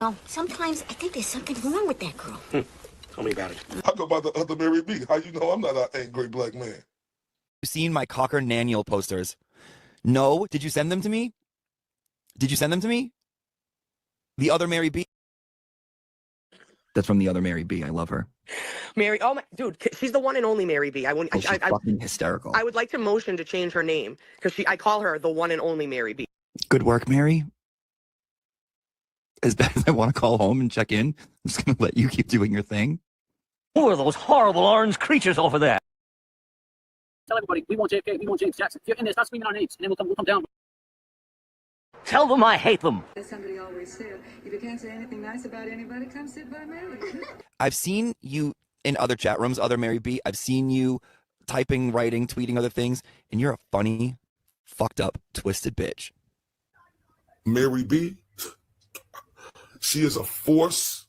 Well, sometimes I think there's something wrong with that girl. Tell me about it. Talk about the other Mary B. How you know I'm not an angry black man? You seen my Cocker Naniel posters? No? Did you send them to me? Did you send them to me? The other Mary B. That's from the other Mary B. I love her. Mary, oh my, dude, she's the one and only Mary B. She's fucking hysterical. I would like to motion to change her name because I call her the one and only Mary B. Good work, Mary. As bad as I want to call home and check in, I'm just going to let you keep doing your thing. Who are those horrible orange creatures over there? Tell everybody, we want JFK, we want James Jackson. If you're in there, start screaming our names, and then we'll come down. Tell them I hate them. As somebody always said, if you can't say anything nice about anybody, come sit by me. I've seen you in other chat rooms, other Mary B. I've seen you typing, writing, tweeting other things, and you're a funny, fucked up, twisted bitch. Mary B. She is a force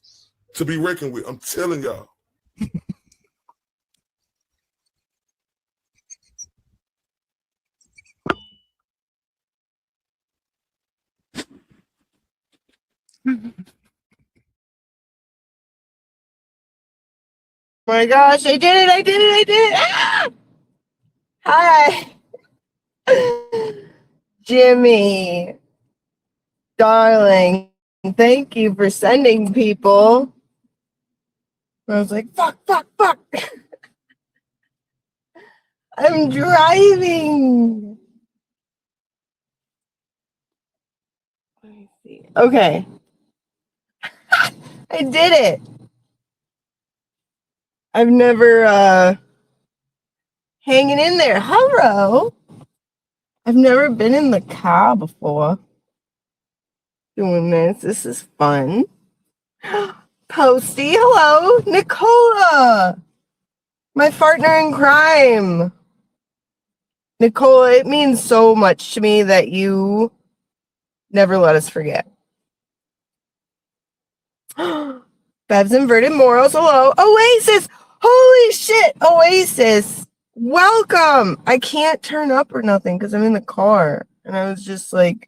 to be reckoned with. I'm telling y'all. My gosh, I did it! Ah! Hi, Jimmy, darling. Thank you for sending people. I was like, fuck. I'm driving. Let me see. Okay. I did it. I've never hanging in there. Hello. I've never been in the car before doing this. This is fun. Posty, hello. Nicola, my partner in crime. Nicola, it means so much to me that you never let us forget. Bev's inverted morals. Hello. Oasis. Holy shit. Oasis. Welcome. I can't turn up or nothing because I'm in the car. And I was just like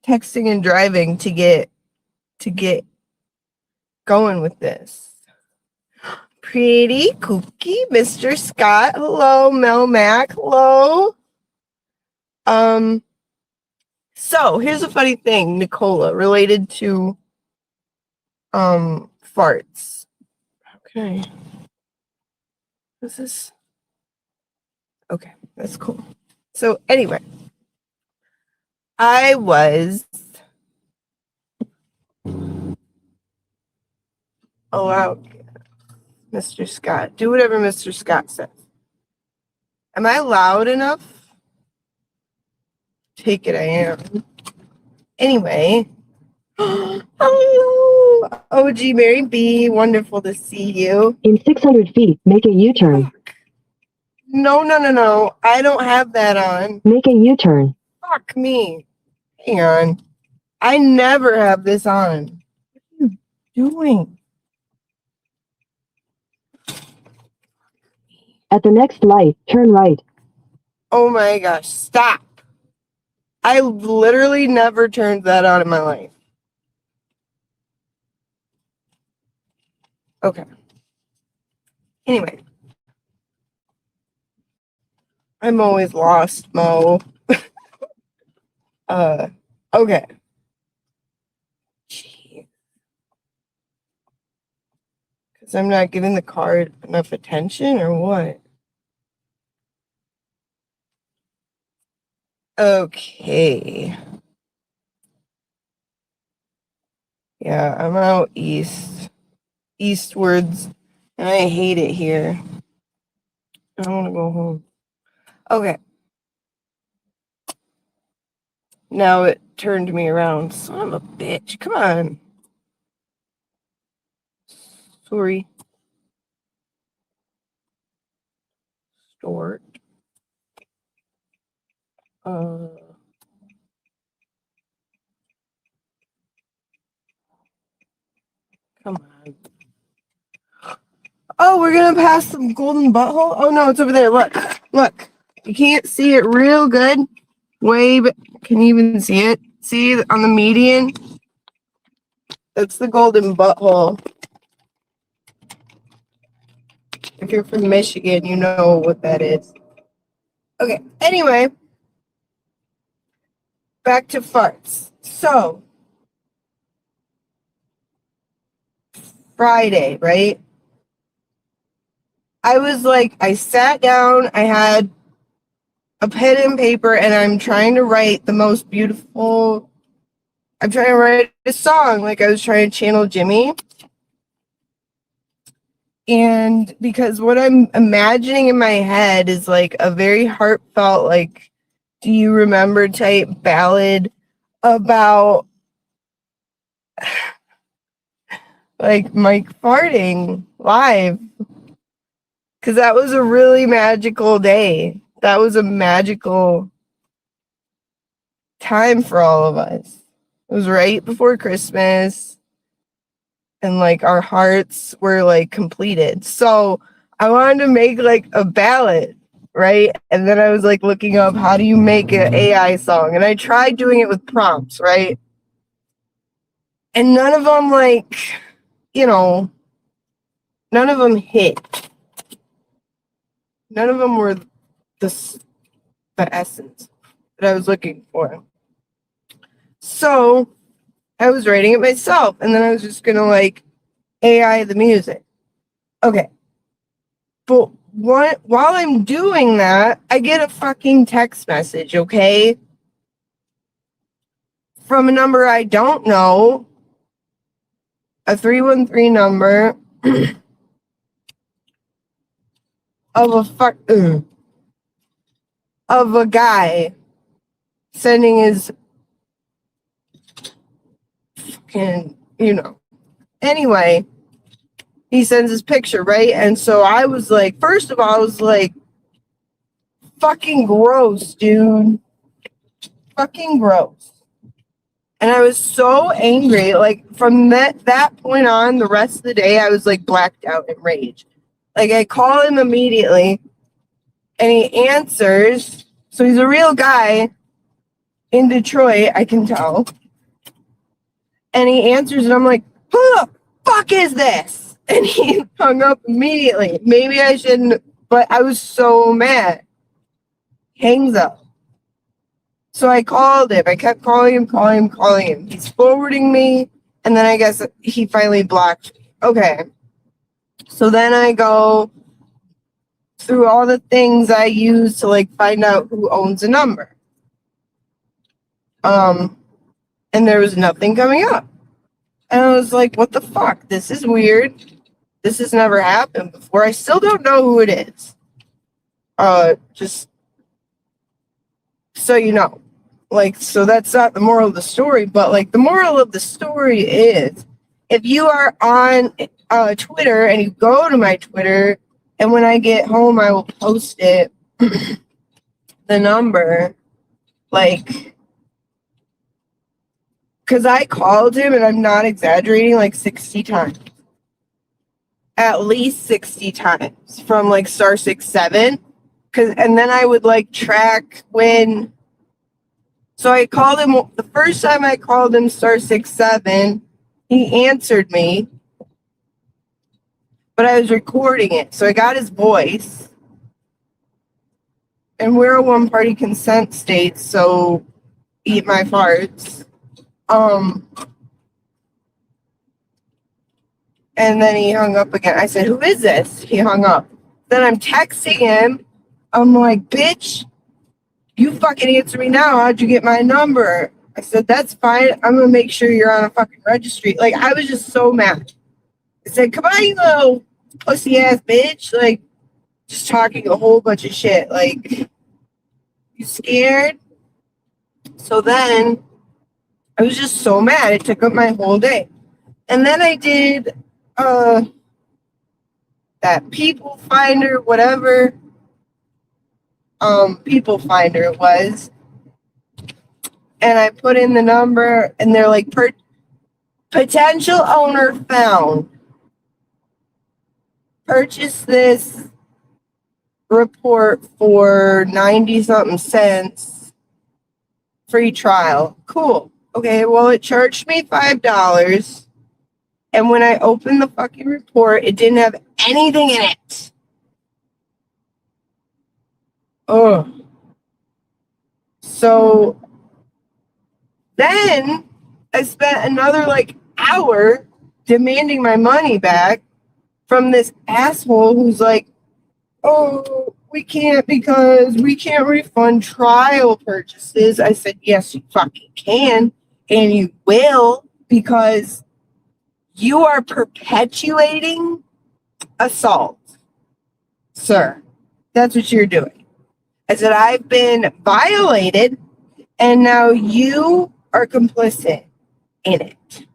texting and driving to get going with this. Pretty Cookie. Mr. Scott. Hello. Mel Mac. Hello. So here's a funny thing, Nicola, related to farts. Okay. This is okay, that's cool. So anyway, I was allowed Mr. Scott. Do whatever Mr. Scott says. Am I loud enough? Take it, I am. Anyway. Hello, OG Mary B. Wonderful to see you. In 600 feet, make a U-turn. No. I don't have that on. Make a U-turn. Fuck me. Hang on. I never have this on. What are you doing? At the next light, turn right. Oh my gosh, stop. I literally never turned that on in my life. Okay. Anyway. I'm always lost, Mo. Okay. Jeez. Because I'm not giving the card enough attention or what? Okay. Yeah, I'm out eastwards, and I hate it here. I want to go home. Okay. Now it turned me around. Son of a bitch. Come on. Sorry. Stort. Come on. Oh, we're gonna pass some golden butthole. Oh no, it's over there. Look. You can't see it real good. Can you even see it? See on the median? That's the golden butthole. If you're from Michigan, you know what that is. Okay, anyway. Back to farts. So, Friday, right? I was like, I sat down, I had a pen and paper, and I'm trying to write the most beautiful. I'm trying to write a song, like I was trying to channel Jimmy. And because what I'm imagining in my head is like a very heartfelt, like, do you remember type ballad about like Mike farting live. Because that was a really magical day. That was a magical time for all of us. It was right before Christmas. And like our hearts were like completed. So I wanted to make like a ballad, right? And then I was like looking up how do you make an AI song? And I tried doing it with prompts, right? And none of them like, you know, none of them hit. None of them were the essence that I was looking for. So I was writing it myself, and then I was just gonna like AI the music. Okay. But while I'm doing that, I get a fucking text message, okay? From a number I don't know, a 313 number of a guy sending his fucking, you know. Anyway, he sends his picture, right? And so I was like, first of all, I was like, fucking gross, dude. Fucking gross. And I was so angry. Like, from that point on, the rest of the day, I was like blacked out in rage. Like, I call him immediately, and he answers. So he's a real guy in Detroit, I can tell. And he answers, and I'm like, who the fuck is this? And he hung up immediately. Maybe I shouldn't, but I was so mad. Hangs up. So I called him. I kept calling him. He's forwarding me, and then I guess he finally blocked me. Okay. So then I go through all the things I use to like find out who owns a number. And there was nothing coming up. And I was like, what the fuck? This is weird. This has never happened before. I still don't know who it is. Just so you know. Like, so that's not the moral of the story, but like the moral of the story is if you are on Twitter and you go to my Twitter, and when I get home, I will post it, the number, like, because I called him, and I'm not exaggerating, like 60 times. At least 60 times from like *67. And then I would like track when. So I called him, the first time I called him *67, he answered me, but I was recording it. So I got his voice. And we're a one-party consent state, so eat my farts. And then he hung up again. I said, who is this? He hung up. Then I'm texting him. I'm like, bitch, you fucking answer me now. How'd you get my number? I said, that's fine. I'm going to make sure you're on a fucking registry. Like, I was just so mad. I said, come on, you little pussy ass bitch. Like, just talking a whole bunch of shit. Like, you scared? So then I was just so mad. It took up my whole day. And then I did that people finder, whatever people finder it was. And I put in the number, and they're like, potential owner found. Purchase this report for 90-something cents. Free trial. Cool. Okay, well, it charged me $5. And when I opened the fucking report, it didn't have anything in it. Oh. So then I spent another like hour demanding my money back from this asshole who's like, oh, we can't because we can't refund trial purchases. I said, yes, you fucking can. And you will, because you are perpetuating assault, sir. That's what you're doing. I said, I've been violated, and now you are complicit in it.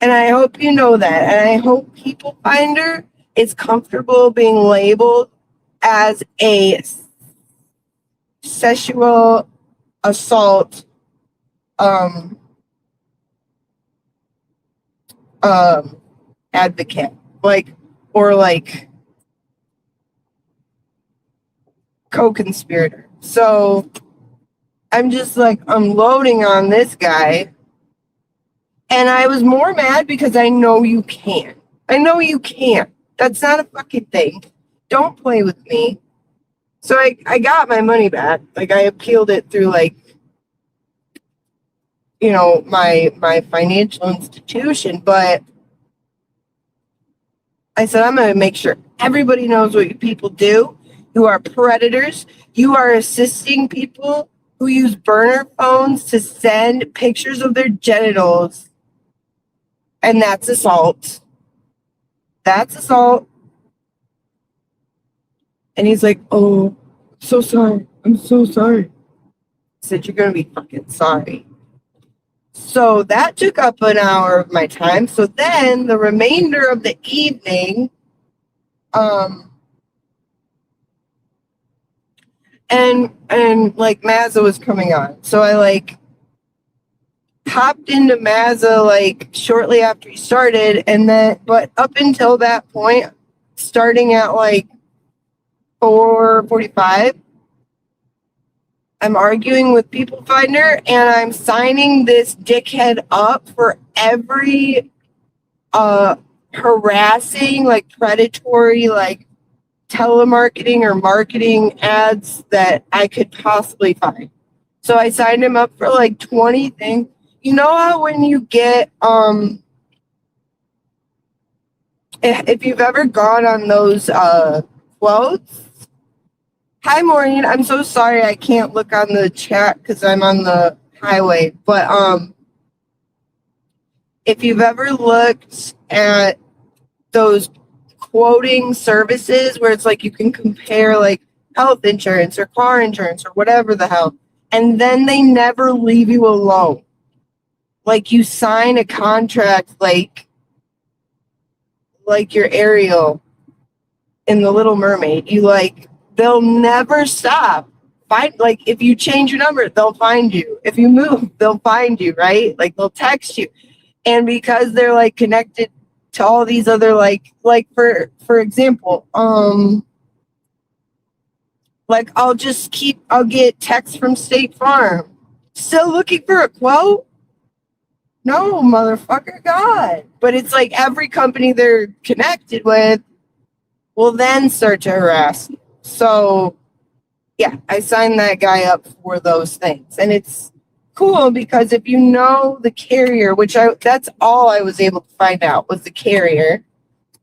And I hope you know that. And I hope People Finder is comfortable being labeled as a sexual assault advocate, or co-conspirator. So I'm just like unloading on this guy, and I was more mad because I know you can't. I know you can't. That's not a fucking thing. Don't play with me. So I got my money back. Like, I appealed it through my financial institution, but I said, I'm going to make sure everybody knows what you people do. You are predators. You are assisting people who use burner phones to send pictures of their genitals. And that's assault. That's assault. And he's like, oh, so sorry. I'm so sorry. I said, you're going to be fucking sorry. So that took up an hour of my time. So then the remainder of the evening, and like Mazza was coming on. So I hopped into Mazza shortly after he started, but up until that point, starting at 4:45, I'm arguing with People Finder, and I'm signing this dickhead up for every harassing, predatory, telemarketing or marketing ads that I could possibly find. So I signed him up for 20 things. You know how when you get if you've ever gone on those quotes. Hi, Maureen. I'm so sorry I can't look on the chat because I'm on the highway. But if you've ever looked at those quoting services where it's you can compare health insurance or car insurance or whatever the hell, and then they never leave you alone. You sign a contract like your Ariel in The Little Mermaid. They'll never stop. If you change your number, they'll find you. If you move, they'll find you, right? They'll text you. And because they're connected to all these other for example, I'll get texts from State Farm. Still looking for a quote? No, motherfucker, God. But it's every company they're connected with will then start to harass you. So, yeah, I signed that guy up for those things. And it's cool because if you know the carrier, that's all I was able to find out was the carrier,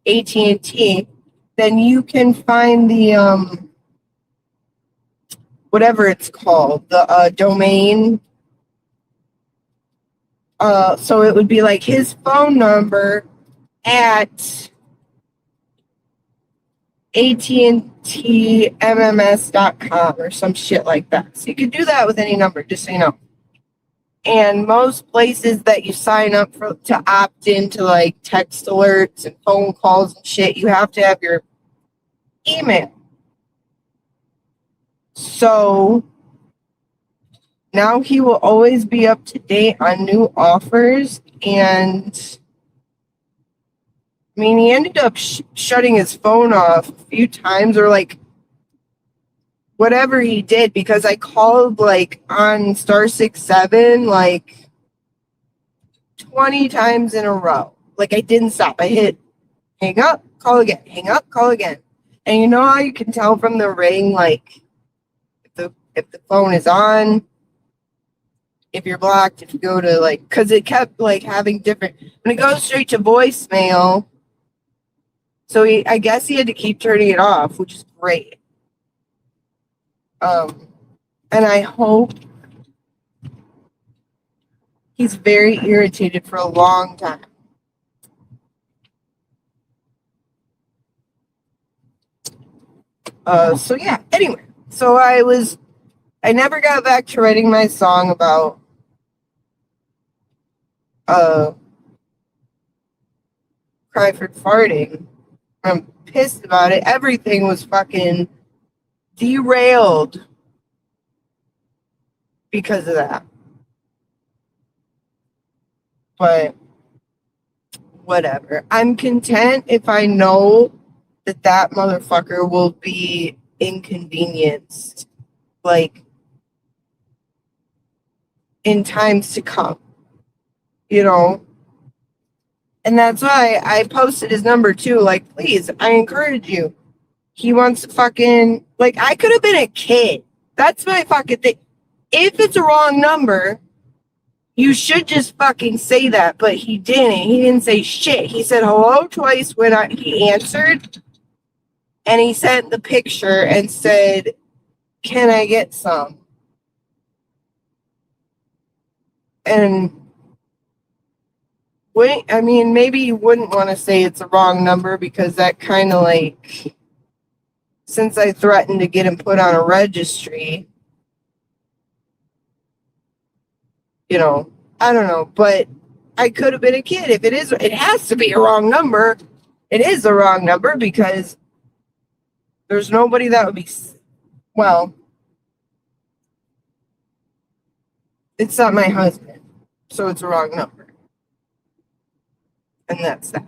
AT&T, then you can find the, whatever it's called, the domain. So it would be his phone number at AT&TMMS.com or some shit like that. So you can do that with any number, just so you know. And most places that you sign up for to opt into text alerts and phone calls and shit, you have to have your email. So now he will always be up to date on new offers. And he ended up shutting his phone off a few times or whatever he did, because I called on *67 20 times in a row. Like, I didn't stop. I hit hang up, call again, hang up, call again. And you know how you can tell from the ring, like, if the phone is on, if you're blocked, if you go to, like, because it kept, like, having different, when it goes straight to voicemail, so I guess he had to keep turning it off, which is great. And I hope he's very irritated for a long time. So yeah, anyway, so I never got back to writing my song about Cryford farting. I'm pissed about it. Everything was fucking derailed because of that. But whatever. I'm content if I know that motherfucker will be inconvenienced, like, in times to come, you know? And that's why I posted his number too. Like, please, I encourage you. He wants to fucking, like, I could have been a kid. That's my fucking thing. If it's a wrong number, you should just fucking say that, but he didn't. He didn't say shit. He said hello twice when he answered, and he sent the picture and said, "Can I get some?" And wait, I mean, maybe you wouldn't want to say it's a wrong number because that kind of like, since I threatened to get him put on a registry, you know, I don't know, but I could have been a kid. If it has to be a wrong number. It is a wrong number because there's nobody that would be, well, it's not my husband, so it's a wrong number. And that's that.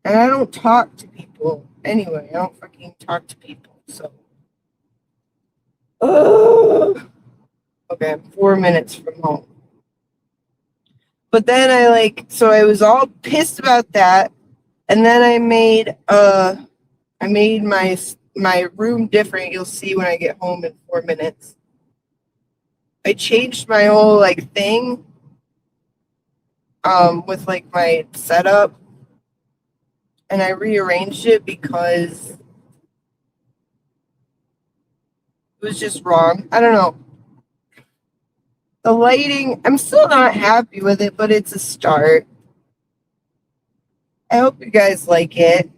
And I don't talk to people anyway. I don't fucking talk to people, so. Okay, I'm 4 minutes from home. But then I was all pissed about that. And then I made my room different. You'll see when I get home in 4 minutes. I changed my whole thing with my setup, and I rearranged it because it was just wrong. I don't know. The lighting, I'm still not happy with it, but it's a start. I hope you guys like it.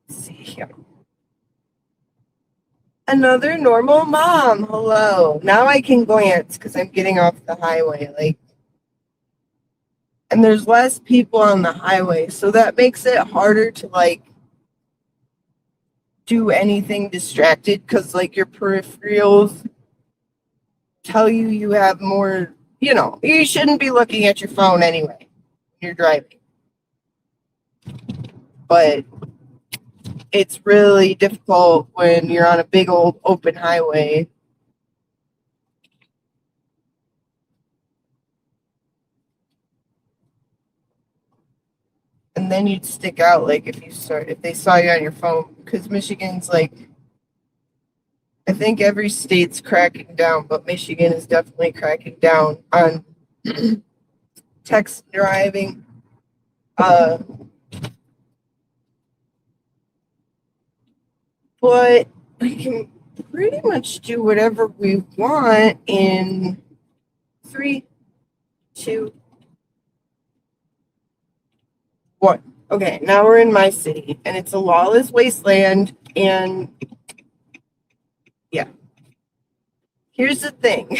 Let's see here. Another normal mom. Hello. Now I can glance because I'm getting off the highway. And there's less people on the highway, so that makes it harder to do anything distracted because your peripherals tell you have more, you shouldn't be looking at your phone anyway when you're driving. But it's really difficult when you're on a big old open highway. And then you'd stick out if they saw you on your phone, because Michigan's I think every state's cracking down, but Michigan is definitely cracking down on text driving. But we can pretty much do whatever we want in 3, 2, 1. Okay, now we're in my city, and it's a lawless wasteland, and yeah. Here's the thing.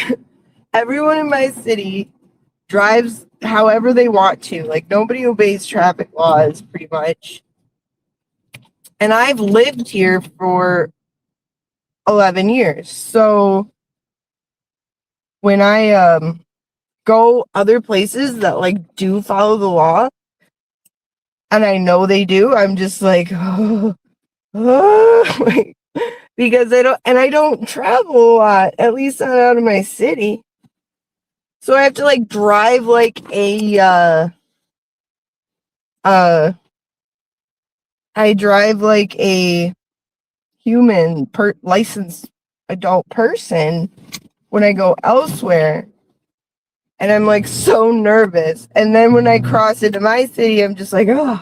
Everyone in my city drives however they want to. Nobody obeys traffic laws, pretty much. And I've lived here for 11 years. So when I go other places that do follow the law, and I know they do, I'm just because I don't travel a lot, at least not out of my city. So I have to like drive like I drive like a human licensed adult person when I go elsewhere. And I'm like so nervous. And then when I cross into my city, I'm just like, oh,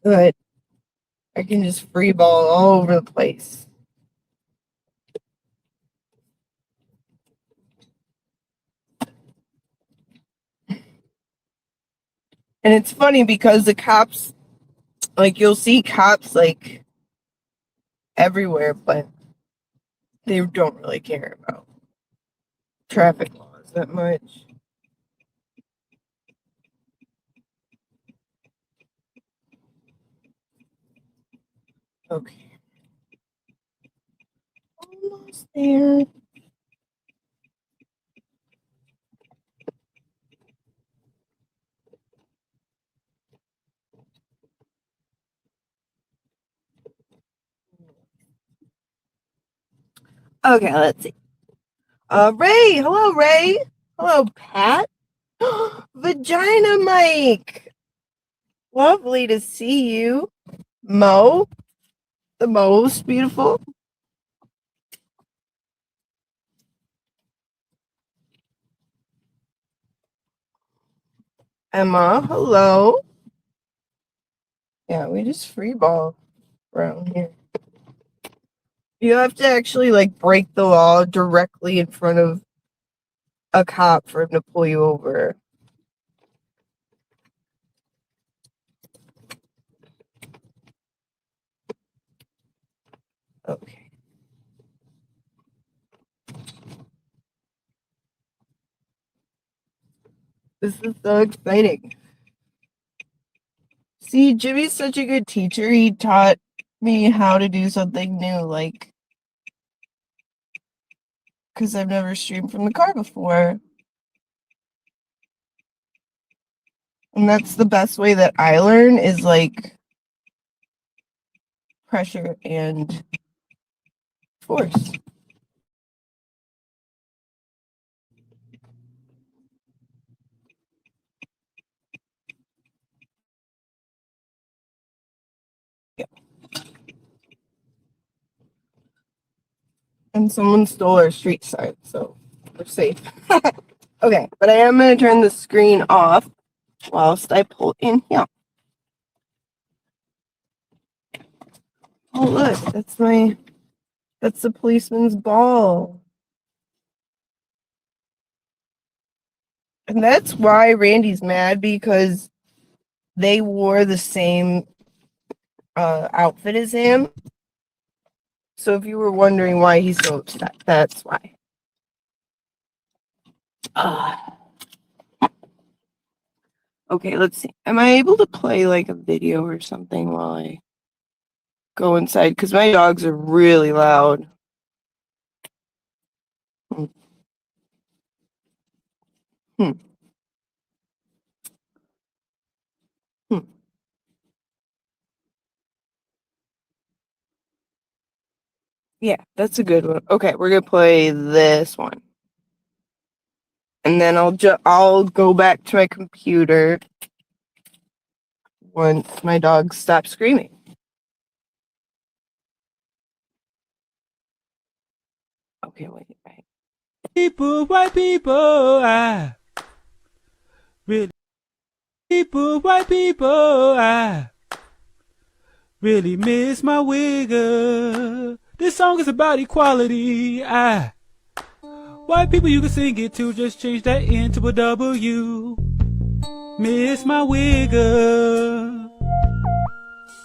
good. I can just free ball all over the place. And it's funny because the cops, like, you'll see cops like everywhere, but they don't really care about traffic laws that much. Okay. Almost there. Okay, let's see. Ray. Hello, Ray. Hello, Pat. Vagina Mike. Lovely to see you. Mo. The most beautiful. Emma. Hello. Yeah, we just free ball around here. You have to actually like break the law directly in front of a cop for him to pull you over. Okay. This is so exciting. See, Jimmy's such a good teacher. He taught me how to do something new, like, because I've never streamed from the car before. And that's the best way that I learn is like pressure and force. Yeah. And someone stole our street sign, so we're safe. Okay, but I am going to turn the screen off whilst I pull in here. Oh, look, that's the policeman's ball. And that's why Randy's mad, because they wore the same outfit as him. So if you were wondering why he's so upset, that's why. Okay, let's see. Am I able to play like a video or something while I go inside? Because my dogs are really loud. Yeah, that's a good one. Okay, we're gonna play this one. And then I'll go back to my computer once my dog stops screaming. Okay, wait. White people, I really miss my wigger. This song is about equality. White people, you can sing it too. Just change that into a W. Miss my wigger.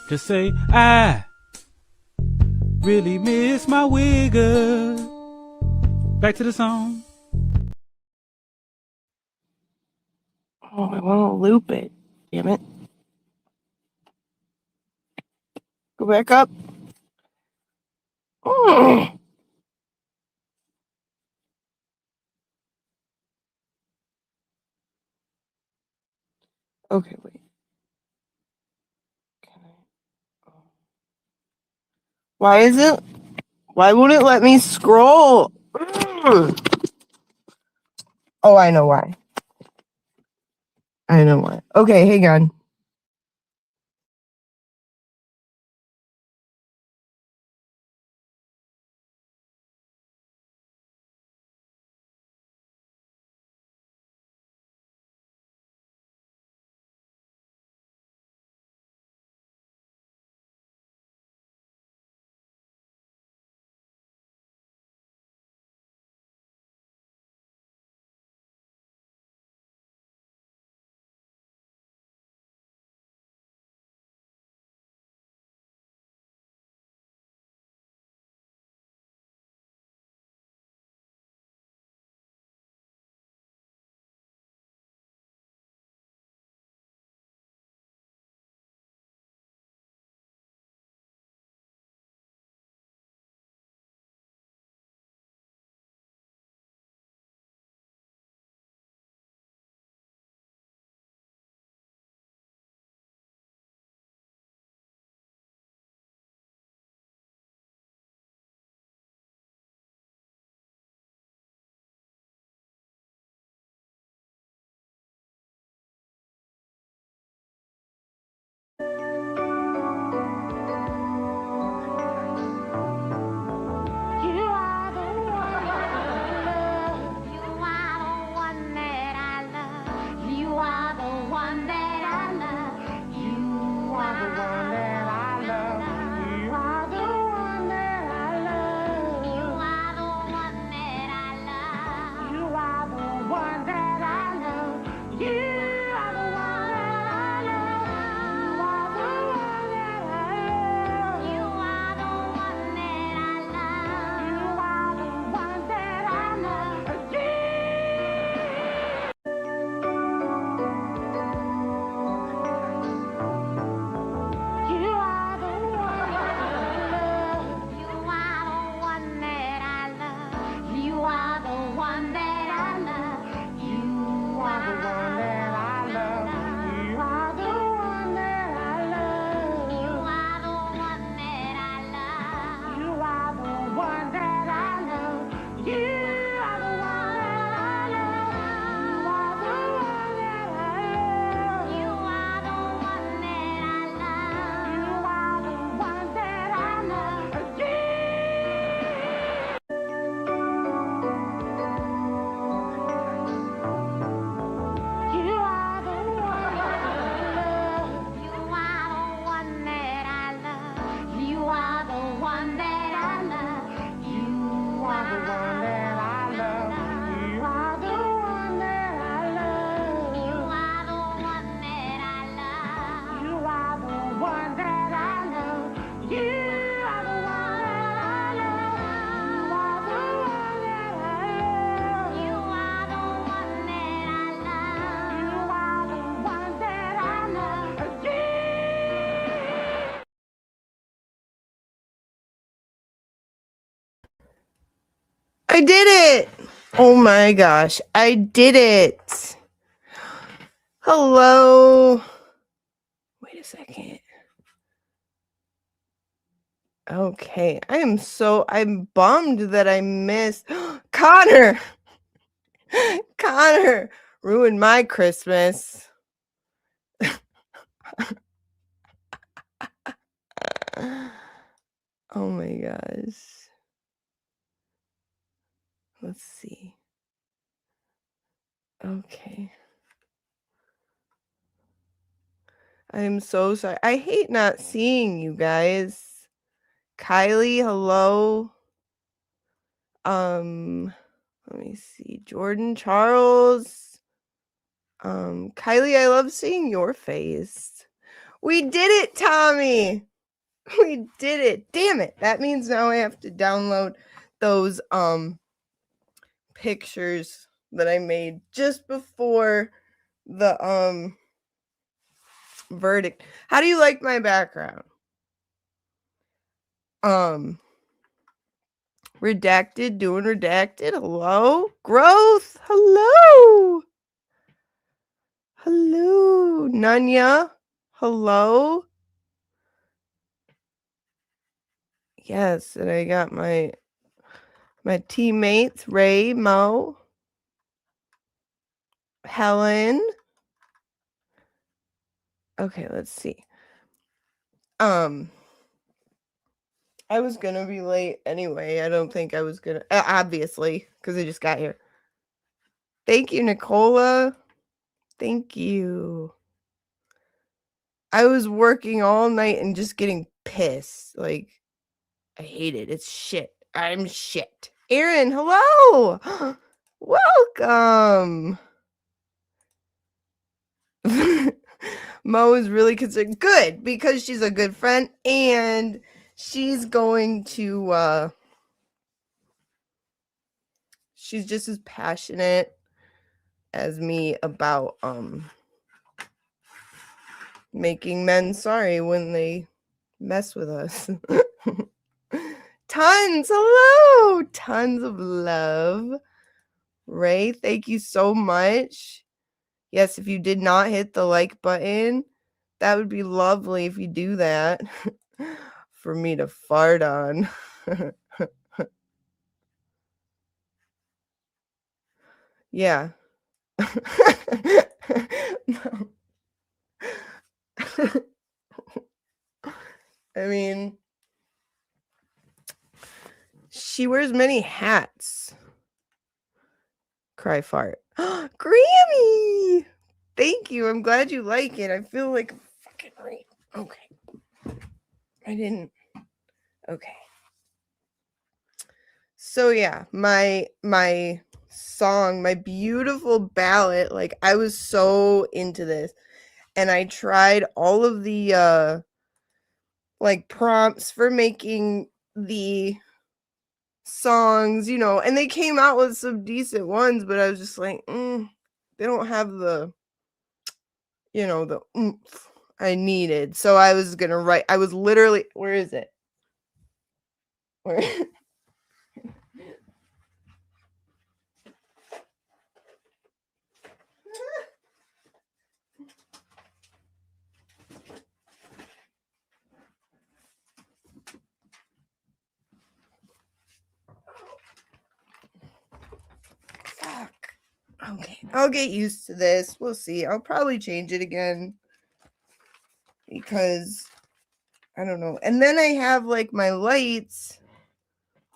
Just say I really miss my wigger. Back to the song. Oh, I want to loop it. Damn it. Go back up. Oh. Okay, wait. Why won't it let me scroll? Oh, I know why. I know what. Okay, hang on. I did it! Oh my gosh, I did it! Hello? Wait a second. Okay, I'm bummed that I missed. Connor! Connor ruined my Christmas. Oh my gosh. Let's see. Okay. I am so sorry. I hate not seeing you guys. Kylie, hello. Let me see. Jordan, Charles. Kylie, I love seeing your face. We did it, Tommy. We did it. Damn it. That means now I have to download those pictures that I made just before the verdict. How do you like my background? Redacted, doing redacted. Hello? Growth. Hello. Hello. Nanya. Hello. Yes, and I got my teammates, Ray, Mo, Helen, Okay, let's see. I was gonna be late anyway. I don't think I was gonna, obviously, because I just got here. Thank you, Nicola. Thank you. I was working all night and just getting pissed. Like, I hate it. It's shit. I'm shit. Aaron, hello. Welcome. Mo is really concerned. Good, because she's a good friend and she's going to she's just as passionate as me about making men sorry when they mess with us. Tons, hello, tons of love. Ray, thank you so much. Yes, if you did not hit the like button, that would be lovely if you do that for me to fart on. Yeah. No. I mean, she wears many hats. Cry fart. Grammy! Thank you. I'm glad you like it. I feel like a fucking right. Okay. I didn't. Okay. So yeah, my song, my beautiful ballad, like I was so into this. And I tried all of the like prompts for making the songs, you know, and they came out with some decent ones, but I was just like, they don't have the, you know, the oomph I needed. So I was gonna write. I was literally, where is it? Where? Fuck. Okay, I'll get used to this. We'll see. I'll probably change it again because I don't know. And then I have like my lights,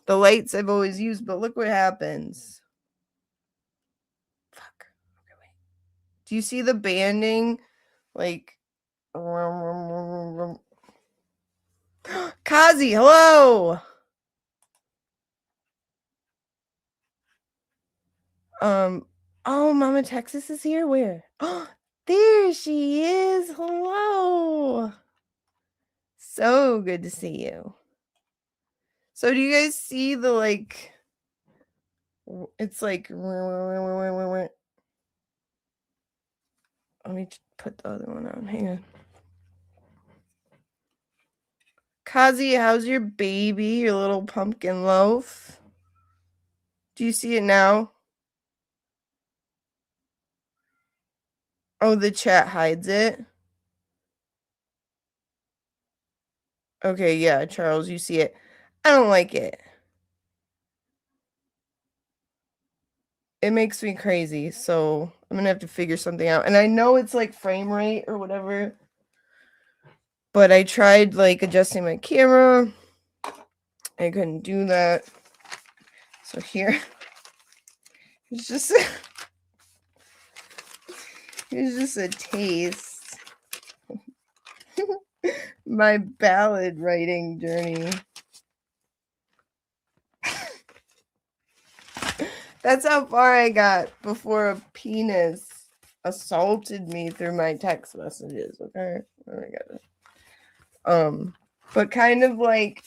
the lights I've always used, but look what happens. Fuck. Okay, wait. Do you see the banding? Like, Kazi, hello. Oh, Mama Texas is here. Where? Oh, there she is. Hello. So good to see you. So do you guys see the like, it's like, let me put the other one on. Hang on. Kazi, how's your baby, your little pumpkin loaf? Do you see it now? Oh, the chat hides it. Okay, yeah, Charles, you see it. I don't like it. It makes me crazy, so I'm gonna have to figure something out. And I know it's like frame rate or whatever, but I tried like adjusting my camera. I couldn't do that. So here, it's just here's just a taste. My ballad writing journey. That's how far I got before a penis assaulted me through my text messages. Okay, oh my god. But kind of like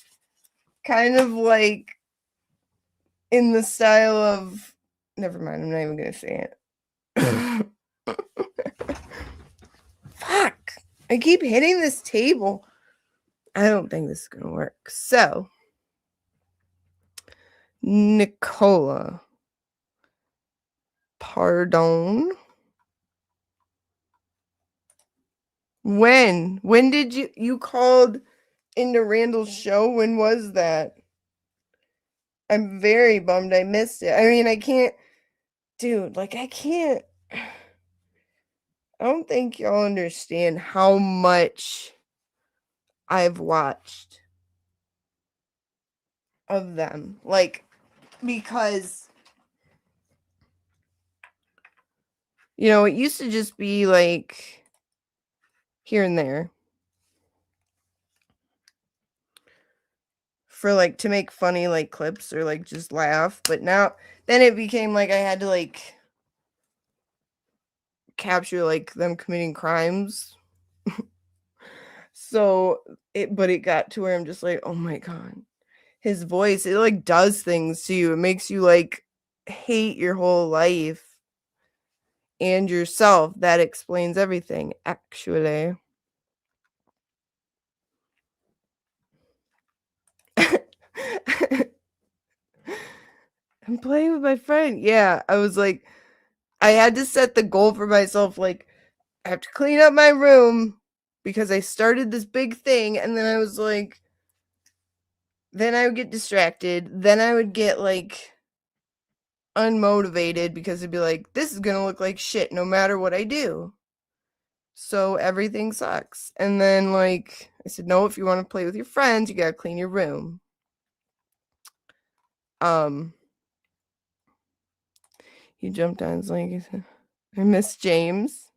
in the style of. Never mind. I'm not even gonna say it. Fuck! I keep hitting this table. I don't think this is gonna work. So, Nicola. Pardon. When did you called into Randall's show? When was that? I'm very bummed I missed it. I mean, I can't, dude, like I can't. I don't think y'all understand how much I've watched of them. Like, because, you know, it used to just be like here and there for like to make funny like clips or like just laugh. But now, then it became like I had to like capture like them committing crimes. So but it got to where I'm just like, oh my God, his voice, it like does things to you. It makes you like hate your whole life and yourself. That explains everything, actually. I'm playing with my friend. Yeah, I was like, I had to set the goal for myself, like, I have to clean up my room because I started this big thing, and then I was like, then I would get distracted, then I would get like unmotivated because it'd be like, this is gonna look like shit no matter what I do. So everything sucks. And then like I said, no, if you want to play with your friends, you gotta clean your room. He jumped on his leg. I miss James.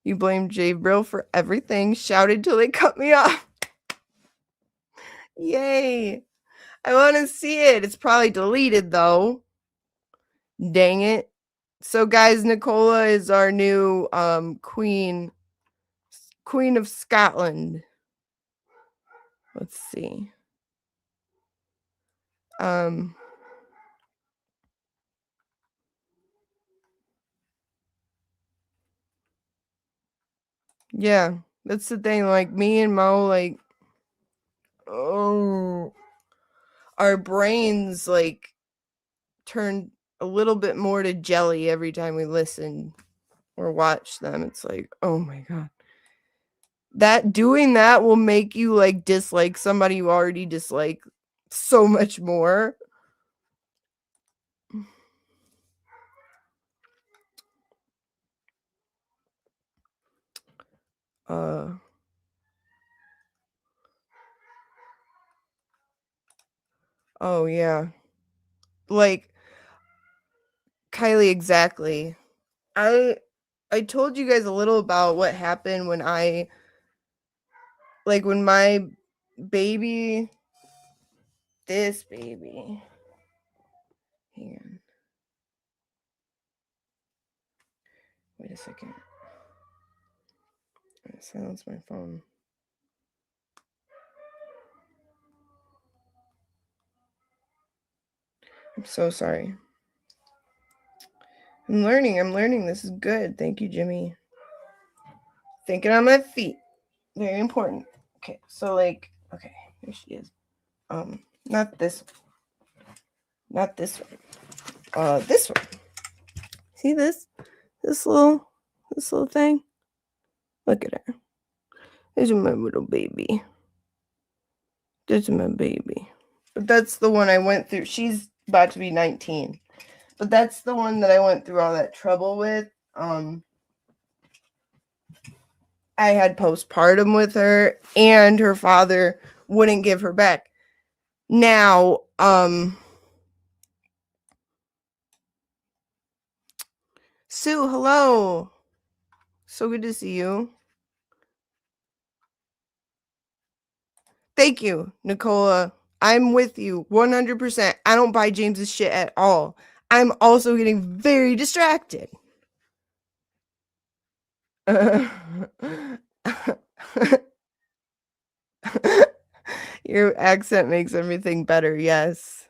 You blamed Jabril for everything. Shouted till they cut me off. Yay. I want to see it. It's probably deleted though. Dang it. So guys, Nicola is our new queen of Scotland. Let's see. Yeah, that's the thing. Like me and Mo, like, oh, our brains like turn a little bit more to jelly every time we listen or watch them. It's like, oh my God. Doing that will make you like dislike somebody you already dislike so much more. Oh yeah. Like Kylie, exactly. I told you guys a little about what happened when when my baby, this baby, hang on, wait a second, I'm gonna silence my phone. I'm so sorry. I'm learning. This is good. Thank you, Jimmy. Thinking on my feet. Very important. Okay, so like, okay, here she is. Not this one. Not this one. This one. See this? This little thing? Look at her. This is my little baby. This is my baby. But that's the one I went through. She's about to be 19. But that's the one that I went through all that trouble with. I had postpartum with her, and her father wouldn't give her back. Now, Sue, hello. So good to see you. Thank you, Nicola. I'm with you 100%. I don't buy James's shit at all. I'm also getting very distracted. Your accent makes everything better, yes.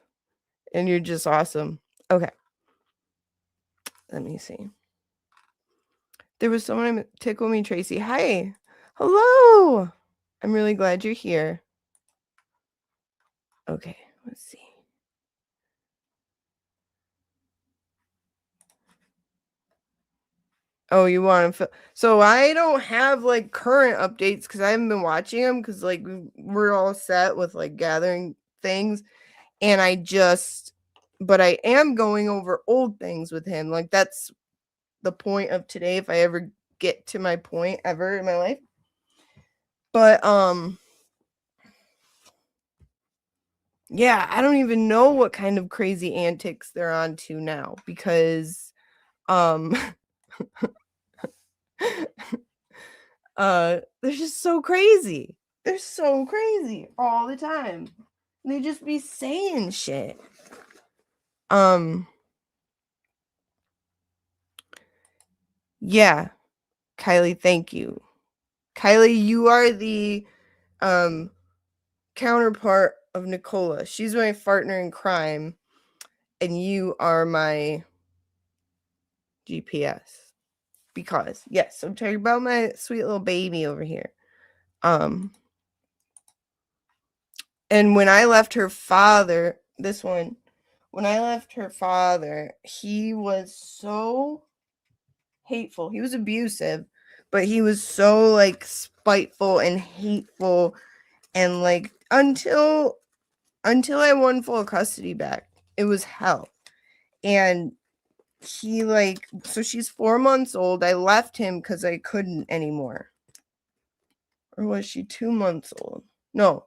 And you're just awesome. Okay. Let me see. There was someone tickle me, Tracy. Hi. Hello. I'm really glad you're here. Okay, let's see. Oh, you want to so I don't have like current updates because I haven't been watching them because like we're all set with like gathering things, and but I am going over old things with him. Like that's the point of today. If I ever get to my point ever in my life. But yeah, I don't even know what kind of crazy antics they're on to now, because they're just so crazy. They're so crazy all the time. They just be saying shit. Yeah. Kylie, thank you. Kylie, you are the counterpart of Nicola. She's my partner in crime, and you are my GPS. Because, yes, I'm talking about my sweet little baby over here. And when I left her father, when I left her father, he was so hateful. He was abusive, but he was so like spiteful and hateful, and like until I won full custody back, it was hell. And he like, so she's 4 months old. I left him because I couldn't anymore. Or was she 2 months old? No,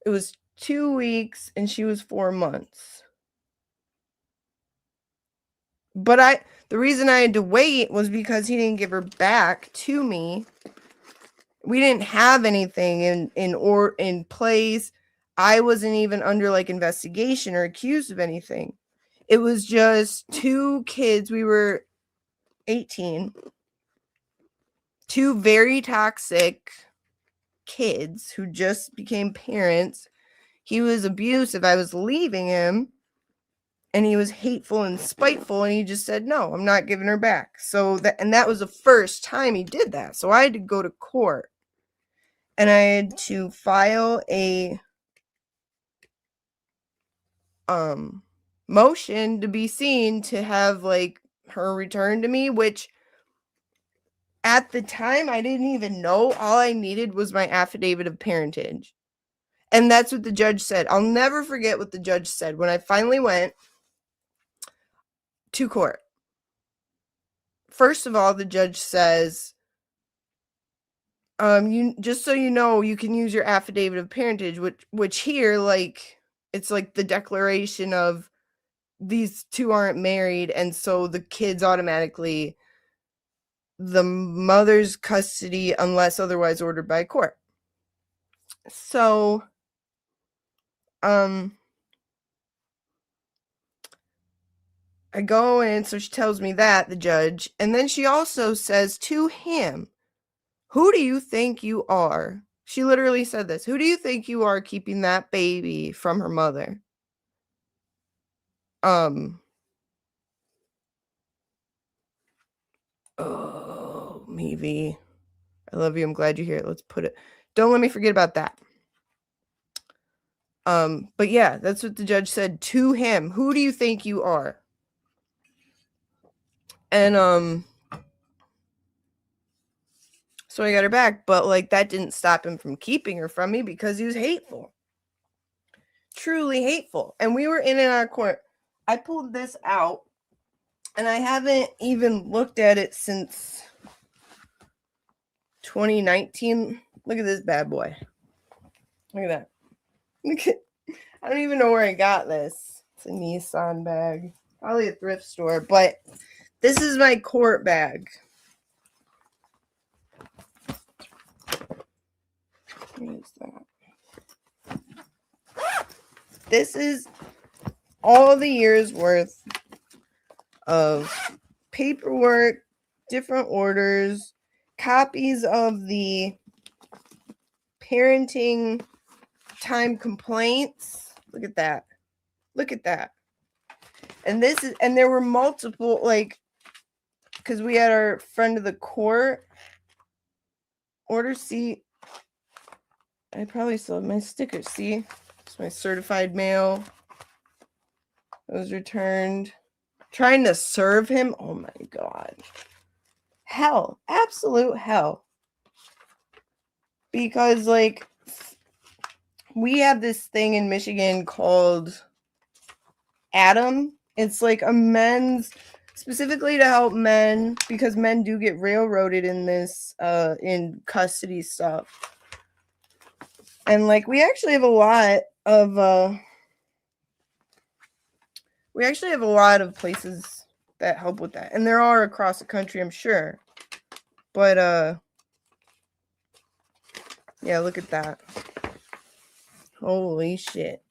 it was 2 weeks and she was 4 months. But the reason I had to wait was because he didn't give her back to me. We didn't have anything in place. I wasn't even under like investigation or accused of anything. It was just 2 kids. We were 18. 2 very toxic kids who just became parents. He was abusive. I was leaving him, and he was hateful and spiteful, and he just said, no, I'm not giving her back. So that was the first time he did that. So I had to go to court, and I had to file a motion to be seen to have like her returned to me, which at the time I didn't even know. All I needed was my affidavit of parentage. And that's what the judge said. I'll never forget what the judge said when I finally went to court. First of all, the judge says, you just so you know, you can use your affidavit of parentage, which here, like, it's like the declaration of these 2 aren't married, and so the kids automatically the mother's custody unless otherwise ordered by court. So I go in, so she tells me that, the judge, and then she also says to him, who do you think you are? She literally said this. Who do you think you are keeping that baby from her mother? Oh, Meavy. I love you. I'm glad you're here. Let's put it. Don't let me forget about that. But yeah, that's what the judge said to him. Who do you think you are? And so I got her back, but like that didn't stop him from keeping her from me because he was hateful. Truly hateful. And we were in and out of court. I pulled this out, and I haven't even looked at it since 2019. Look at this bad boy. Look at that. Look at, I don't even know where I got this. It's a Nissan bag. Probably a thrift store, but this is my court bag. What is that? This is all the years worth of paperwork, different orders, copies of the parenting time complaints. Look at that. Look at that. And there were multiple, like, because we had our friend of the court order. See, I probably still have my stickers. See, it's my certified mail. It was returned. Trying to serve him. Oh my God. Hell. Absolute hell. Because, like, we have this thing in Michigan called Adam. It's like a men's specifically to help men, because men do get railroaded in this in custody stuff. And like we actually have a lot of places that help with that. And there are across the country, I'm sure. But yeah, look at that. Holy shit.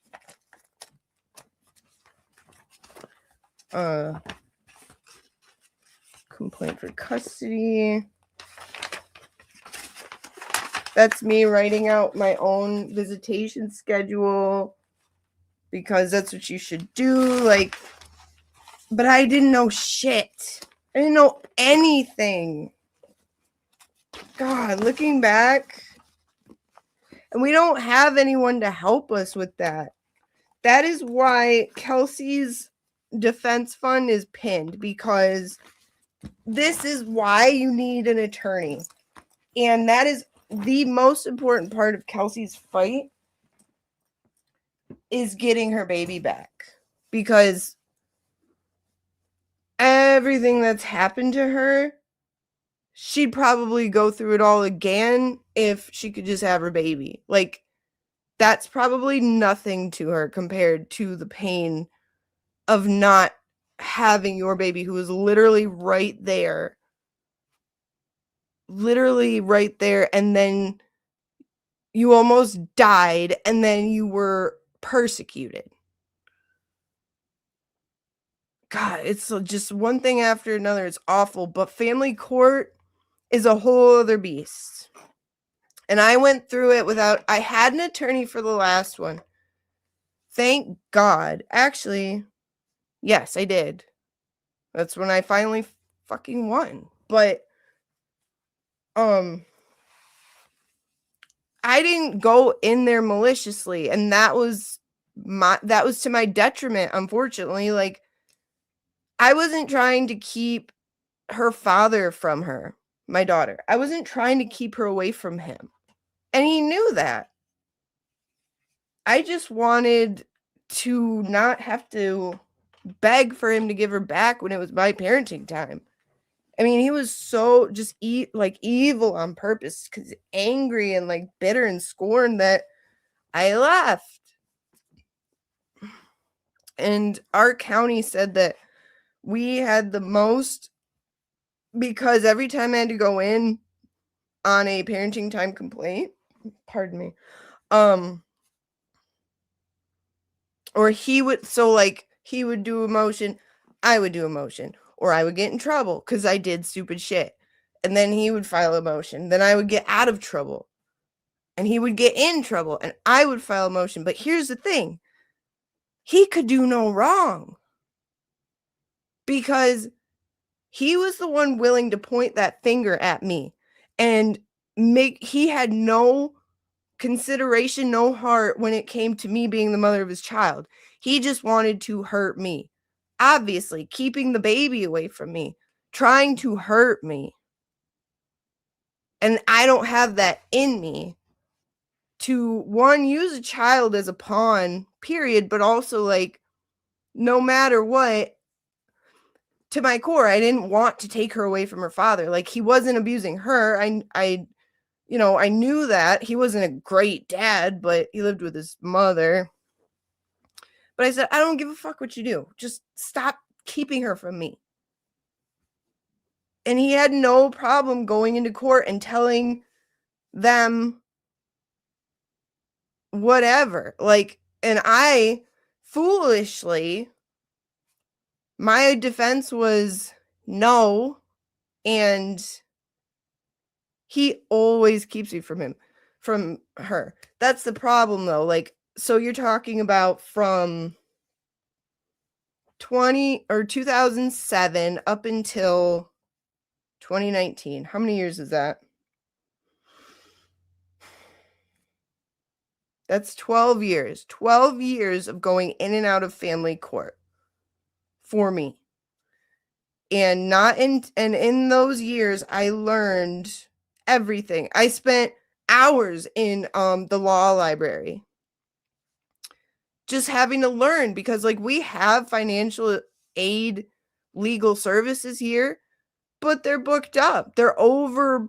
Complaint for custody. That's me writing out my own visitation schedule because that's what you should do. Like, but I didn't know shit. I didn't know anything. God, looking back, and we don't have anyone to help us with that. That is why Kelsey's defense fund is pinned, because this is why you need an attorney. And that is the most important part of Kelsey's fight, is getting her baby back, because everything that's happened to her, she'd probably go through it all again if she could just have her baby. Like, that's probably nothing to her compared to the pain of not having your baby, who is literally right there. Literally right there, and then you almost died, and then you were persecuted. God, it's just one thing after another. It's awful, but family court is a whole other beast. And I went through it without, I had an attorney for the last one. Thank God. Actually, yes, I did. That's when I finally fucking won. But, I didn't go in there maliciously, and that was to my detriment, unfortunately. Like, I wasn't trying to keep her father from her, my daughter. I wasn't trying to keep her away from him. And he knew that. I just wanted to not have to beg for him to give her back when it was my parenting time. I mean, he was so just evil on purpose, because angry and like bitter and scorned that I left. And our county said that we had the most, because every time I had to go in on a parenting time complaint, pardon me, or he would do a motion, I would do a motion, or I would get in trouble because I did stupid shit. And then he would file a motion. Then I would get out of trouble. And he would get in trouble. And I would file a motion. But here's the thing. He could do no wrong. Because he was the one willing to point that finger at me. And he had no consideration, no heart when it came to me being the mother of his child. He just wanted to hurt me. Obviously, keeping the baby away from me, trying to hurt me. And I don't have that in me to, one, use a child as a pawn, period, but also, like, no matter what, to my core, I didn't want to take her away from her father. Like, he wasn't abusing her. I knew that. He wasn't a great dad, but he lived with his mother. But I said, I don't give a fuck what you do. Just stop keeping her from me. And he had no problem going into court and telling them whatever. Like, and I foolishly, my defense was no. And he always keeps me from her. That's the problem, though. Like, so you're talking about from 2007 up until 2019. How many years is that? That's 12 years. 12 years of going in and out of family court for me. And in those years, I learned everything. I spent hours in the law library just having to learn, because like we have financial aid legal services here, but they're booked up. They're overbooked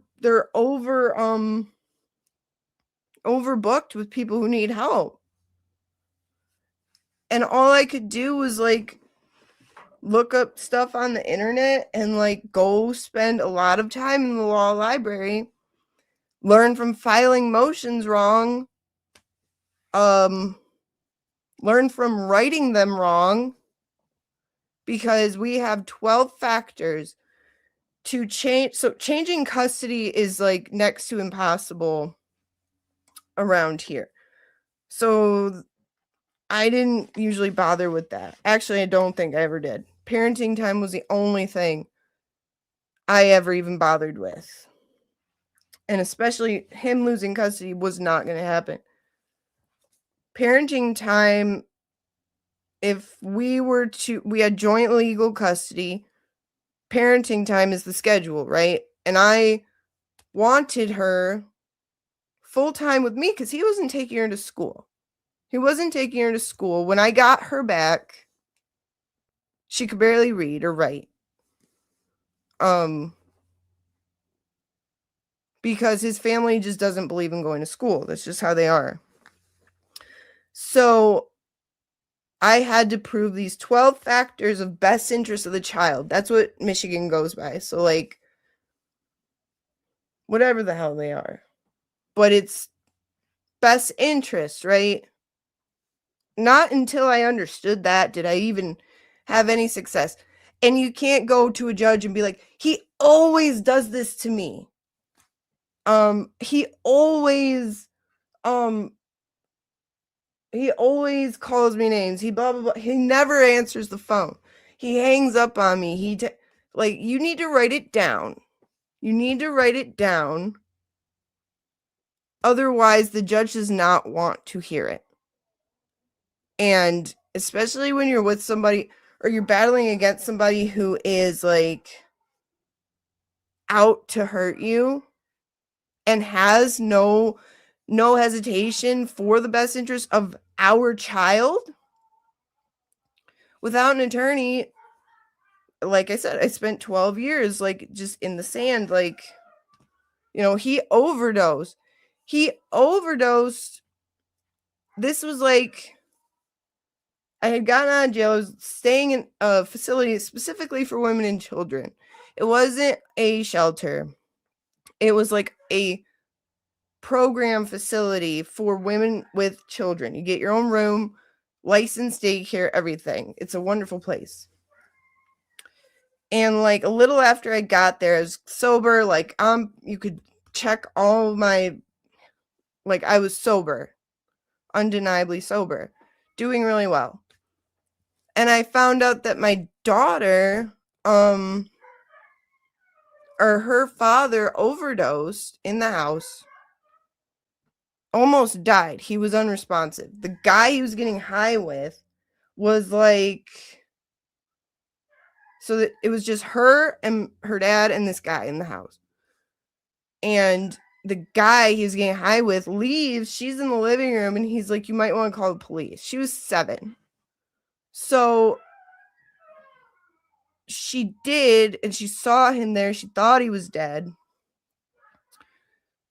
with people who need help. And all I could do was like look up stuff on the internet and like go spend a lot of time in the law library, learn from filing motions wrong, learn from writing them wrong, because we have 12 factors to change. So changing custody is like next to impossible around here. So I didn't usually bother with that. Actually, I don't think I ever did. Parenting time was the only thing I ever even bothered with. And especially him losing custody was not going to happen. Parenting time, if we had joint legal custody, parenting time is the schedule, right? And I wanted her full time with me because he wasn't taking her to school. When I got her back, she could barely read or write. Because his family just doesn't believe in going to school. That's just how they are. So I had to prove these 12 factors of best interest of the child. That's what Michigan goes by. So like, whatever the hell they are. But it's best interest, right? Not until I understood that did I even have any success. And you can't go to a judge and be like, he always does this to me. He always calls me names. He blah, blah, blah. He never answers the phone. He hangs up on me. You need to write it down. Otherwise, the judge does not want to hear it. And especially when you're with somebody or you're battling against somebody who is like out to hurt you and has no hesitation for the best interest of our child, without an attorney, like I said, I spent 12 years like just in the sand. Like, he overdosed. This was like, I had gotten out of jail. I was staying in a facility specifically for women and children. It wasn't a shelter. It was like a program facility for women with children. You get your own room, licensed daycare, everything. It's a wonderful place. And like a little after I got there, I was sober. Like you could check all my, like I was sober, undeniably sober, doing really well. And I found out that my daughter, or her father overdosed in the house, almost died. He was unresponsive. The guy he was getting high with was like, so that it was just her and her dad and this guy in the house. And the guy he was getting high with leaves. She's in the living room and he's like, you might want to call the police. She was 7. So she did, and she saw him there. She thought he was dead.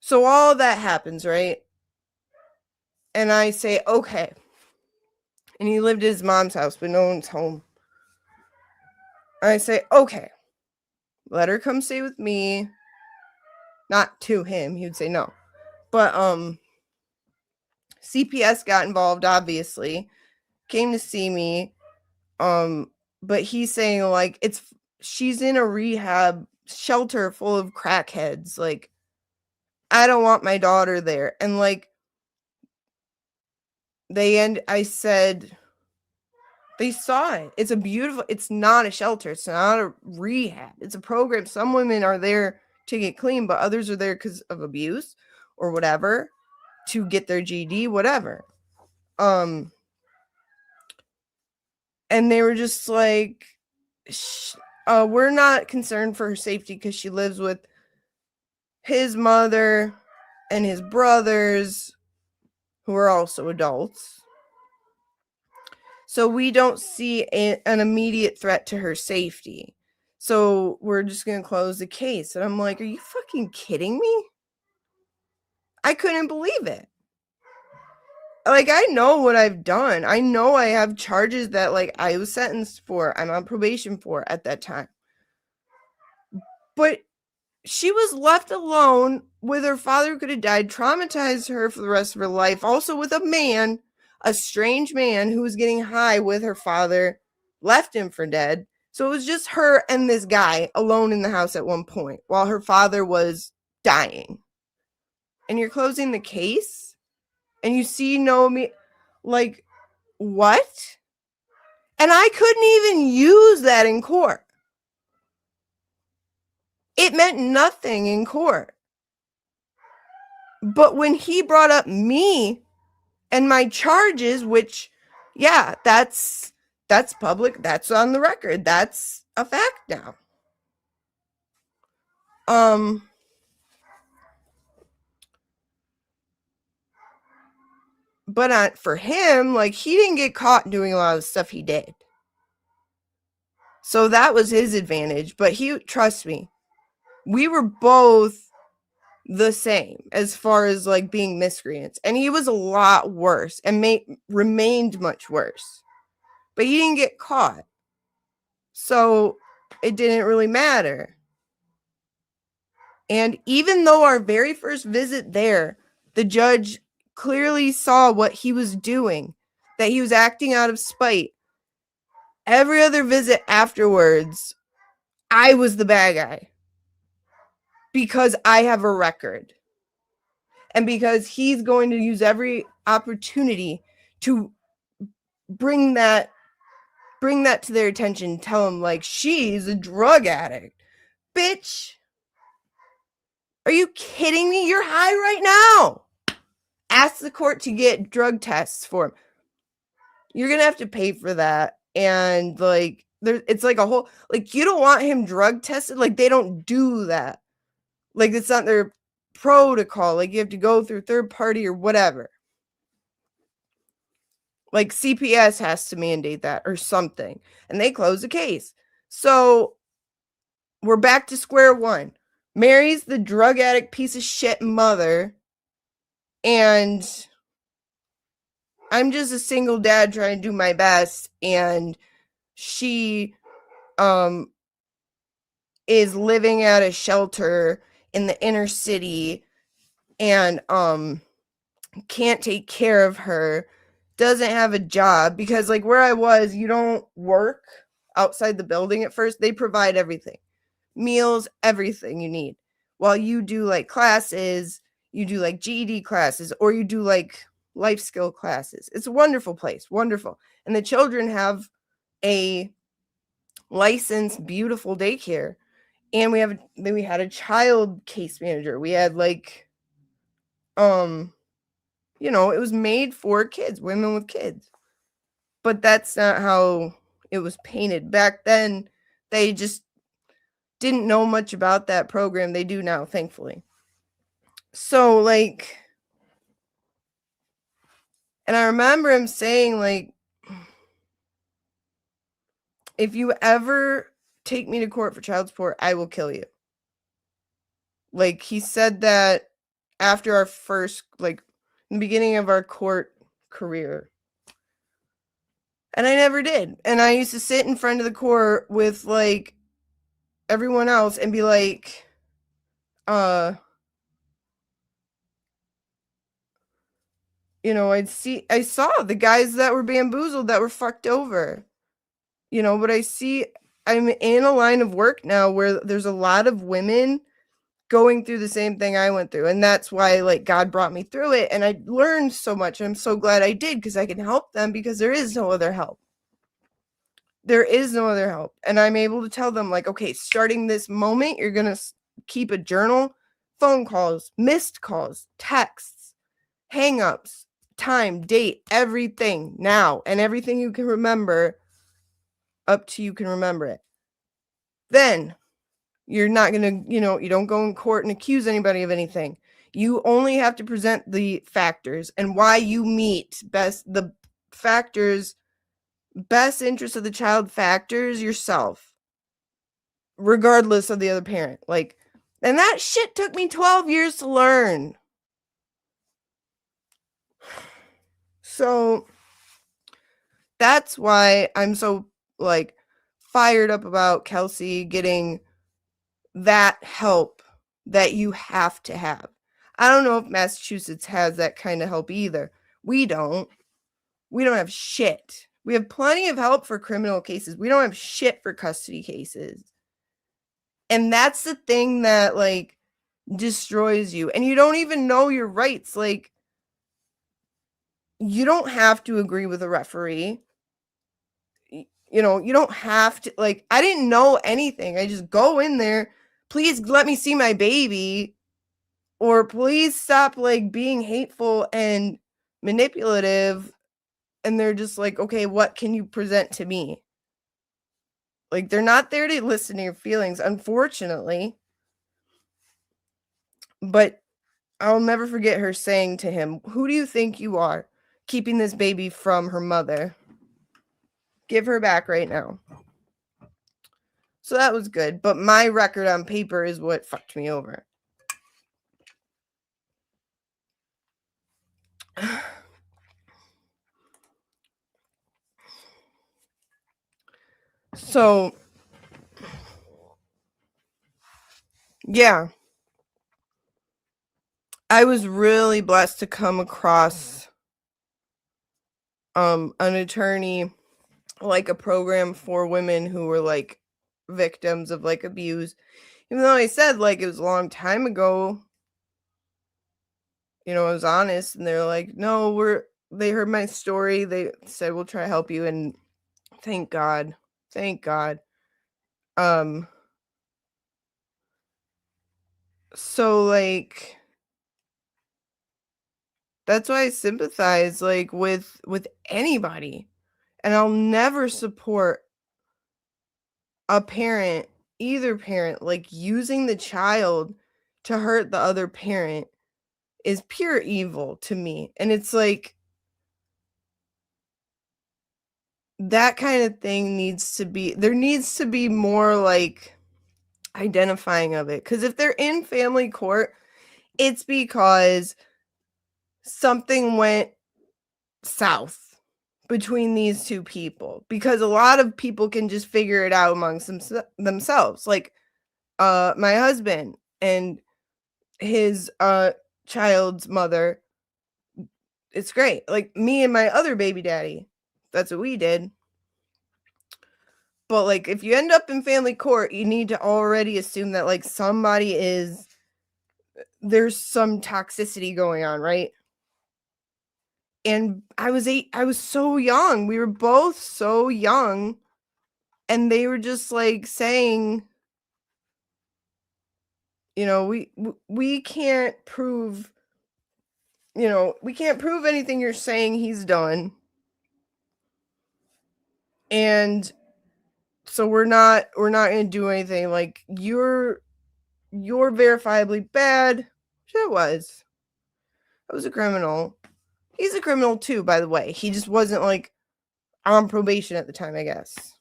So all that happens, right? And I say, okay. And he lived at his mom's house, but no one's home. I say, okay, let her come stay with me. Not to him, he would say no. But CPS got involved, obviously. Came to see me. But he's saying like she's in a rehab shelter full of crackheads. Like, I don't want my daughter there. And like I said, they saw it. It's not a shelter. It's not a rehab. It's a program. Some women are there to get clean, but others are there because of abuse or whatever, to get their GED, whatever. And they were just like, we're not concerned for her safety because she lives with his mother and his brothers, who are also adults. So we don't see an immediate threat to her safety. So we're just going to close the case. And I'm like, are you fucking kidding me? I couldn't believe it. Like, I know what I've done. I know I have charges that, like, I was sentenced for. I'm on probation for at that time. But she was left alone with her father who could have died, traumatized her for the rest of her life. Also with a man, a strange man who was getting high with her father, left him for dead. So it was just her and this guy alone in the house at one point while her father was dying. And you're closing the case? And you see Naomi, like, what? And I couldn't even use that in court. It meant nothing in court. But when he brought up me and my charges, which, yeah, that's public, that's on the record, that's a fact now. But for him, like, he didn't get caught doing a lot of the stuff he did. So that was his advantage. But trust me, we were both the same as far as, like, being miscreants. And he was a lot worse and remained much worse. But he didn't get caught. So it didn't really matter. And even though our very first visit there, the judge clearly saw what he was doing, that he was acting out of spite. Every other visit afterwards, I was the bad guy. Because I have a record. And because he's going to use every opportunity to bring that to their attention, tell them, like, she's a drug addict. Bitch. Are you kidding me? You're high right now. Ask the court to get drug tests for him. You're going to have to pay for that. And, like, it's like a whole, like, you don't want him drug tested. Like, they don't do that. Like, it's not their protocol. Like, you have to go through third party or whatever. Like, CPS has to mandate that or something. And they close the case. So we're back to square one. Mary's the drug addict piece of shit mother. And I'm just a single dad trying to do my best. And she is living at a shelter in the inner city and can't take care of her, doesn't have a job, because, like, where I was, you don't work outside the building at first. They provide everything, meals, everything you need, while you do, like, classes, you do, like, GED classes, or you do, like, life skill classes. It's a wonderful place, wonderful. And the children have a licensed, beautiful daycare. And we had a child case manager. We had, like, you know, it was made for kids, women with kids. But that's not how it was painted. Back then, they just didn't know much about that program. They do now, thankfully. So, like, and I remember him saying, like, if you ever take me to court for child support, I will kill you. Like, he said that after our first, like, in the beginning of our court career. And I never did. And I used to sit in front of the court with, like, everyone else and be like, you know, I saw the guys that were bamboozled, that were fucked over. You know, but I'm in a line of work now where there's a lot of women going through the same thing I went through. And that's why, like, God brought me through it. And I learned so much. I'm so glad I did, because I can help them, because there is no other help. There is no other help. And I'm able to tell them, like, okay, starting this moment, you're going to keep a journal, phone calls, missed calls, texts, hang-ups, time, date, everything now. And everything you can remember up to you can remember it. Then you're not going to, you know, you don't go in court and accuse anybody of anything. You only have to present the factors and why you meet the factors best interest of the child factors yourself, regardless of the other parent. Like, and that shit took me 12 years to learn. So that's why I'm so like fired up about Kelsey getting that help that you have to have. I don't know if Massachusetts has that kind of help either. We don't have shit. We have plenty of help for criminal cases. We don't have shit for custody cases. And that's the thing that like destroys you. And you don't even know your rights. Like, you don't have to agree with a referee. You know, you don't have to, like, I didn't know anything. I just go in there, please let me see my baby, or please stop like being hateful and manipulative. And they're just like, okay, what can you present to me? Like, they're not there to listen to your feelings, unfortunately. But I'll never forget her saying to him, who do you think you are, keeping this baby from her mother? Give her back right now. So that was good. But my record on paper is what fucked me over. So, yeah. I was really blessed to come across an attorney, like a program for women who were like victims of like abuse. Even though I said like it was a long time ago, you know, I was honest, and they're like, no, they heard my story. They said, we'll try to help you. And thank God. So like, that's why I sympathize like with anybody. And I'll never support a parent, either parent, like using the child to hurt the other parent is pure evil to me. And it's like, that kind of thing there needs to be more like identifying of it. Because if they're in family court, it's because something went south between these two people, because a lot of people can just figure it out amongst themselves. Like my husband and his child's mother, it's great. Like me and my other baby daddy, that's what we did. But like, if you end up in family court, you need to already assume that like there's some toxicity going on, right? And I was so young. We were both so young. And they were just like saying, you know, we can't prove, you know, we can't prove anything you're saying he's done. And so we're not going to do anything. Like, you're verifiably bad. Sure was. I was a criminal. He's a criminal too, by the way. He just wasn't like on probation at the time, I guess.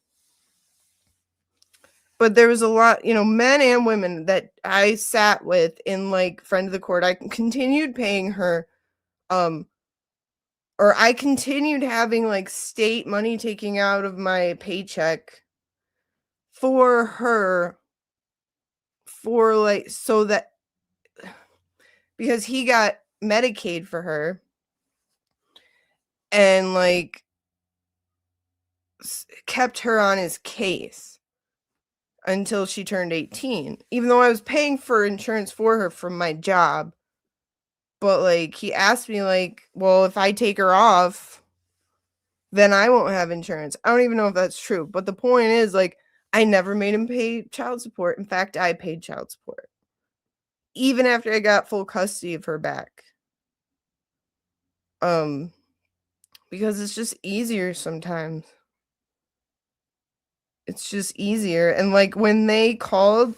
But there was a lot, you know, men and women that I sat with in like friend of the court. I continued paying her, or I continued having like state money taking out of my paycheck for her, for like, so that, because he got Medicaid for her, and like kept her on his case until she turned 18, even though I was paying for insurance for her from my job. But like, he asked me like, well, if I take her off, then I won't have insurance. I don't even know if that's true, but the point is like, I never made him pay child support. In fact, I paid child support even after I got full custody of her back. Because it's just easier sometimes. It's just easier. And like, when they called,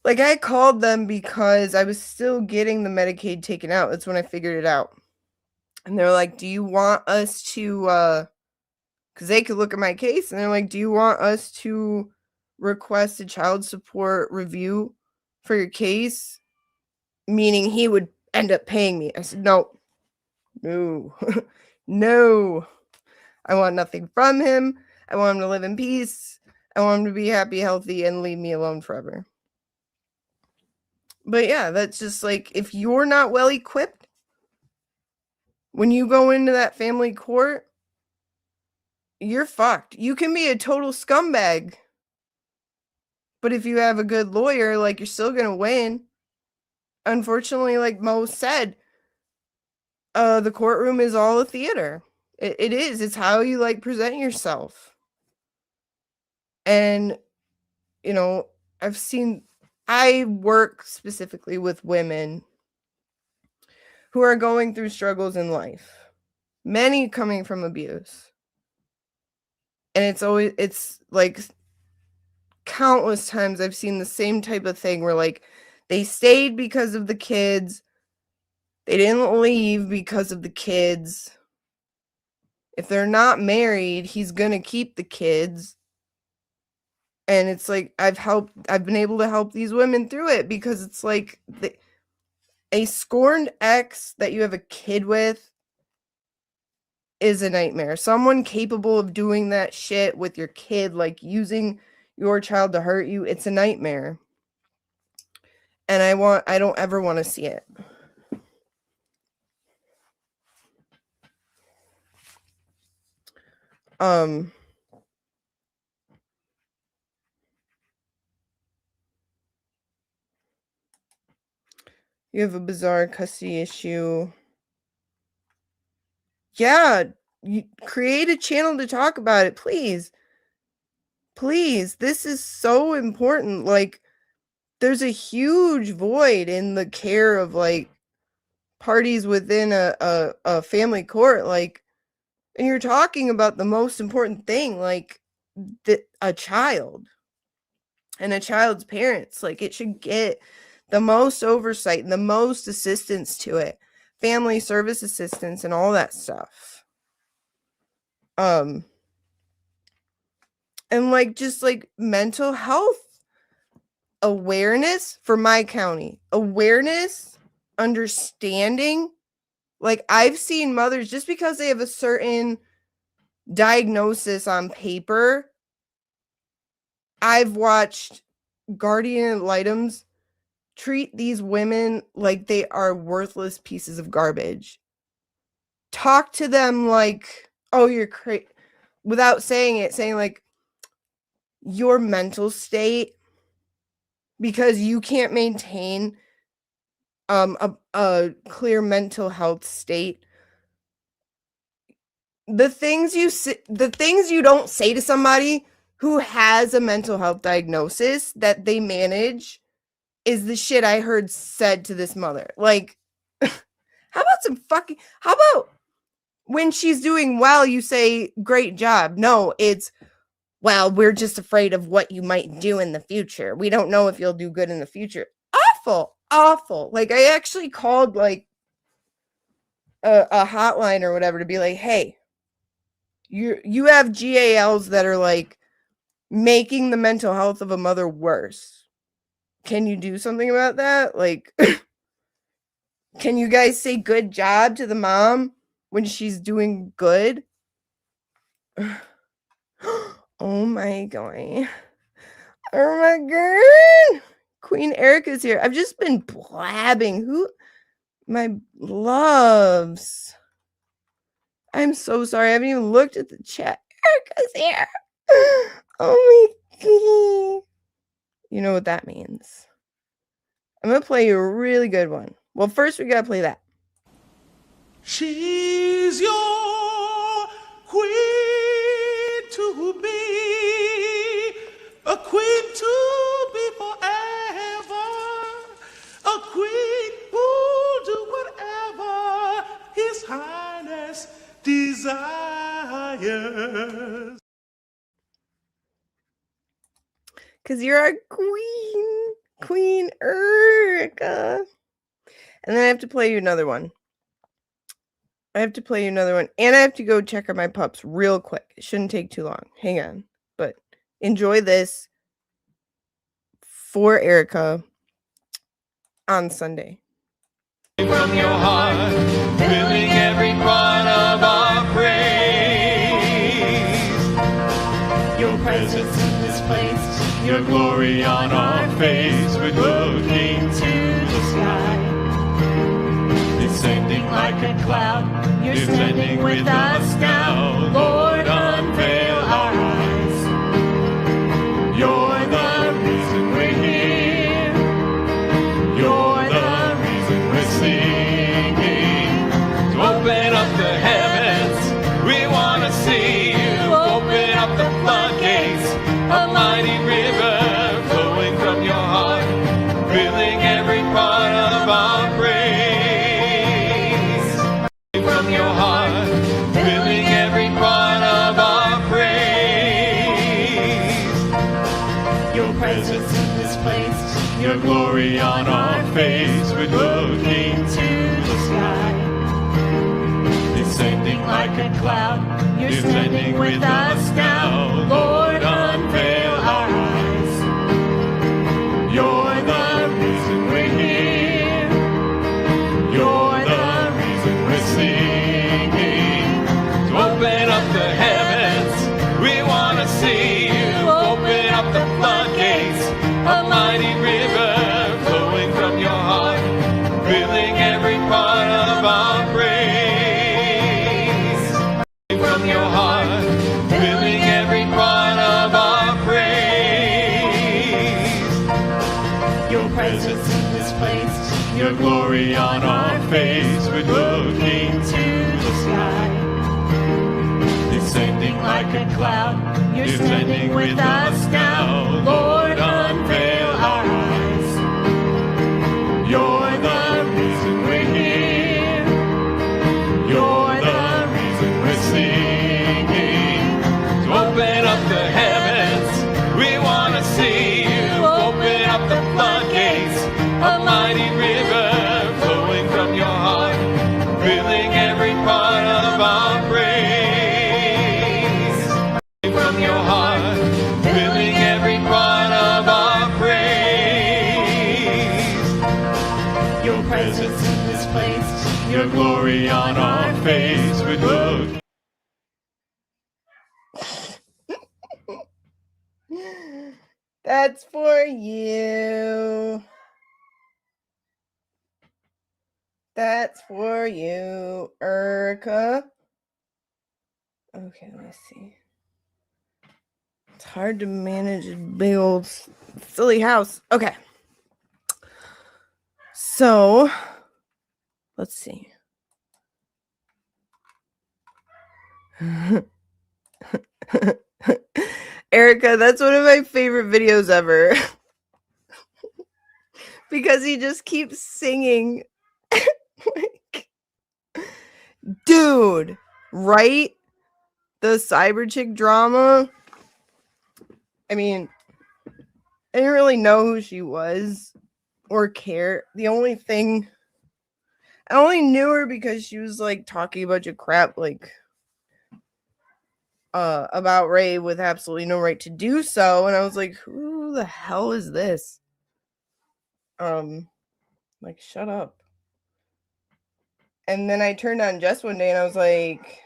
like, I called them because I was still getting the Medicaid taken out. That's when I figured it out. And they're like, do you want us to Because they could look at my case and they're like, do you want us to request a child support review for your case? Meaning he would end up paying me. I said, no, no. I want nothing from him. I want him to live in peace. I want him to be happy, healthy, and leave me alone forever. But yeah, that's just like, if you're not well equipped, when you go into that family court, you're fucked. You can be a total scumbag. But if you have a good lawyer, like, you're still going to win. Unfortunately, like Mo said, the courtroom is all a theater. It is. It's how you, like, present yourself. And, you know, I work specifically with women who are going through struggles in life. Many coming from abuse. And it's like countless times I've seen the same type of thing where, like, they stayed because of the kids. They didn't leave because of the kids. If they're not married, he's going to keep the kids. And it's like, I've been able to help these women through it, because it's like a scorned ex that you have a kid with is a nightmare. Someone capable of doing that shit with your kid, like using your child to hurt you, it's a nightmare. And I don't ever want to see it. You have a bizarre custody issue. Yeah, you create a channel to talk about it, please. Please, this is so important. Like, there's a huge void in the care of, like, parties within a family court, like, and you're talking about the most important thing, like, a child and a child's parents. Like, it should get the most oversight and the most assistance to it. Family service assistance and all that stuff. And, like, just, like, mental health awareness for my county. Awareness, understanding. Like, I've seen mothers, just because they have a certain diagnosis on paper, I've watched guardian ad litems treat these women like they are worthless pieces of garbage. Talk to them like, oh, you're crazy, without saying it, saying like, your mental state, because you can't maintain a clear mental health state. The things you don't say to somebody who has a mental health diagnosis that they manage is the shit I heard said to this mother. Like, how about when she's doing well, you say, great job. No, it's, well, we're just afraid of what you might do in the future. We don't know if you'll do good in the future. Awful. Like, I actually called, like, a hotline or whatever to be like, hey, you have GALs that are, like, making the mental health of a mother worse. Can you do something about that? Like, can you guys say good job to the mom when she's doing good? Oh my god. Oh my god. Queen Erica's here. I've just been blabbing. My loves. I'm so sorry. I haven't even looked at the chat. Erica's here. Oh my god. You know what that means. I'm going to play you a really good one. Well, first we got to play that. She's your queen to be, a queen to be forever, a queen who'll do whatever His Highness desires. Because you're our queen, Queen Erica. And then I have to play you another one. I have to play you another one, and I have to go check on my pups real quick. It shouldn't take too long. Hang on. But enjoy this for Erica on Sunday. From your heart, filling every part of our praise. Your presence in this place, your glory on our face. We're looking to the sky, descending like a cloud. You're standing with us now. Lord, unveil our eyes. You're the reason we're here. You're the reason we're singing. So open up the heavens, we want to see you. Open up the floodgates, a mighty river flowing from your heart, filling every part of our praise. From your heart, filling every part of our praise. Your presence in this place, your glory on our face. We're looking to the sky, descending like a cloud. You're standing with us now. Lord, unveil our eyes. You're the reason we're here. You're the reason we're singing. So open up the heavens, we want to see you. Open up the floodgates, a mighty river flowing from your heart, filling every part of our praise. From your heart, filling every part of our praise. Your presence in this place, your glory on our face. We're looking to the sky, descending like a cloud. You're standing with us now. Lord, unveil our eyes. You're the reason we're here. You're the reason we're singing. So open up the heavens, we want to see you. Open up the floodgates, a mighty river flowing from your heart, filling every part of our praise. From your heart, filling every part of our praise. Your presence in this place, your glory on our face. We look. That's for you. That's for you, Erica. Okay, let's see. It's hard to manage a big old silly house. Okay. So, let's see. Erica, that's one of my favorite videos ever. Because he just keeps singing. Like, dude, right? The cyber chick drama. I mean, I didn't really know who she was or care. The only thing, I only knew her because she was like talking a bunch of crap, like about Ray with absolutely no right to do so, and I was like, who the hell is this? Like, shut up. And then I turned on Jess one day and I was like,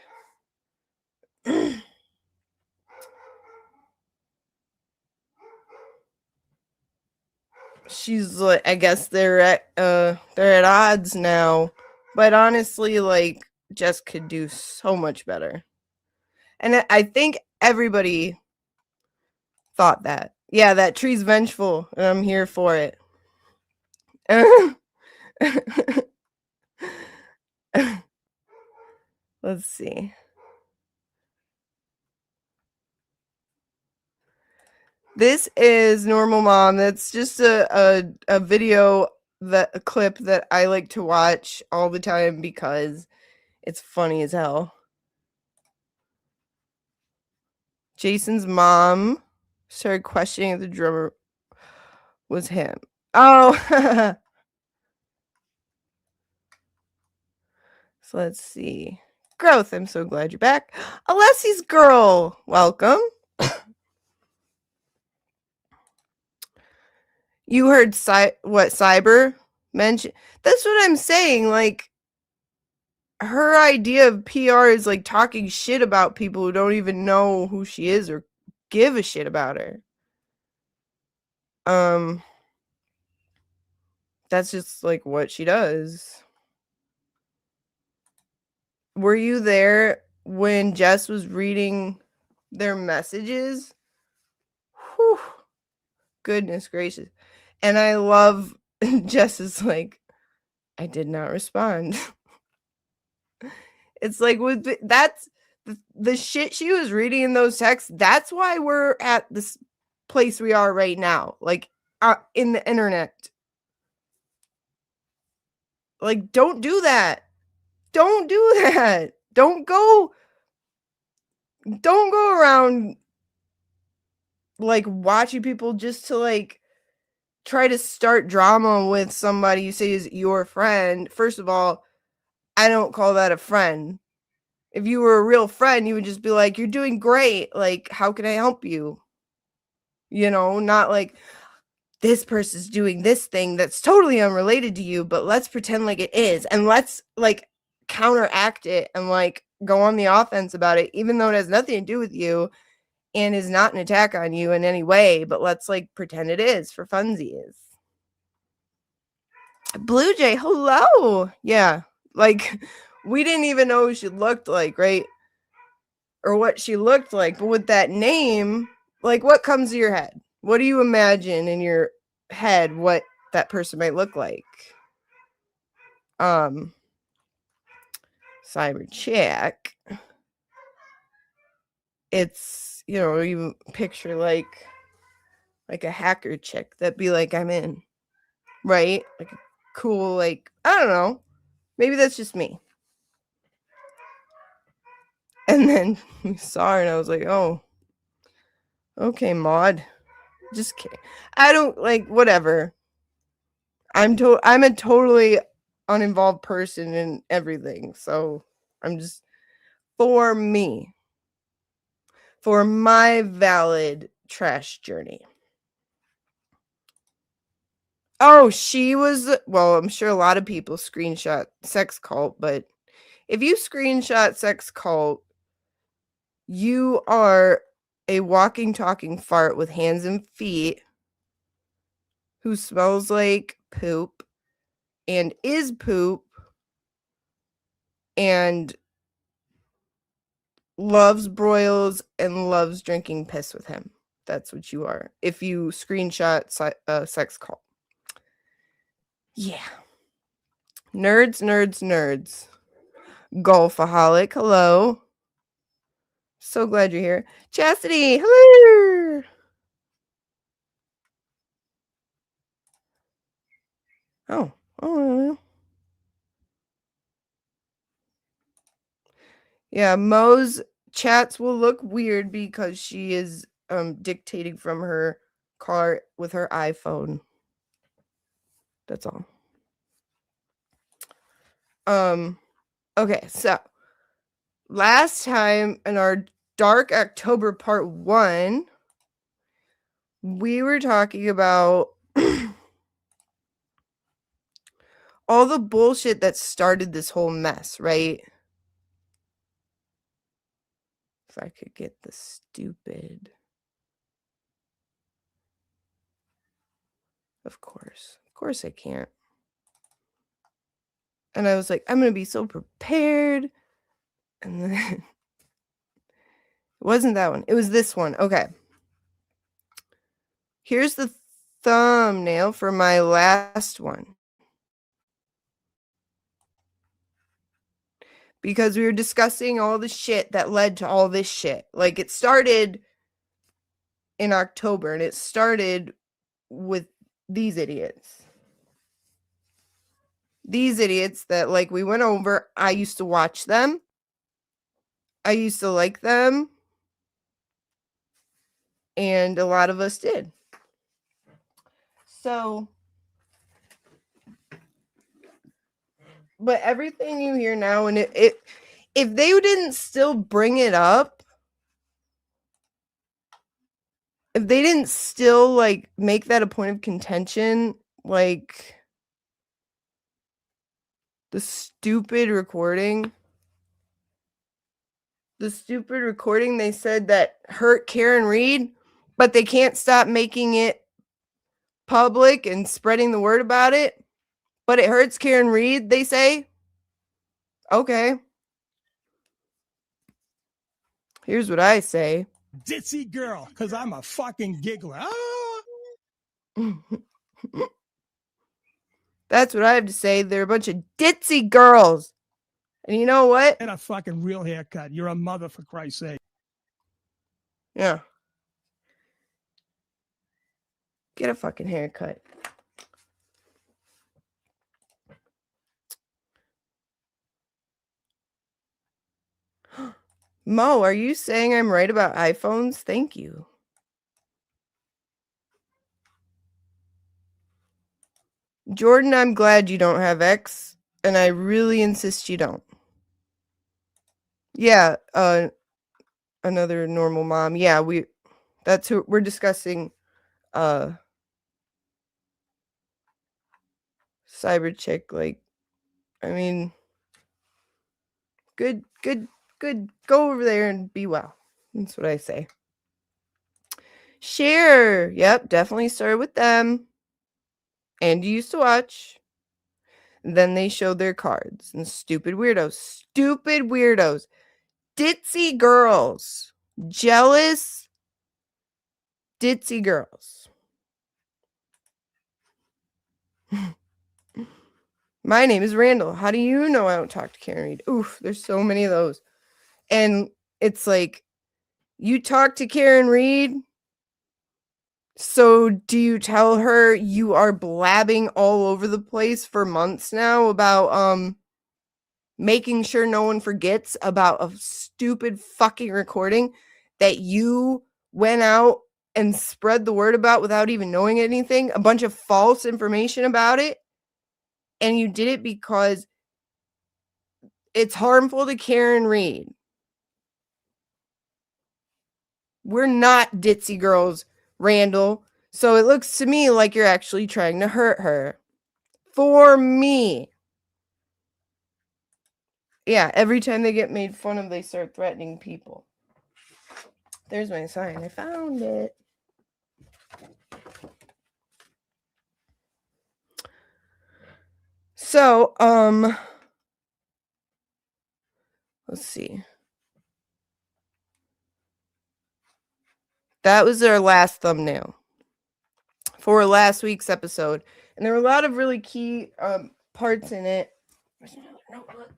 she's like, I guess they're at odds now. But honestly, like, Jess could do so much better. And I think everybody thought that. Yeah, that tree's vengeful, and I'm here for it. Let's see. This is Normal Mom. That's just a video, a clip that I like to watch all the time because it's funny as hell. Jason's mom started questioning if the drummer was him. Oh, So let's see. Growth, I'm so glad you're back. Alessi's girl, welcome. You heard what Cyber mentioned? That's what I'm saying. Like, her idea of PR is like talking shit about people who don't even know who she is or give a shit about her. That's just like what she does. Were you there when Jess was reading their messages? Whew. Goodness gracious. And I love Jess is like, I did not respond. It's like that's the shit she was reading in those texts. That's why we're at this place we are right now, like in the internet. Like, don't do that. Don't do that. Don't go around like watching people just to like try to start drama with somebody you say is your friend. First of all, I don't call that a friend. If you were a real friend, you would just be like, you're doing great. Like, how can I help you? You know, not like this person's doing this thing that's totally unrelated to you, but let's pretend like it is. And let's like counteract it and like go on the offense about it, even though it has nothing to do with you and is not an attack on you in any way. But let's like pretend it is for funsies. Blue Jay, hello. Yeah. Like, we didn't even know who she looked like, right? Or what she looked like. But with that name, like, what comes to your head? What do you imagine in your head what that person might look like? Cyber check. It's, you know, you picture like a hacker chick that'd be like, I'm in. Right? Like a cool, like, I don't know. Maybe that's just me. And then we saw her and I was like, oh, okay, Maud. Just kidding. I don't like whatever. I'm a totally uninvolved person in everything. So I'm just for me. For my valid trash journey. Oh, she was, well, I'm sure a lot of people screenshot sex cult, but if you screenshot sex cult, you are a walking, talking fart with hands and feet who smells like poop and is poop and loves broils and loves drinking piss with him. That's what you are. If you screenshot sex call. Yeah. Nerds, nerds, nerds. Golfaholic, hello. So glad you're here. Chastity, hello. Oh. Yeah, Mo's chats will look weird because she is dictating from her car with her iPhone. That's all. Okay, so last time in our Dark October part 1, we were talking about all the bullshit that started this whole mess, right? If I could get the stupid. Of course I can't. And I was like, I'm going to be so prepared. And then it wasn't that one. It was this one. Okay. Here's the thumbnail for my last one. Because we were discussing all the shit that led to all this shit. Like, it started in October, and it started with these idiots. These idiots that, like, we went over. I used to watch them. I used to like them. And a lot of us did. So, But everything you hear now, and if they didn't still bring it up, if they didn't still like make that a point of contention, like the stupid recording, they said that hurt Karen Reed, but they can't stop making it public and spreading the word about it. But it hurts Karen Reed, they say. Okay. Here's what I say. Ditzy girl, because I'm a fucking giggler. Ah! That's what I have to say. They're a bunch of ditzy girls. And you know what? And a fucking real haircut. You're a mother, for Christ's sake. Yeah. Get a fucking haircut. Mo, are you saying I'm right about iPhones? Thank you. Jordan, I'm glad you don't have X, and I really insist you don't. Yeah, another normal mom. Yeah, that's who we're discussing. Cyber chick, like, I mean, good. Go over there and be well. That's what I say. Share. Yep, definitely started with them. And you used to watch. Then they showed their cards. And stupid weirdos. Ditzy girls. Jealous. Ditzy girls. My name is Randall. How do you know I don't talk to Karen Reed? Oof, there's so many of those. And it's like, you talk to Karen Reed, so do you tell her you are blabbing all over the place for months now about making sure no one forgets about a stupid fucking recording that you went out and spread the word about without even knowing anything, a bunch of false information about it, and you did it because it's harmful to Karen Reed. We're not ditzy girls, Randall. So it looks to me like you're actually trying to hurt her. For me. Yeah, every time they get made fun of, they start threatening people. There's my sign. I found it. So, let's see. That was our last thumbnail for last week's episode. And there were a lot of really key parts in it. There's another notebook.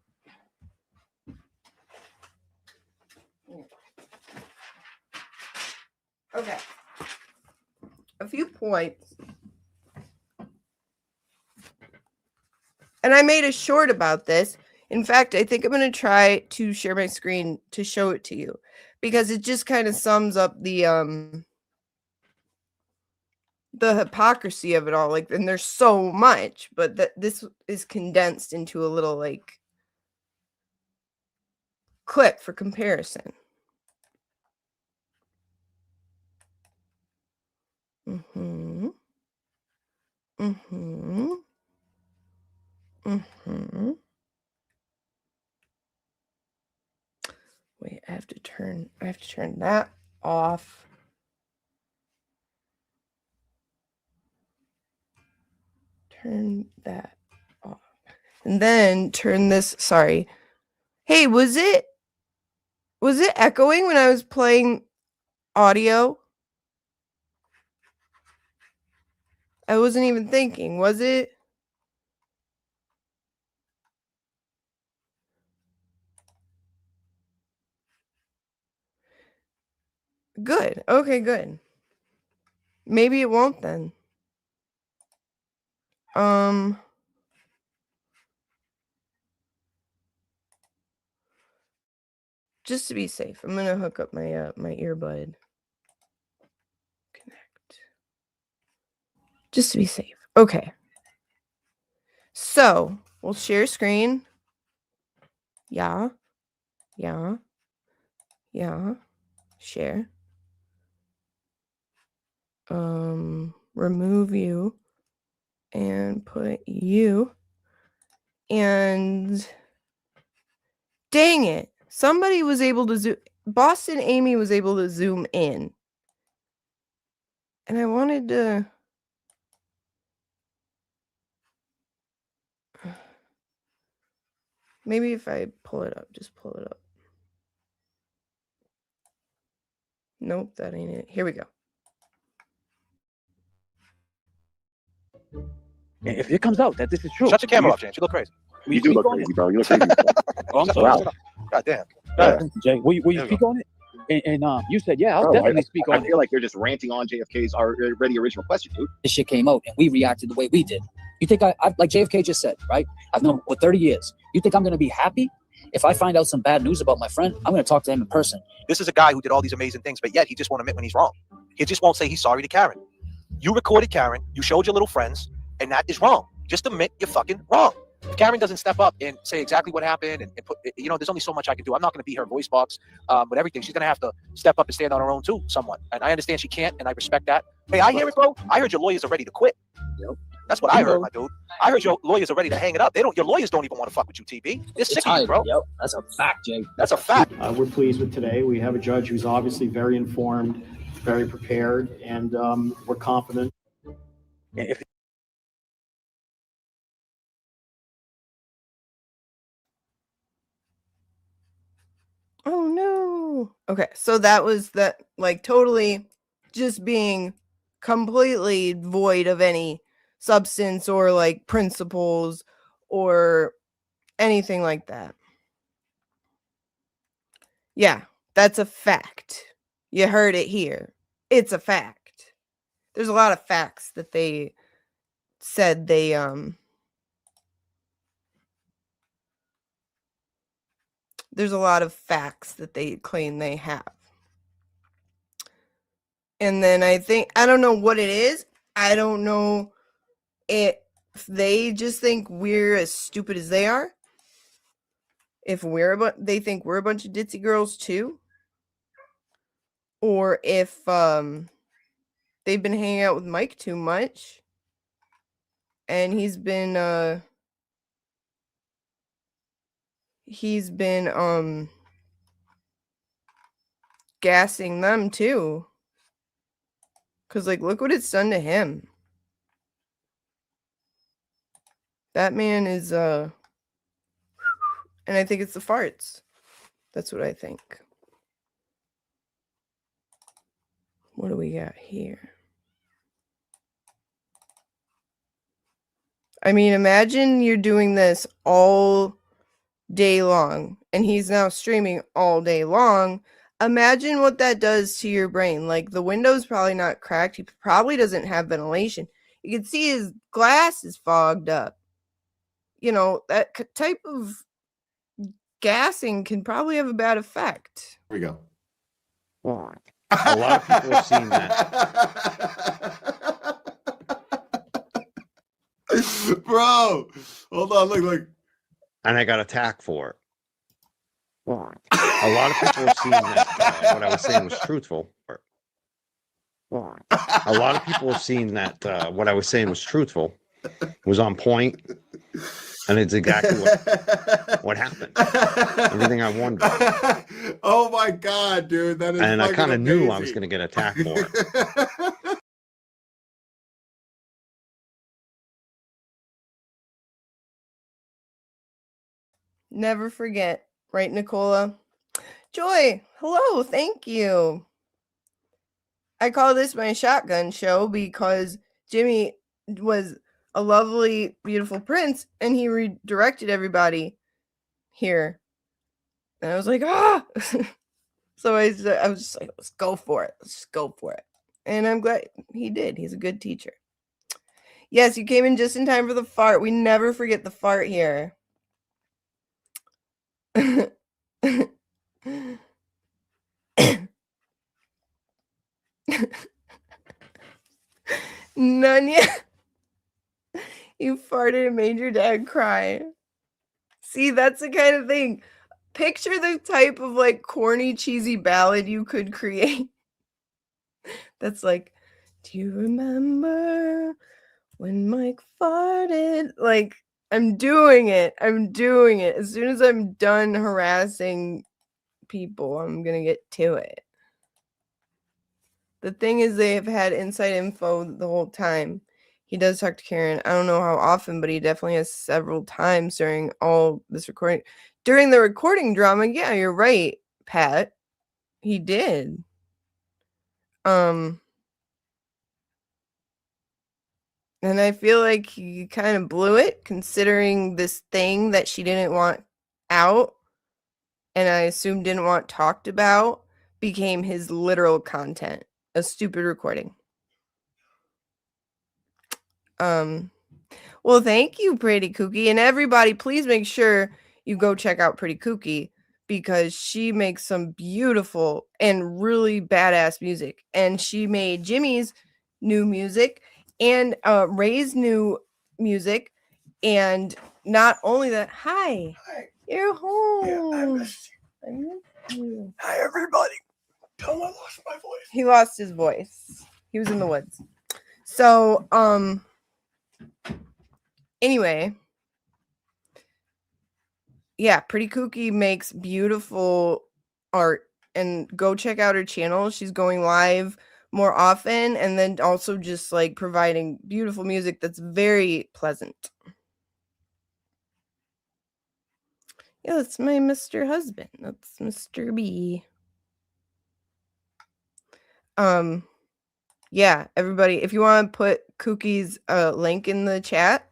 Okay. A few points. And I made a short about this. In fact, I think I'm going to try to share my screen to show it to you, because it just kind of sums up the hypocrisy of it all. Like, and there's so much, but this is condensed into a little like clip for comparison. Mm-hmm. Mm-hmm. Mm-hmm. Wait, I have to turn that off. Turn that off. And then turn this, sorry. Hey, was it echoing when I was playing audio? I wasn't even thinking, was it? Good. Okay, good. Maybe it won't then. Just to be safe, I'm gonna hook up my my earbud. Connect. Just to be safe. Okay. So We'll share screen. Yeah. Share. Remove you and put you. And dang it. Somebody was able to zoom. Boston Amy was able to zoom in. And I wanted to. Maybe if I pull it up, just pull it up. Nope, that ain't it. Here we go. If it comes out that this is true, Shut your camera off, James. You look crazy. You do look crazy, bro. You look crazy. Oh, I'm sorry. Wow. God damn. Jay, will you speak on it? And you said, yeah, I'll definitely speak on it. I feel like you're just ranting on JFK's already original question, dude. This shit came out and we reacted the way we did. You think I like JFK just said, right? I've known him for 30 years. You think I'm going to be happy if I find out some bad news about my friend? I'm going to talk to him in person. This is a guy who did all these amazing things, but yet he just won't admit when he's wrong. He just won't say he's sorry to Karen. You recorded Karen, you showed your little friends, and that is wrong. Just admit you're fucking wrong. If Karen doesn't step up and say exactly what happened and put, you know, there's only so much I can do. I'm not going to be her voice box with everything. She's going to have to step up and stand on her own too, somewhat. And I understand she can't, and I respect that. Hey, I hear it, bro. I heard your lawyers are ready to quit. Yep. That's what I heard, my dude. I heard your lawyers are ready to hang it up. Your lawyers don't even want to fuck with you, TB. They're sick of you, bro. Yep, that's a fact, Jay. That's a fact. We're pleased with today. We have a judge who's obviously very informed, very prepared, and we're confident. Oh no. Okay, so that was that, like, totally just being completely void of any substance or like principles or anything like that. Yeah, that's a fact. You heard it here. It's a fact. There's a lot of facts that they said they there's a lot of facts that they claim they have. And then I don't know what it is. I don't know if they just think we're as stupid as they are. If they think we're a bunch of ditzy girls too. Or if they've been hanging out with Mike too much. And he's been gassing them too. Cause like, look what it's done to him. That man is and I think it's the farts. That's what I think. What do we got here? I mean, imagine you're doing this all day long and he's now streaming all day long. Imagine what that does to your brain. Like, the window's probably not cracked. He probably doesn't have ventilation. You can see his glass is fogged up. You know, that type of gassing can probably have a bad effect. Here we go. A lot of people have seen that. Bro, hold on, look. And I got attacked for it. A lot of people have seen that what I was saying was truthful. A lot of people have seen that what I was saying was truthful, was on point, and it's exactly what happened. Everything I wondered. Oh my God, dude, that is. And I kind of knew I was going to get attacked for it. Never forget, right, Nicola? Joy, hello, thank you. I call this my shotgun show because Jimmy was a lovely, beautiful prince, and he redirected everybody here. And I was like, ah! So I was just like, let's go for it. Let's just go for it. And I'm glad he did. He's a good teacher. Yes, you came in just in time for the fart. We never forget the fart here. None yet. You farted and made your dad cry. See, that's the kind of thing. Picture the type of like corny, cheesy ballad you could create. That's like, do you remember when Mike farted? Like, I'm doing it. I'm doing it. As soon as I'm done harassing people, I'm going to get to it. The thing is, they have had inside info the whole time. He does talk to Karen. I don't know how often, but he definitely has several times during all this recording. During the recording drama, yeah, you're right, Pat. He did. And I feel like he kind of blew it, considering this thing that she didn't want out, and I assume didn't want talked about, became his literal content. A stupid recording. Well, thank you, Pretty Kooky. And everybody, please make sure you go check out Pretty Kooky, because she makes some beautiful and really badass music. And she made Jimmy's new music and Ray's new music. And not only that, hi, you're home. Yeah, I missed you. Hi, everybody. Tell him I lost my voice. He lost his voice. He was in the woods. So, anyway, yeah, Pretty Kooky makes beautiful art, and go check out her channel. She's going live more often, and then also just like providing beautiful music that's very pleasant. Yeah, that's my Mr. Husband. That's Mr. B. Yeah, everybody, if you want to put Kookie's link in the chat,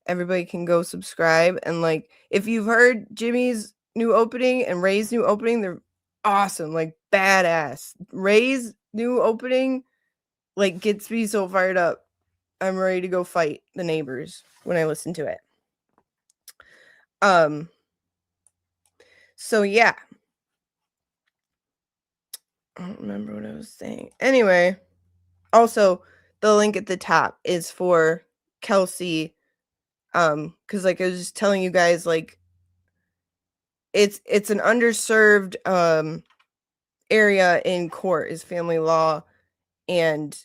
everybody can go subscribe. And like, if you've heard Jimmy's new opening and Ray's new opening, they're awesome, like badass. Ray's new opening like gets me so fired up. I'm ready to go fight the neighbors when I listen to it. So yeah. I don't remember what I was saying. Anyway, also the link at the top is for Kelsey. Because like I was just telling you guys, like it's an underserved area in court is family law, and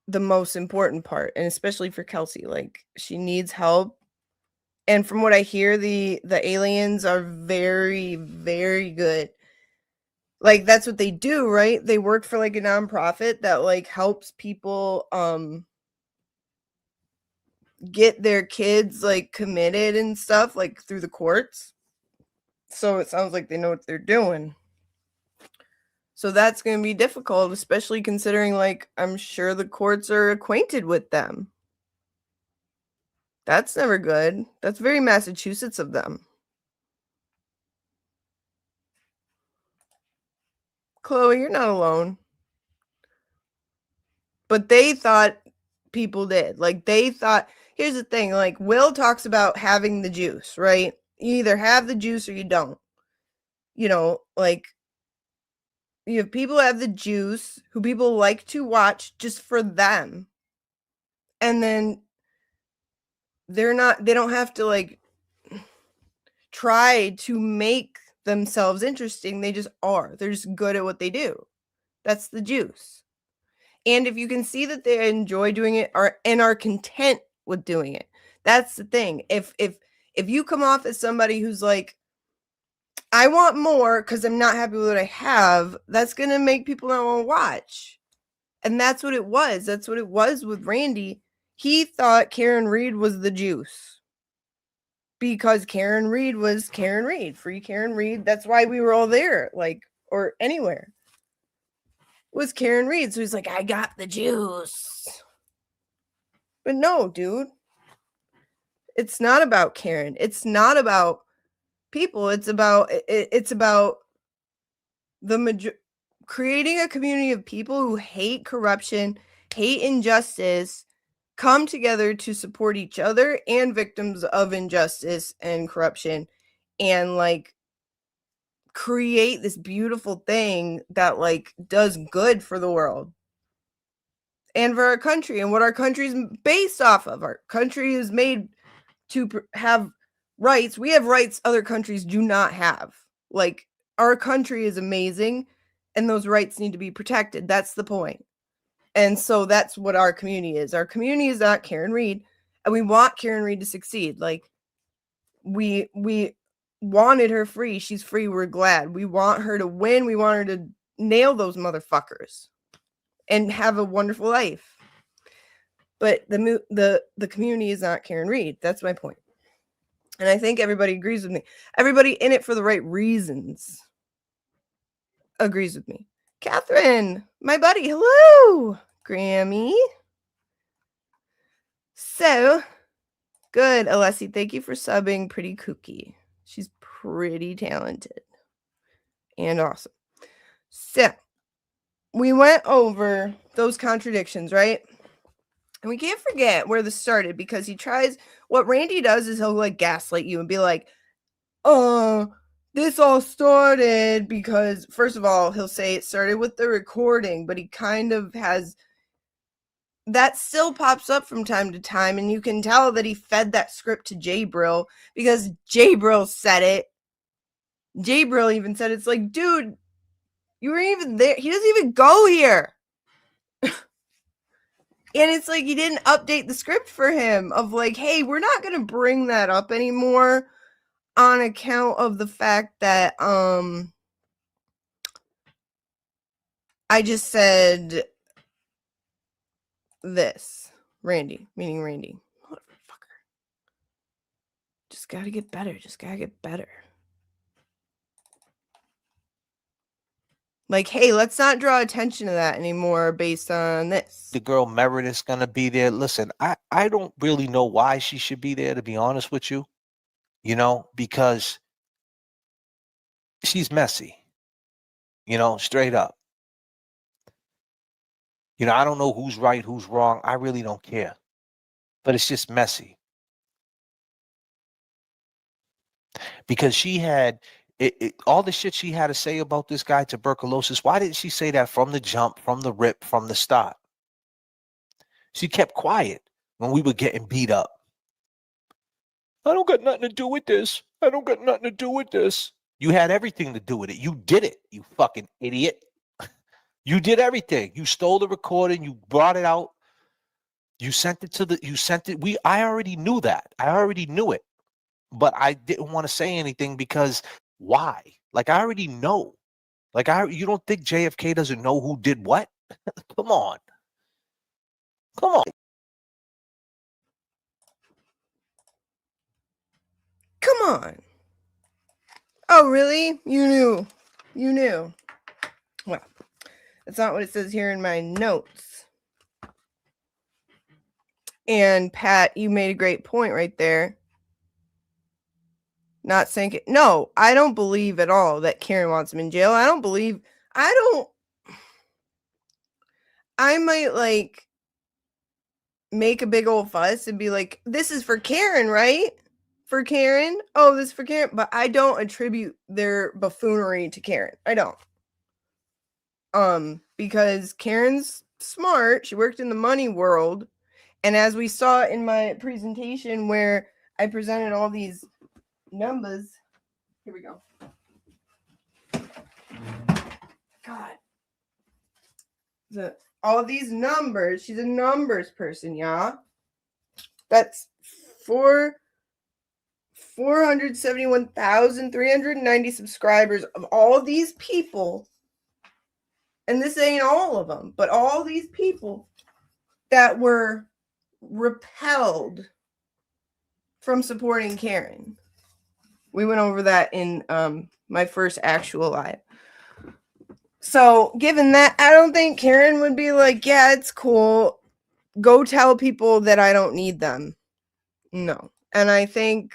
the most important part, and especially for Kelsey, like she needs help. And from what I hear, the aliens are very, very good. Like that's what they do, right? They work for like a nonprofit that like helps people get their kids like committed and stuff, like through the courts. So it sounds like they know what they're doing. So that's going to be difficult, especially considering like I'm sure the courts are acquainted with them. That's never good. That's very Massachusetts of them. Chloe, you're not alone. But they thought people did. Like they thought, here's the thing, like Will talks about having the juice, right? You either have the juice or you don't. You know, like you have people who have the juice who people like to watch just for them. And then they don't have to like try to make themselves interesting. They just are. They're just good at what they do. That's the juice. And if you can see that they enjoy doing it and are content with doing it, that's the thing. If you come off as somebody who's like, I want more because I'm not happy with what I have, that's going to make people not want to watch. And that's what it was. That's what it was with Randy. He thought Karen Reed was the juice. Because Karen Reed was Karen Reed. Free Karen Reed. That's why we were all there. Like, or anywhere. It was Karen Reed. So he's like, I got the juice. But no, dude. It's not about Karen. It's not about people. It's about the creating a community of people who hate corruption, hate injustice, come together to support each other and victims of injustice and corruption, and like create this beautiful thing that like does good for the world. and for our country and what our country is based off of. Our country is made to have rights. We have rights other countries do not have. Like, our country is amazing, and those rights need to be protected. That's the point. And so that's what our community is. Our community is not Karen Reed, and we want Karen Reed to succeed. Like, we wanted her free. She's free. We're glad. We want her to win. We want her to nail those motherfuckers and have a wonderful life. But the community is not Karen Reed. That's my point. And I think everybody agrees with me. Everybody in it for the right reasons agrees with me. Catherine, my buddy, hello. Grammy. So, good, Alessi. Thank you for subbing Pretty Kooky. She's pretty talented and awesome. So, we went over those contradictions, right? And we can't forget where this started, because he tries, what Randy does is he'll like gaslight you and be like, this all started because, first of all, he'll say it started with the recording, but he kind of has, that still pops up from time to time, and you can tell that he fed that script to Jay Brill, because Jay Brill said it. Jay Brill even said, it's like, dude, you weren't even there. He doesn't even go here. And it's like, you didn't update the script for him of like, hey, we're not going to bring that up anymore on account of the fact that I just said this. Randy, meaning Randy. Motherfucker. Just got to get better. Just got to get better. Like, hey, let's not draw attention to that anymore based on this. The girl Meredith's gonna be there. Listen, I don't really know why she should be there, to be honest with you. You know, because she's messy. You know, straight up. You know, I don't know who's right, who's wrong. I really don't care. But it's just messy. Because she had all the shit she had to say about this guy, tuberculosis. Why didn't she say that from the jump, from the rip, from the start? She kept quiet when we were getting beat up. I don't got nothing to do with this. I don't got nothing to do with this. You had everything to do with it. You did it, you fucking idiot. You did everything. You stole the recording. You brought it out. You sent it to the, I already knew that. I already knew it. But I didn't want to say anything because why? Like, I already know. Like, you don't think JFK doesn't know who did what? Come on. Come on. Come on. Oh, really? You knew. You knew. Well, that's not what it says here in my notes. And Pat, you made a great point right there. Not saying it. No, I don't believe at all that Karen wants him in jail. I might like make a big old fuss and be like, this is for Karen, right? For Karen? Oh, this is for Karen. But I don't attribute their buffoonery to Karen. I don't. Because Karen's smart. She worked in the money world. And as we saw in my presentation where I presented all these numbers. Here we go. God. All these numbers. She's a numbers person, yeah. That's 471,390 subscribers of all these people. And this ain't all of them, but all these people that were repelled from supporting Karen. We went over that in my first actual live. So, given that, I don't think Karen would be like, yeah, it's cool. Go tell people that I don't need them. No. And I think,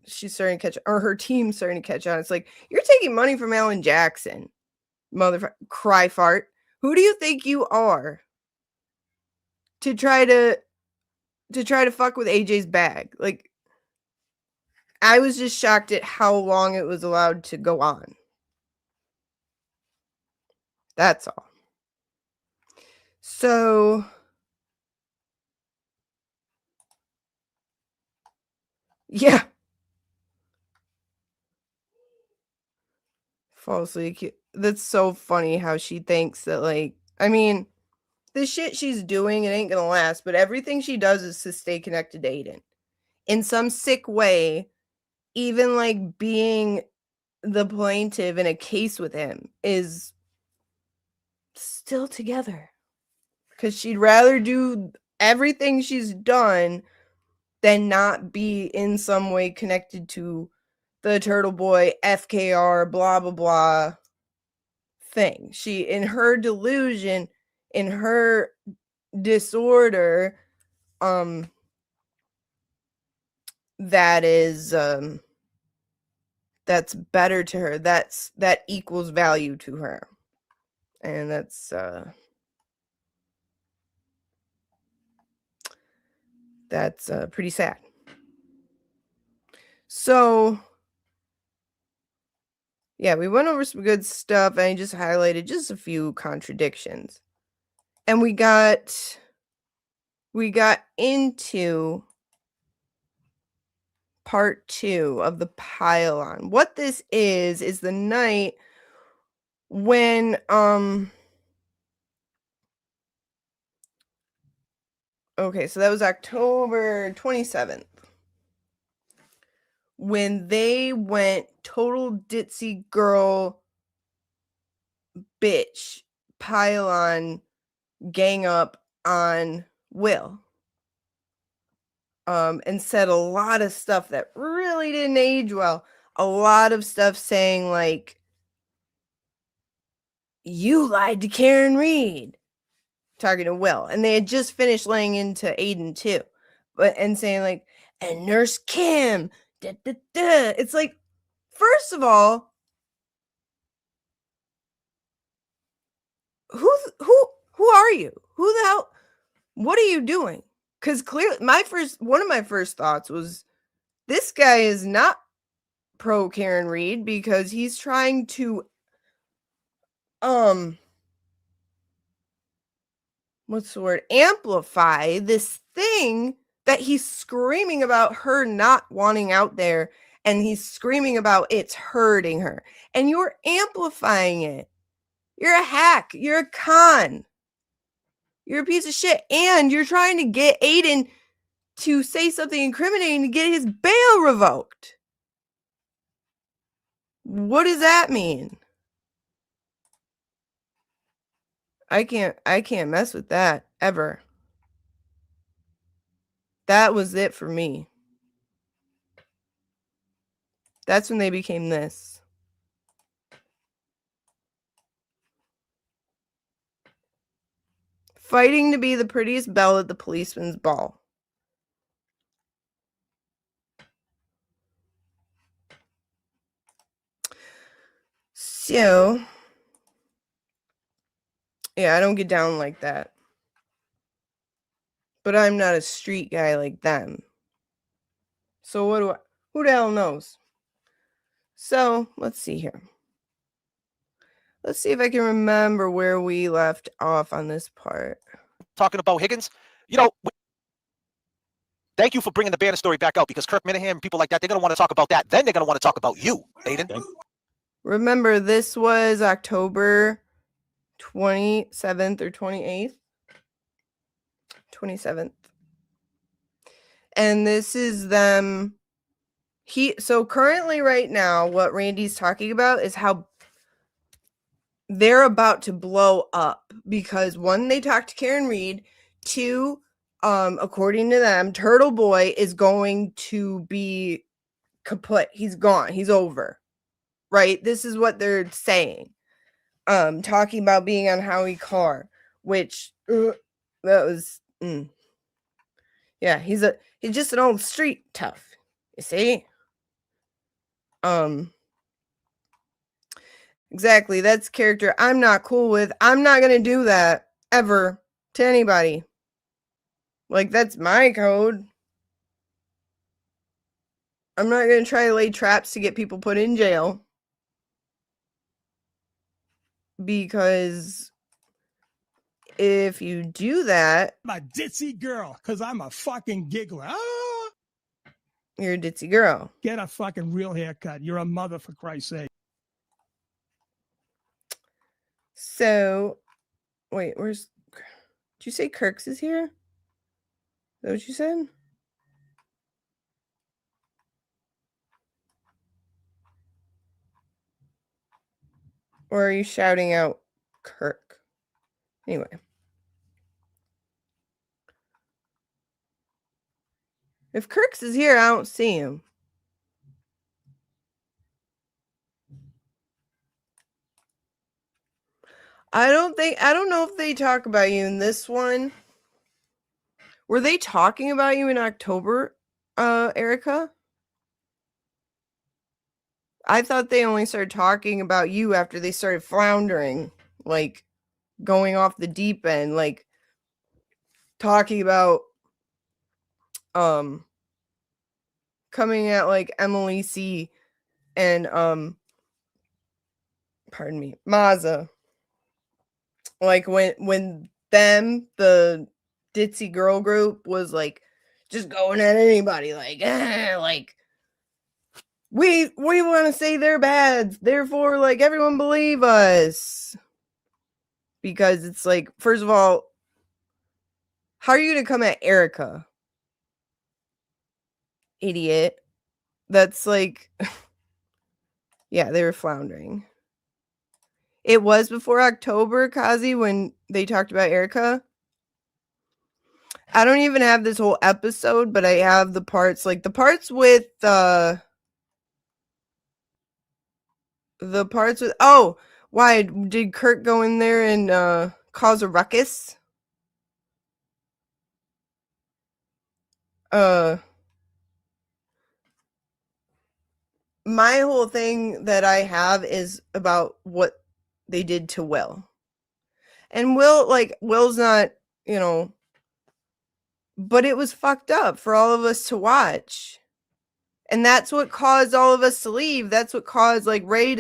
she's starting to catch, or her team's starting to catch on. It's like, you're taking money from Alan Jackson. Motherfucker, cry fart. Who do you think you are to try to fuck with AJ's bag? Like, I was just shocked at how long it was allowed to go on. That's all. So yeah. Falsely accused. That's so funny how she thinks that, like, I mean, the shit she's doing, it ain't gonna last, but everything she does is to stay connected to Aiden. In some sick way, even like being the plaintiff in a case with him is still together. Because she'd rather do everything she's done than not be in some way connected to the Turtle Boy, FKR, blah, blah, blah thing. She, in her delusion, in her disorder, that is, that's better to her. That equals value to her. And that's pretty sad. So, yeah, we went over some good stuff, and I just highlighted just a few contradictions. And we got into part 2 of the pylon. What this is the night when okay, so that was October 27th. When they went total ditzy girl bitch pylon gang up on Will. And said a lot of stuff that really didn't age well. A lot of stuff saying like, you lied to Karen Reed, talking to Will, and they had just finished laying into Aiden too, and saying like, and Nurse Kim, da, da, da. It's like, first of all, who are you? Who the hell? What are you doing? Because clearly, one of my first thoughts was, this guy is not pro Karen Reed because he's trying to what's the word, amplify this thing that he's screaming about her not wanting out there, and he's screaming about it's hurting her, and you're amplifying it. You're a hack, you're a con, you're a piece of shit, and you're trying to get Aiden to say something incriminating to get his bail revoked. What does that mean? I can't mess with that ever. That was it for me. That's when they became this. Fighting to be the prettiest belle at the policeman's ball. So, yeah, I don't get down like that. But I'm not a street guy like them. So who the hell knows? So, let's see here. Let's see if I can remember where we left off on this part. Talking about Higgins, you know, thank you for bringing the Banner story back out, because Kirk Minahan and people like that, they're going to want to talk about that. Then they're going to want to talk about you, Aiden. Remember, this was October 27th or 28th? 27th. And this is them. So currently right now, what Randy's talking about is how they're about to blow up, because one, they talked to Karen Reed. Two, according to them, Turtle Boy is going to be kaput. He's gone. He's over. Right? This is what they're saying. Talking about being on Howie Carr, which that was yeah, he's just an old street tough. You see? Exactly. That's character I'm not cool with. I'm not gonna do that ever to anybody. Like, that's my code. I'm not gonna try to lay traps to get people put in jail, because if you do that, I'm a ditzy girl because I'm a fucking giggler. Ah! You're a ditzy girl. Get a fucking real haircut. You're a mother, for Christ's sake. So, wait, where's... Did you say Kirks is here? Is that what you said? Or are you shouting out Kirk? Anyway. If Kirks is here, I don't see him. I don't know if they talk about you in this one. Were they talking about you in October, Erica? I thought they only started talking about you after they started floundering, like going off the deep end, like talking about coming at like Emily C and pardon me, Maza. Like when them, the ditzy girl group, was like just going at anybody, like like we want to say they're bad, therefore like everyone believe us. Because it's like, first of all, how are you gonna come at Erica? Idiot. That's like yeah, they were floundering. It was before October, Kazi, when they talked about Erica. I don't even have this whole episode, but I have the parts, like the parts with oh, why did Kurt go in there and cause a ruckus? My whole thing that I have is about what they did to Will. And Will's not, but it was fucked up for all of us to watch. And that's what caused all of us to leave. That's what caused like Ray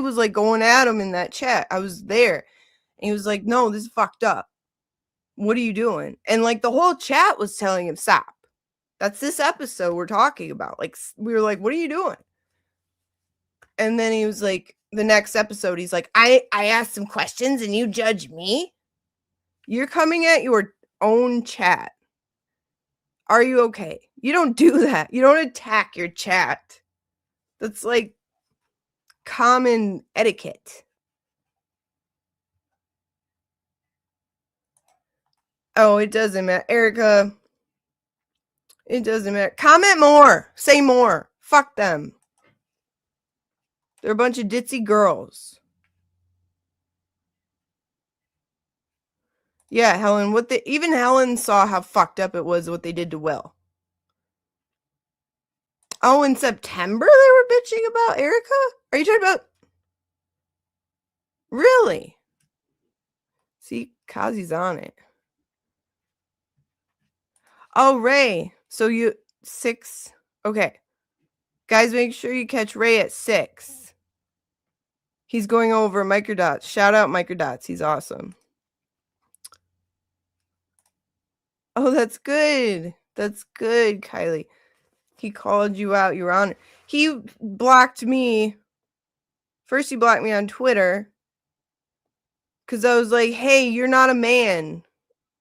was like going at him in that chat. I was there. And he was like, no, this is fucked up. What are you doing? And like the whole chat was telling him, stop. That's this episode we're talking about. Like, we were like, what are you doing? And then he was like, the next episode, he's like, I asked some questions and you judge me? You're coming at your own chat. Are you okay? You don't do that. You don't attack your chat. That's like common etiquette. Oh, it doesn't matter. Erica, it doesn't matter. Comment more. Say more. Fuck them. They're a bunch of ditzy girls. Yeah, Helen, even Helen saw how fucked up it was what they did to Will. Oh, in September they were bitching about Erica? Are you talking about... Really? See, Kazi's on it. Oh, Ray. So you... 6... Okay. Guys, make sure you catch Ray at 6. He's going over Microdots. Shout out Microdots. He's awesome. Oh, that's good. That's good, Kylie. He called you out. Your Honor. He blocked me. First, he blocked me on Twitter. Because I was like, hey, you're not a man.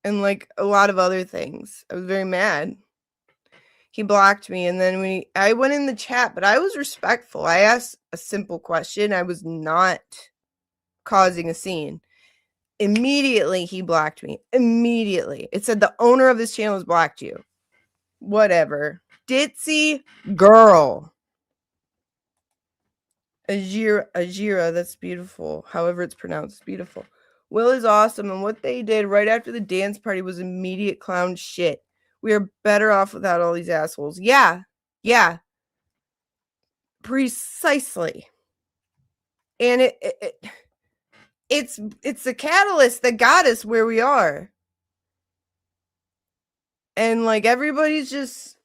And like a lot of other things. I was very mad. He blocked me. And then I went in the chat, but I was respectful. I asked a simple question. I was not causing a scene. Immediately, he blocked me. Immediately. It said the owner of this channel has blocked you. Whatever. Ditzy girl. Ajira, that's beautiful. However it's pronounced, it's beautiful. Will is awesome, and what they did right after the dance party was immediate clown shit. We are better off without all these assholes. Yeah. Precisely. And it's the catalyst that got us where we are. And like everybody's just,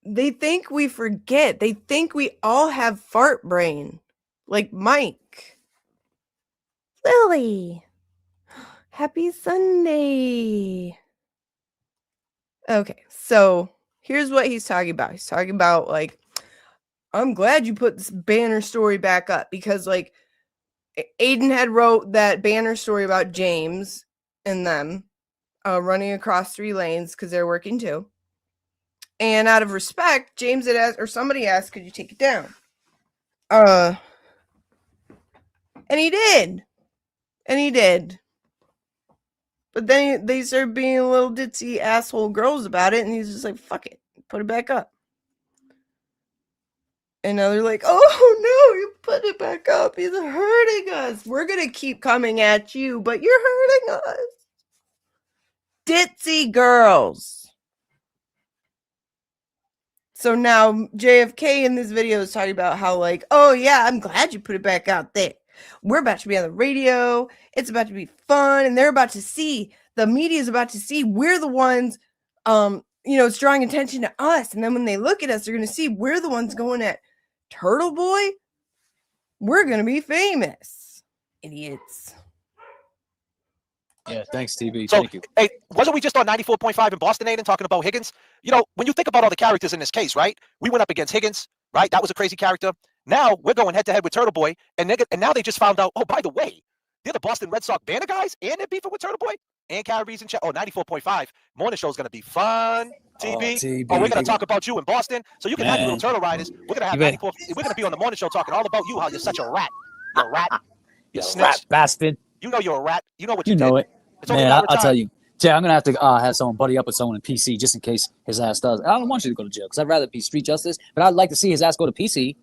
they think we forget. They think we all have fart brain. Like Mike. Lily. Happy Sunday. Okay, so here's what he's talking about. He's talking about, like, I'm glad you put this banner story back up because, like, Aiden had wrote that banner story about James and them running across 3 lanes because they're working too. And out of respect, James had asked, or somebody asked, could you take it down? And he did. And he did. But then they started being little ditzy asshole girls about it, and he's just like, fuck it, put it back up. And now they're like, oh no, you put it back up. He's hurting us. We're going to keep coming at you, but you're hurting us. Ditzy girls. So now JFK in this video is talking about how, like, oh yeah, I'm glad you put it back out there. We're about to be on the radio. It's about to be fun. And they're about to see, the media is about to see we're the ones, it's drawing attention to us. And then when they look at us, they're going to see we're the ones going at Turtle Boy. We're going to be famous. Idiots. Yeah, thanks, TV. So, Thank you. hey, wasn't we just on 94.5 in Boston, Aiden, talking about Higgins? You know, when you think about all the characters in this case, right? We went up against Higgins, right? That was a crazy character. Now we're going head to head with Turtle Boy, and now they just found out, oh, by the way, they're the Boston Red Sox banner guys, and they're beefing with Turtle Boy, and Caribbean's in chat. Oh, 94.5. Morning show's going to be fun, TB. Oh, we're going to talk about you in Boston. So you can have your little Turtle Riders. We're going to have 94. We're going to be on the morning show talking all about you, how you're such a rat. You're a rat. You're a snitch. Rat bastard. You know you're a rat. You know what You know did. it. Man, I'll tell you. Jay, I'm going to have someone buddy up with someone in PC just in case his ass does. I don't want you to go to jail because I'd rather be street justice, but I'd like to see his ass go to PC,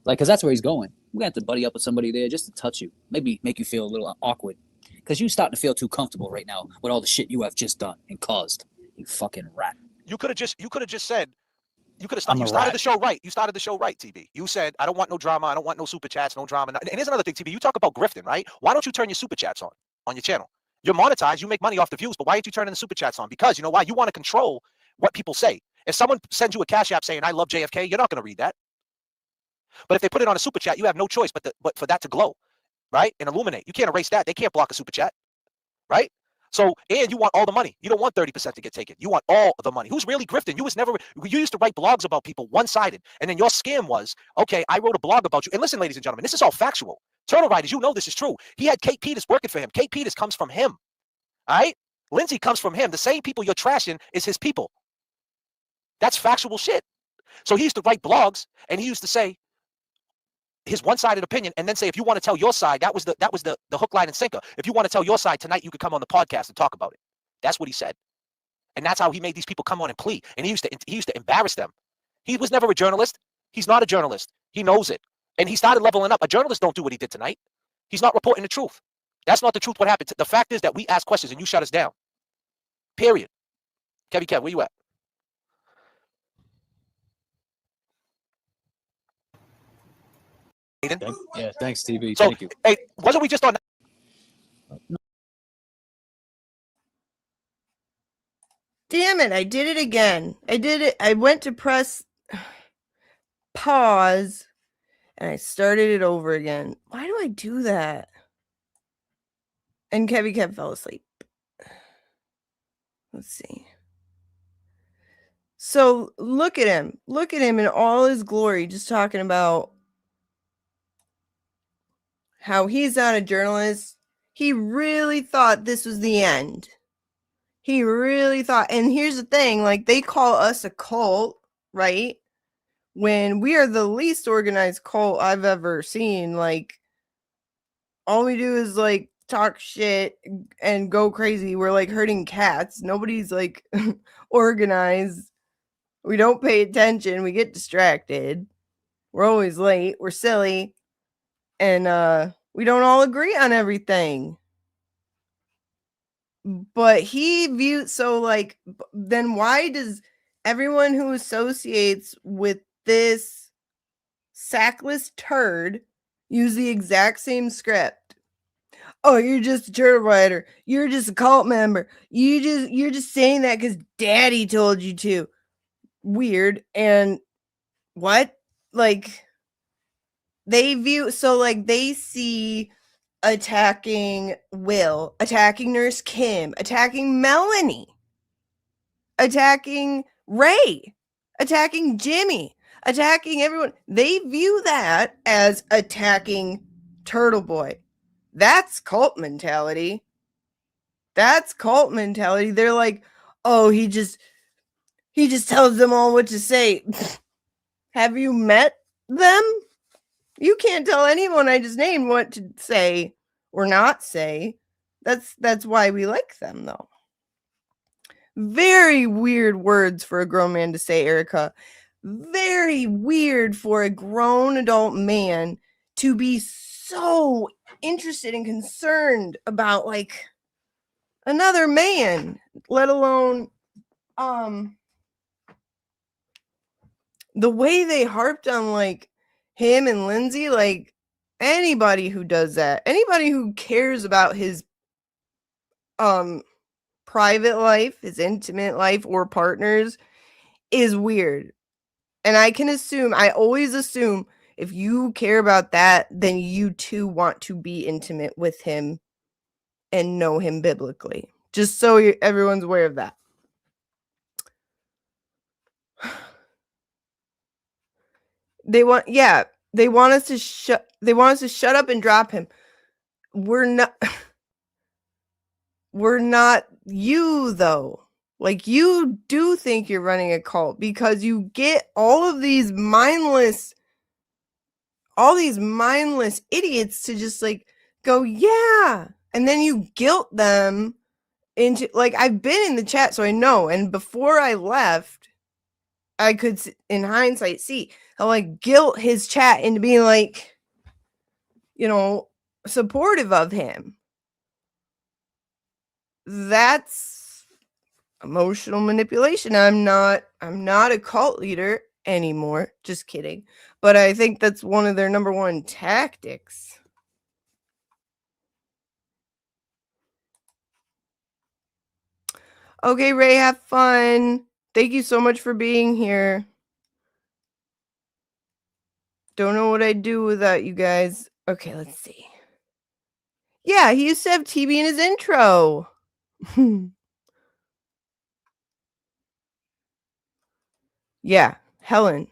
like, because that's where he's going. We're going to have to buddy up with somebody there just to touch you, maybe make you feel a little awkward because you're starting to feel too comfortable right now with all the shit you have just done and caused. You fucking rat. You could have just said, you started the show right. You started the show right, TB. You said, I don't want no drama. I don't want no super chats, no drama. And here's another thing, TB. You talk about grifting, right? Why don't you turn your super chats on your channel? You're monetized. You make money off the views, but why aren't you turning the super chats on? Because you know why? You want to control what people say. If someone sends you a cash app saying, I love JFK, you're not going to read that. But if they put it on a super chat, you have no choice but for that to glow, right? And illuminate. You can't erase that. They can't block a super chat, right? So, and you want all the money. You don't want 30% to get taken. You want all the money. Who's really grifting? You used to write blogs about people one-sided. And then your scam was, okay, I wrote a blog about you. And listen, ladies and gentlemen, this is all factual. Turtle Riders, you know this is true. He had Kate Peters working for him. Kate Peters comes from him. All right? Lindsay comes from him. The same people you're trashing is his people. That's factual shit. So he used to write blogs, and he used to say his one-sided opinion, and then say, if you want to tell your side, that was the hook, line, and sinker. If you want to tell your side tonight, you could come on the podcast and talk about it. That's what he said. And that's how he made these people come on and plead. And he used to embarrass them. He was never a journalist. He's not a journalist. He knows it. And he started leveling up. A journalist don't do what he did tonight. He's not reporting the truth. That's not the truth what happened. The fact is that we ask questions and you shut us down. Period. Kev, where you at? Yeah, thanks, TV. So, Thank you. hey, wasn't we just on? Damn it, I did it again. I went to press pause and I started it over again. Why do I do that? And Kev fell asleep. Let's see. So look at him. Look at him in all his glory, just talking about how he's not a journalist. He really thought this was the end. He really thought. And here's the thing, like, they call us a cult, right? When we are the least organized cult I've ever seen. Like, all we do is, like, talk shit and go crazy. We're like herding cats. Nobody's like organized. We don't pay attention. We get distracted. We're always late. We're silly. And we don't all agree on everything. But he viewed, so like, then why does everyone who associates with this sackless turd use the exact same script? Oh, you're just a turtle rider. You're just a cult member. You're just saying that because daddy told you to. Weird. And what? Like, they view, so like they see attacking Will, attacking Nurse Kim, attacking Melanie, attacking Ray, attacking Jimmy, attacking everyone. They view that as attacking Turtle Boy. That's cult mentality. That's cult mentality. They're like, oh, he just tells them all what to say. Have you met them? You can't tell anyone I just named what to say or not say. That's why we like them, though. Very weird words for a grown man to say, Erica. Very weird for a grown adult man to be so interested and concerned about, like, another man, let alone the way they harped on, like, him and Lindsay. Like, anybody who does that, anybody who cares about his private life, his intimate life, or partners is weird. And I always assume if you care about that, then you too want to be intimate with him and know him biblically. Just so everyone's aware of that. They want us to shut up and drop him. We're not you, though. Like, you do think you're running a cult because you get all these mindless idiots to just, like, go, yeah. And then you guilt them into, like, I've been in the chat, so I know. And before I left, I could, in hindsight, see how, like, guilt his chat into being, like, you know, supportive of him. That's emotional manipulation. I'm not a cult leader anymore. Just kidding. But I think that's one of their number one tactics. Okay, Ray, have fun. Thank you so much for being here. Don't know what I'd do without you guys. Okay, let's see. Yeah, he used to have TB in his intro. Yeah, Helen.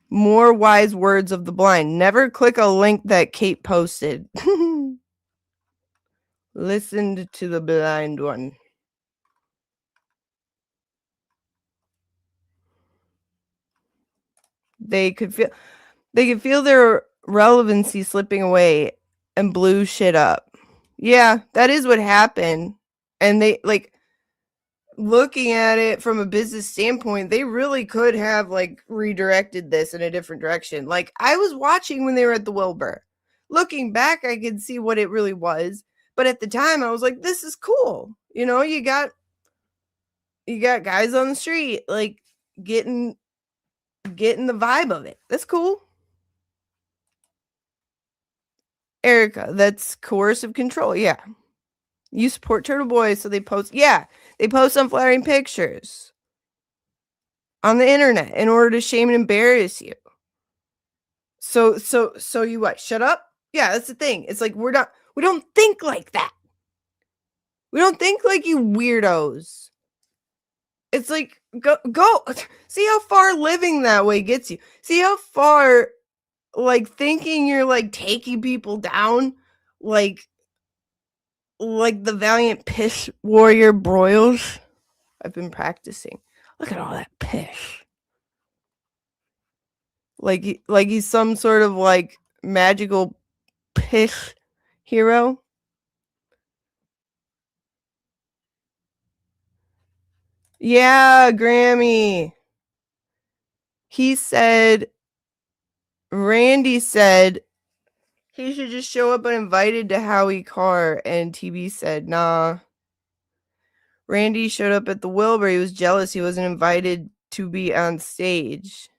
More wise words of the blind. Never click a link that Kate posted. Listen to the blind one. They could feel their relevancy slipping away and blew shit up. Yeah, that is what happened. And they, like, looking at it from a business standpoint, they really could have, like, redirected this in a different direction. Like, I was watching when they were at the Wilbur. Looking back, I could see what it really was. But at the time, I was like, this is cool. You know, you got guys on the street, like, getting the vibe of it. That's cool. Erica, that's coercive control. Yeah. You support Turtle Boy, so they post. Yeah, they post unflattering pictures on the internet in order to shame and embarrass you. So you what? Shut up? Yeah, that's the thing. It's like we don't think like that. We don't think like you weirdos. It's like go see how far living that way gets you. See how far, like, thinking you're, like, taking people down, like the valiant piss warrior broils. I've been practicing. Look at all that piss. Like he's some sort of, like, magical piss hero. Yeah, Grammy. Randy said he should just show up uninvited to Howie Carr, and TB said, nah. Randy showed up at the Wilbur. He was jealous he wasn't invited to be on stage.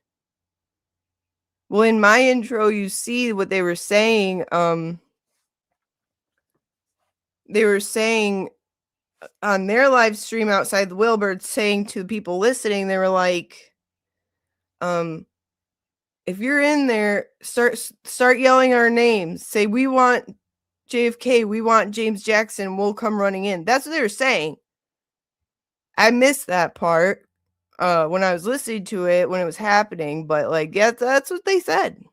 Well, in my intro, you see what they were saying. They were saying on their live stream outside the Wilbur, saying to the people listening, they were like, if you're in there, start yelling our names. Say, we want JFK, we want James Jackson, we'll come running in. That's what they were saying. I missed that part when I was listening to it when it was happening, but like, yeah, that's what they said.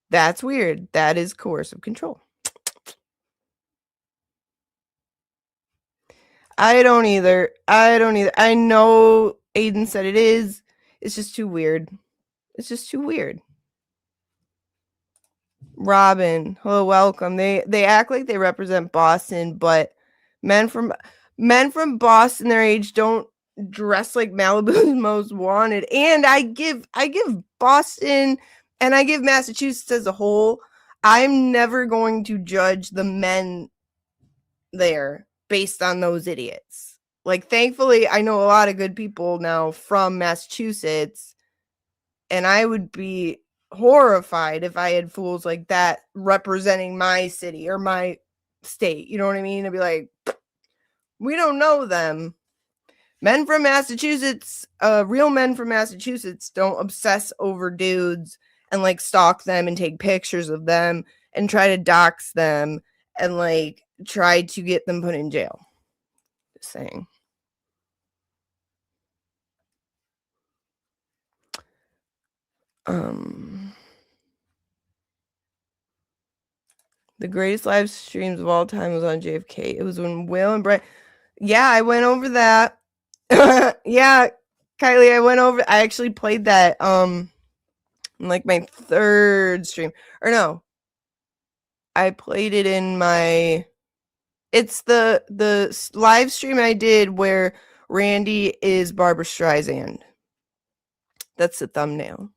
That's weird. That is coercive control. I don't either. I know Aiden said it is. It's just too weird. It's just too weird. Robin, hello, welcome. They act like they represent Boston, but men from Boston their age don't dress like Malibu's most wanted. And I give Boston and I give Massachusetts as a whole. I'm never going to judge the men there based on those idiots. Like, thankfully, I know a lot of good people now from Massachusetts, and I would be horrified if I had fools like that representing my city or my state. You know what I mean? I'd be like, we don't know them. Men from Massachusetts, real men from Massachusetts don't obsess over dudes and like stalk them and take pictures of them and try to dox them and like try to get them put in jail. Just saying. The greatest live streams of all time was on JFK. It was when Will and Brian. Yeah, I went over that. Yeah, Kylie, I actually played that in like my third stream. Or no. I played it in my it's the live stream I did where Randy is Barbara Streisand. That's the thumbnail.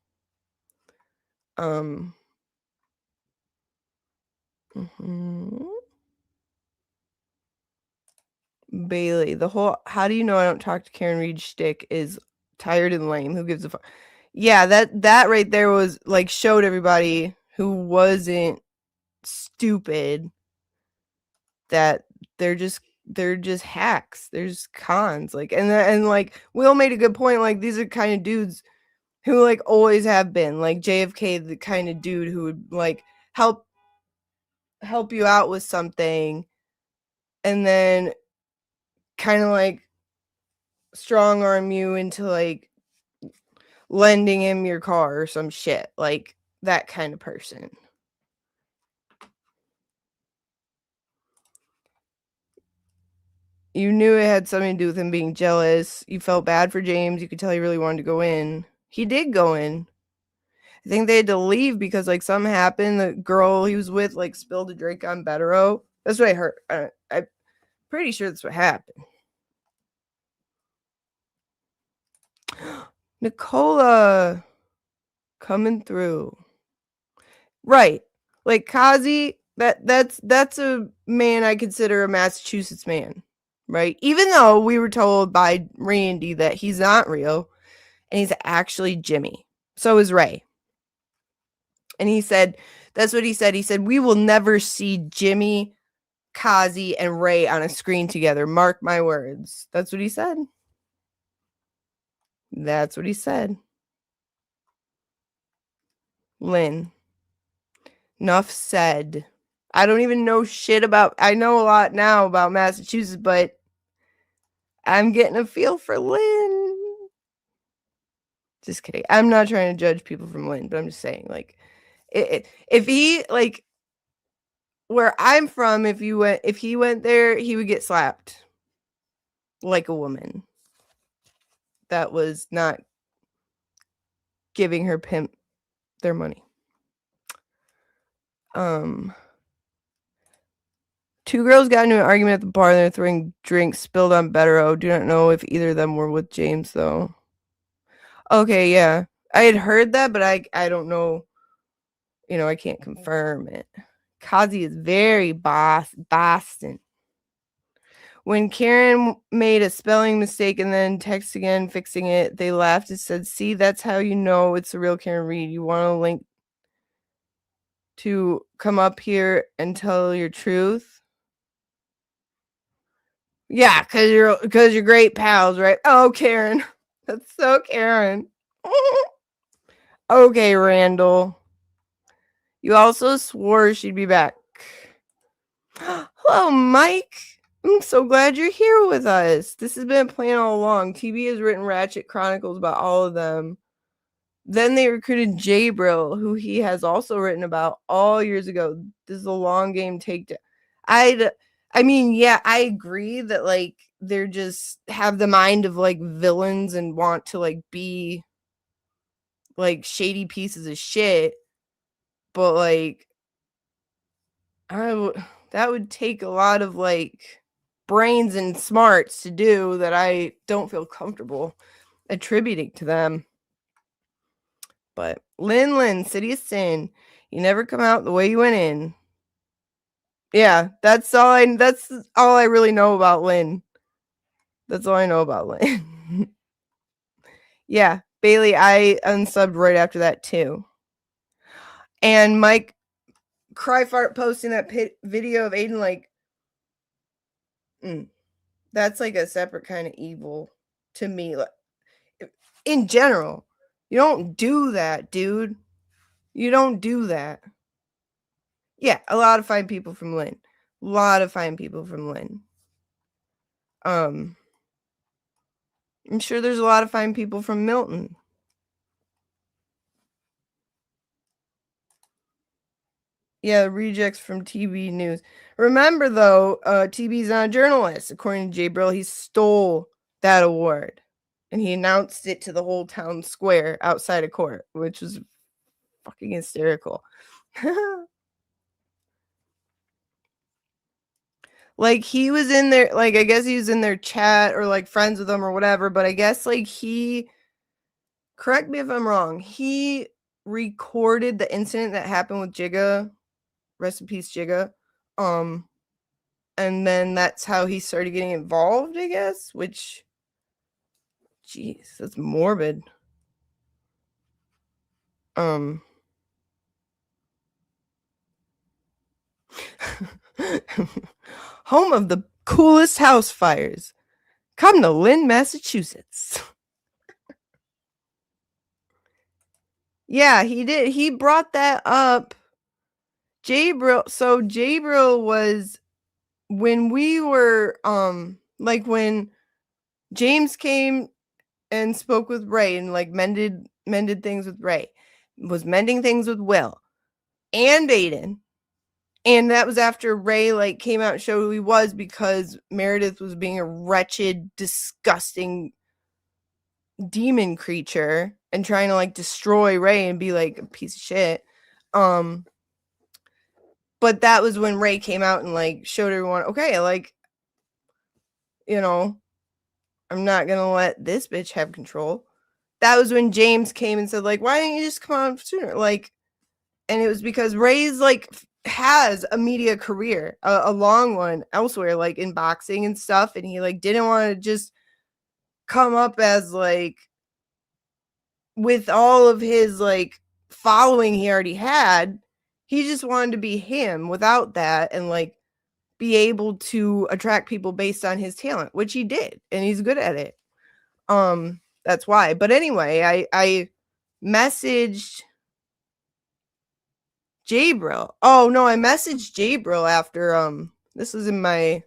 Bailey, the whole how do you know I don't talk to Karen Reed shtick is tired and lame. Who gives a fuck? Yeah, that right there was like showed everybody who wasn't stupid that they're just hacks. There's cons. Like and like Will made a good point. Like these are kind of dudes who like always have been. Like JFK, the kind of dude who would like help you out with something and then kind of like strong arm you into like lending him your car or some shit, like that kind of person. You knew it had something to do with him being jealous. You felt bad for James. You could tell he really wanted to go in. He did go in. I think they had to leave because like something happened. The girl he was with like spilled a drink on Betterow. That's what I heard. I'm pretty sure that's what happened. Nicola coming through. Right. Like Kazi, that's a man I consider a Massachusetts man. Right? Even though we were told by Randy that he's not real and he's actually Jimmy. So is Ray. And he said, that's what he said. He said, we will never see Jimmy, Kazi, and Ray on a screen together. Mark my words. That's what he said. That's what he said. Lynn. Enough said. I don't even know shit about... I know a lot now about Massachusetts, but I'm getting a feel for Lynn. Just kidding. I'm not trying to judge people from Lynn, but I'm just saying, like, if he, like, where I'm from, if he went there, he would get slapped like a woman that was not giving her pimp their money. Two girls got into an argument at the bar and they're throwing drinks spilled on Betterow. Do not know if either of them were with James, though. Okay, yeah. I had heard that, but I don't know. You know, I can't confirm it. Kazi is very Boston. When Karen made a spelling mistake and then text again fixing it, they laughed and said, see, that's how you know it's a real Karen Reed. You want a link to come up here and tell your truth? Yeah, because you're great pals, right? Oh, Karen. That's so Karen. Okay, Randall. You also swore she'd be back. Hello, Mike. I'm so glad you're here with us. This has been a plan all along. TV has written Ratchet Chronicles about all of them. Then they recruited Jabril, who he has also written about all years ago. This is a long game takedown. I mean, yeah, I agree that like they're just have the mind of like villains and want to like be like shady pieces of shit. But like that would take a lot of like brains and smarts to do that I don't feel comfortable attributing to them. But Lin, City of Sin, you never come out the way you went in. Yeah, that's all I really know about Lin. That's all I know about Lin. Yeah, Bailey, I unsubbed right after that too. And Mike Cryfart posting that video of Aiden like that's like a separate kind of evil to me. Like, in general, you don't do that, dude. You don't do that. Yeah, a lot of fine people from Lynn. A lot of fine people from Lynn. I'm sure there's a lot of fine people from Milton. Yeah, rejects from TB News. Remember, though, TB's not a journalist. According to Jabril, he stole that award. And he announced it to the whole town square outside of court, which was fucking hysterical. Like, he was in there, like, I guess he was in their chat or, like, friends with them or whatever, but I guess, like, correct me if I'm wrong, he recorded the incident that happened with Jigga. Rest in peace, Jigga. And then that's how he started getting involved, I guess, which, jeez, that's morbid. Home of the coolest house fires. Come to Lynn, Massachusetts. Yeah, he did. He brought that up. Jabril. So Jabril was when we were like when James came and spoke with Ray and like mended things with Ray, was mending things with Will and Aiden. And that was after Ray like came out and showed who he was because Meredith was being a wretched, disgusting demon creature and trying to like destroy Ray and be like a piece of shit. But that was when Ray came out and like showed everyone, okay, like, you know, I'm not gonna let this bitch have control. That was when James came and said, like, why didn't you just come on sooner? Like, and it was because Ray's like has a media career, a long one elsewhere, like in boxing and stuff, and he like didn't want to just come up as like with all of his like following he already had. He just wanted to be him without that and like be able to attract people based on his talent, which he did, and he's good at it. That's why. But anyway, I messaged Jabril. Oh no, I messaged Jabril after this was in my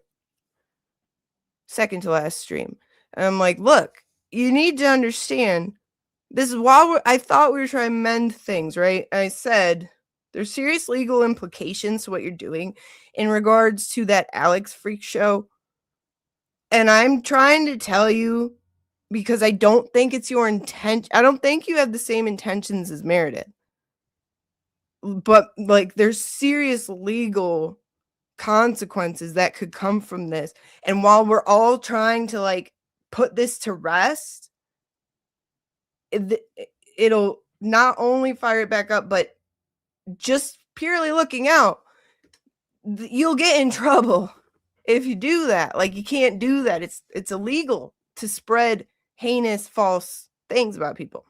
second to last stream. And I'm like, look, you need to understand this is while I thought we were trying to mend things, right? And I said there's serious legal implications to what you're doing in regards to that Alex freak show. And I'm trying to tell you because I don't think it's your intention. I don't think you have the same intentions as Meredith. But like there's serious legal consequences that could come from this. And while we're all trying to like put this to rest, it'll not only fire it back up, but just purely looking out, you'll get in trouble if you do that. Like you can't do that. It's illegal to spread heinous false things about people.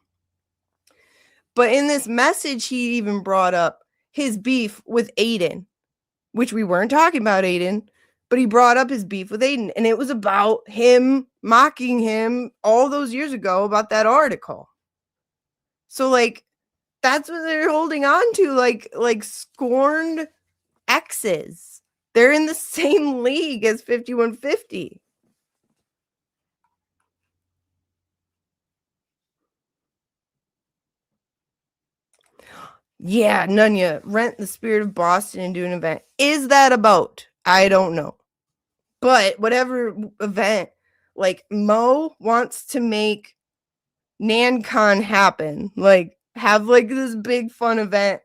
But in this message, he even brought up his beef with Aiden, which we weren't talking about Aiden, but he brought up his beef with Aiden. And it was about him mocking him all those years ago about that article. So like, That's what they're holding on to, like scorned exes. They're in the same league as 5150. Yeah, Nunya, rent the Spirit of Boston and do an event. Is that about? I don't know. But whatever event, like Mo wants to make NanCon happen. Like have like this big fun event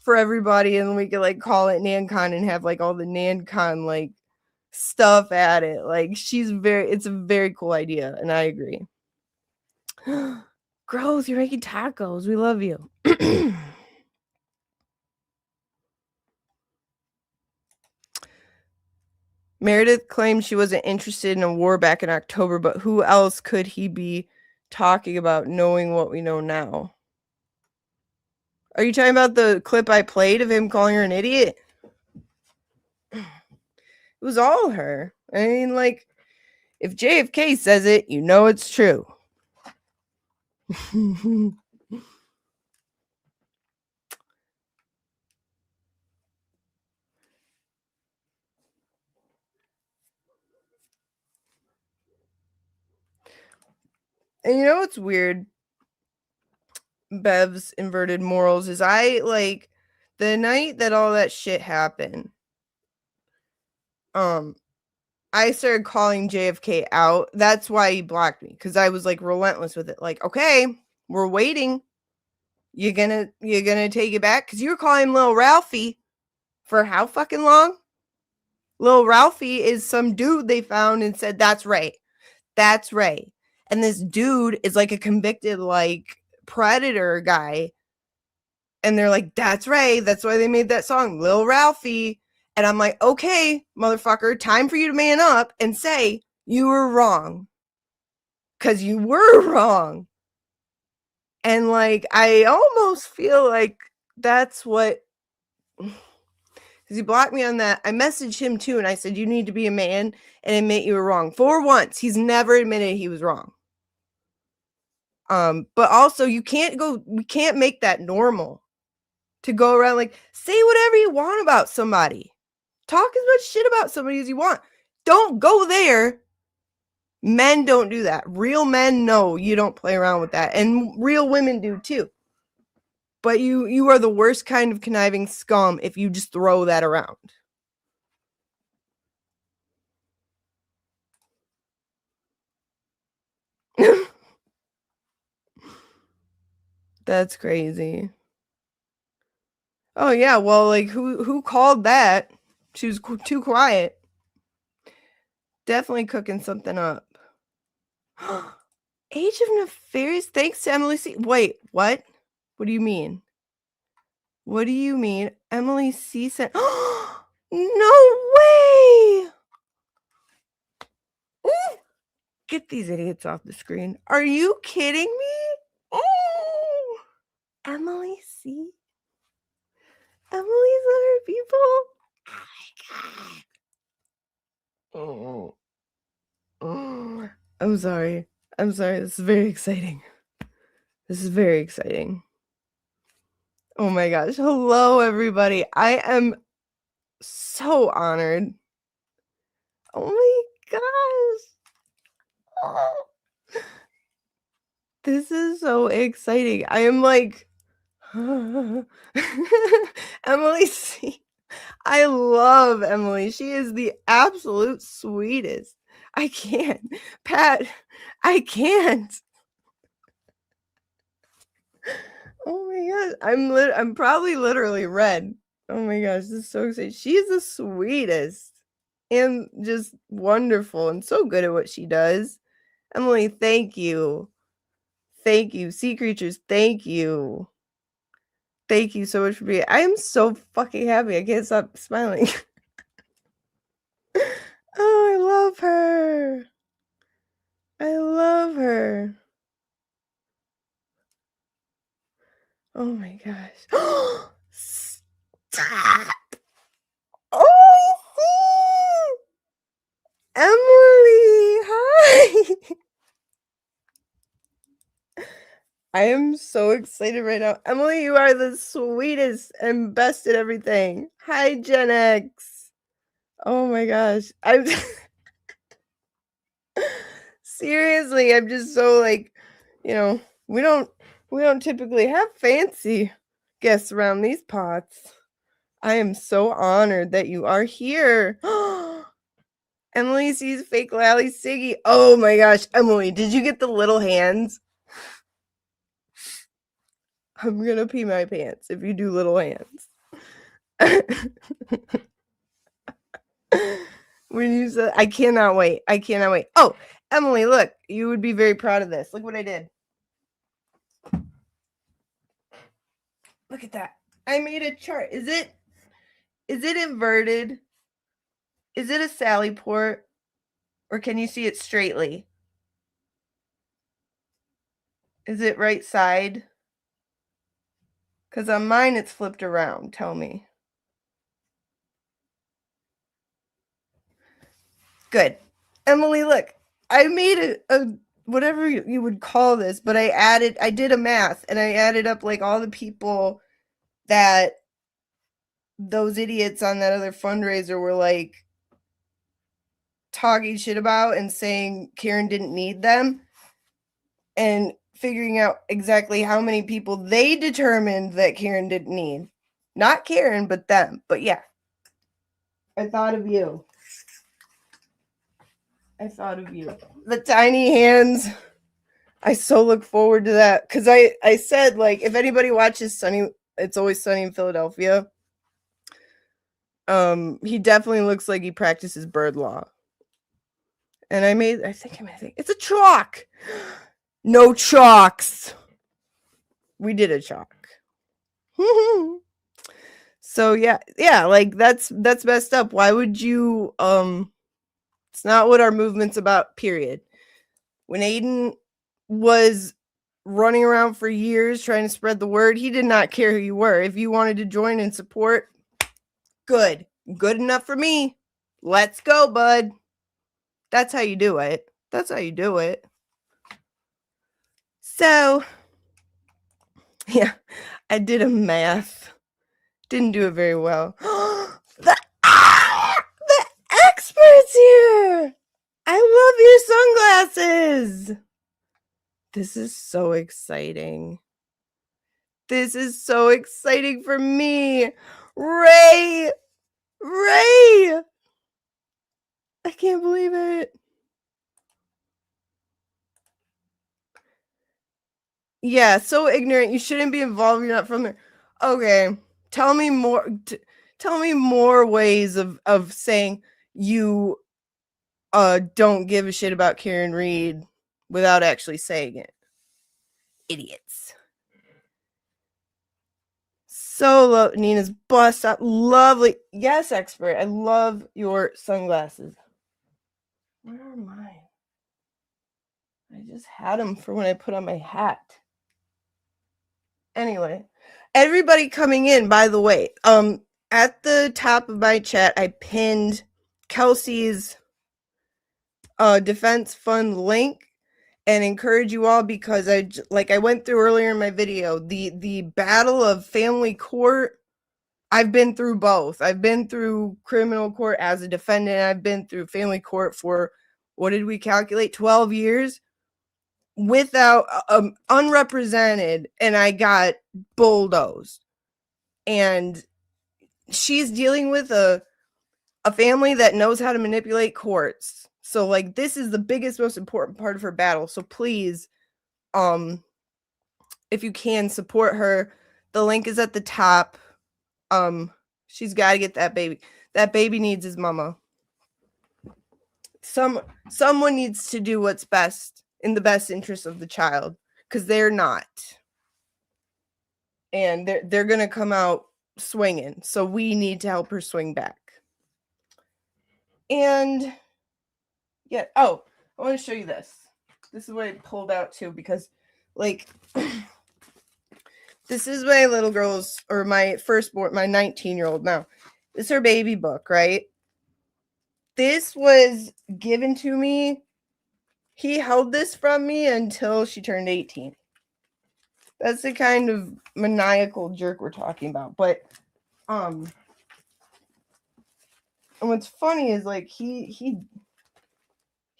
for everybody, and we could like call it NanCon and have like all the NanCon like stuff at it. Like it's a very cool idea, and I agree. Growth, you're making tacos. We love you. Meredith claimed she wasn't interested in a war back in October, but who else could he be talking about knowing what we know now? Are you talking about the clip I played of him calling her an idiot? It was all her. I mean, like, if JFK says it, you know it's true. And you know what's weird? Bev's inverted morals is I like the night that all that shit happened. I started calling JFK out. That's why he blocked me, because I was like relentless with it. Like, okay, we're waiting. You're gonna take it back? Because you were calling Lil Ralphie for how fucking long? Lil Ralphie is some dude they found and said, that's Ray. That's Ray. And this dude is like a convicted like predator guy. And they're like, that's Ray. That's why they made that song, Lil Ralphie. And I'm like, okay, motherfucker, time for you to man up and say you were wrong. Because you were wrong. And like, I almost feel like that's what, because he blocked me on that. I messaged him too, and I said, you need to be a man and admit you were wrong. For once, he's never admitted he was wrong. But also we can't make that normal to go around like, say whatever you want about somebody. Talk as much shit about somebody as you want. Don't go there. Men don't do that. Real men know you don't play around with that. And real women do too. But you are the worst kind of conniving scum if you just throw that around. That's crazy. Oh yeah, well, like who called that? She was too quiet. Definitely cooking something up. Age of Nefarious, thanks to Emily C. Wait, what? What do you mean? What do you mean? Emily C sent. No way! Ooh. Get these idiots off the screen. Are you kidding me? Oh, Emily C. Emily's other people. Oh my god. Oh. I'm sorry. This is very exciting. Oh my gosh. Hello, everybody. I am so honored. Oh my gosh. Oh. This is so exciting. I am like, Emily C. I love Emily. She is the absolute sweetest. I can't. Pat, I can't. Oh my gosh. I'm probably literally red. Oh my gosh, this is so exciting. She's the sweetest and just wonderful and so good at what she does. Emily, thank you. Thank you. Sea creatures, thank you. Thank you so much for being. I am so fucking happy. I can't stop smiling. Oh, I love her. I love her. Oh my gosh. Stop. Oh, Emily, hi. I am so excited right now. Emily, you are the sweetest and best at everything. Hi, Gen X. Oh my gosh. I'm seriously, I'm just so like, we don't typically have fancy guests around these pots. I am so honored that you are here. Emily sees fake Lally Siggy. Oh my gosh, Emily, did you get the little hands? I'm gonna pee my pants if you do little hands. When you said, I cannot wait. I cannot wait. Oh, Emily, look, you would be very proud of this. Look what I did. Look at that. I made a chart. Is it inverted? Is it a Sally port? Or can you see it straightly? Is it right side? Because on mine it's flipped around. Tell me. Good. Emily, look. I made a whatever you would call this, but I did a math and I added up like all the people that those idiots on that other fundraiser were like talking shit about and saying Karen didn't need them, and figuring out exactly how many people they determined that Karen didn't need. Not Karen, but them. But yeah, I thought of you. I thought of you. The tiny hands. I so look forward to that. Because I said, like, if anybody watches It's Always Sunny in Philadelphia, he definitely looks like he practices bird law. And I think it's a chalk. No chalks. We did a chalk. So yeah, like that's messed up. Why would you it's not what our movement's about, period. When Aiden was running around for years trying to spread the word, he did not care who you were. If you wanted to join and support, good enough for me. Let's go, bud. That's how you do it. So yeah, I did a math. Didn't do it very well. The expert's here. I love your sunglasses. This is so exciting. This is so exciting for me. Ray. I can't believe it. Yeah, so ignorant. You shouldn't be involved. You're not from there. Okay. Tell me more ways of saying you don't give a shit about Karen Reed without actually saying it. Idiots. So Nina's bust up. Lovely. Yes, expert. I love your sunglasses. Where are mine? I just had them for when I put on my hat. Anyway, everybody coming in, by the way, at the top of my chat, I pinned Kelsey's defense fund link and encourage you all, because I went through earlier in my video, the battle of family court. I've been through both. I've been through criminal court as a defendant. I've been through family court for, what did we calculate? 12 years without unrepresented, and I got bulldozed. And she's dealing with a family that knows how to manipulate courts. So like, this is the biggest, most important part of her battle. So please, if you can, support her. The link is at the top. She's got to get that baby. That baby needs his mama. Someone needs to do what's best in the best interest of the child, because they're not. And they're going to come out swinging. So we need to help her swing back. And yeah, I want to show you this. This is what I pulled out too, because like this is my little girl's, or my firstborn, my 19-year-old now. This is her baby book, right? This was given to me. He held this from me until she turned 18. That's the kind of maniacal jerk we're talking about. But and what's funny is like he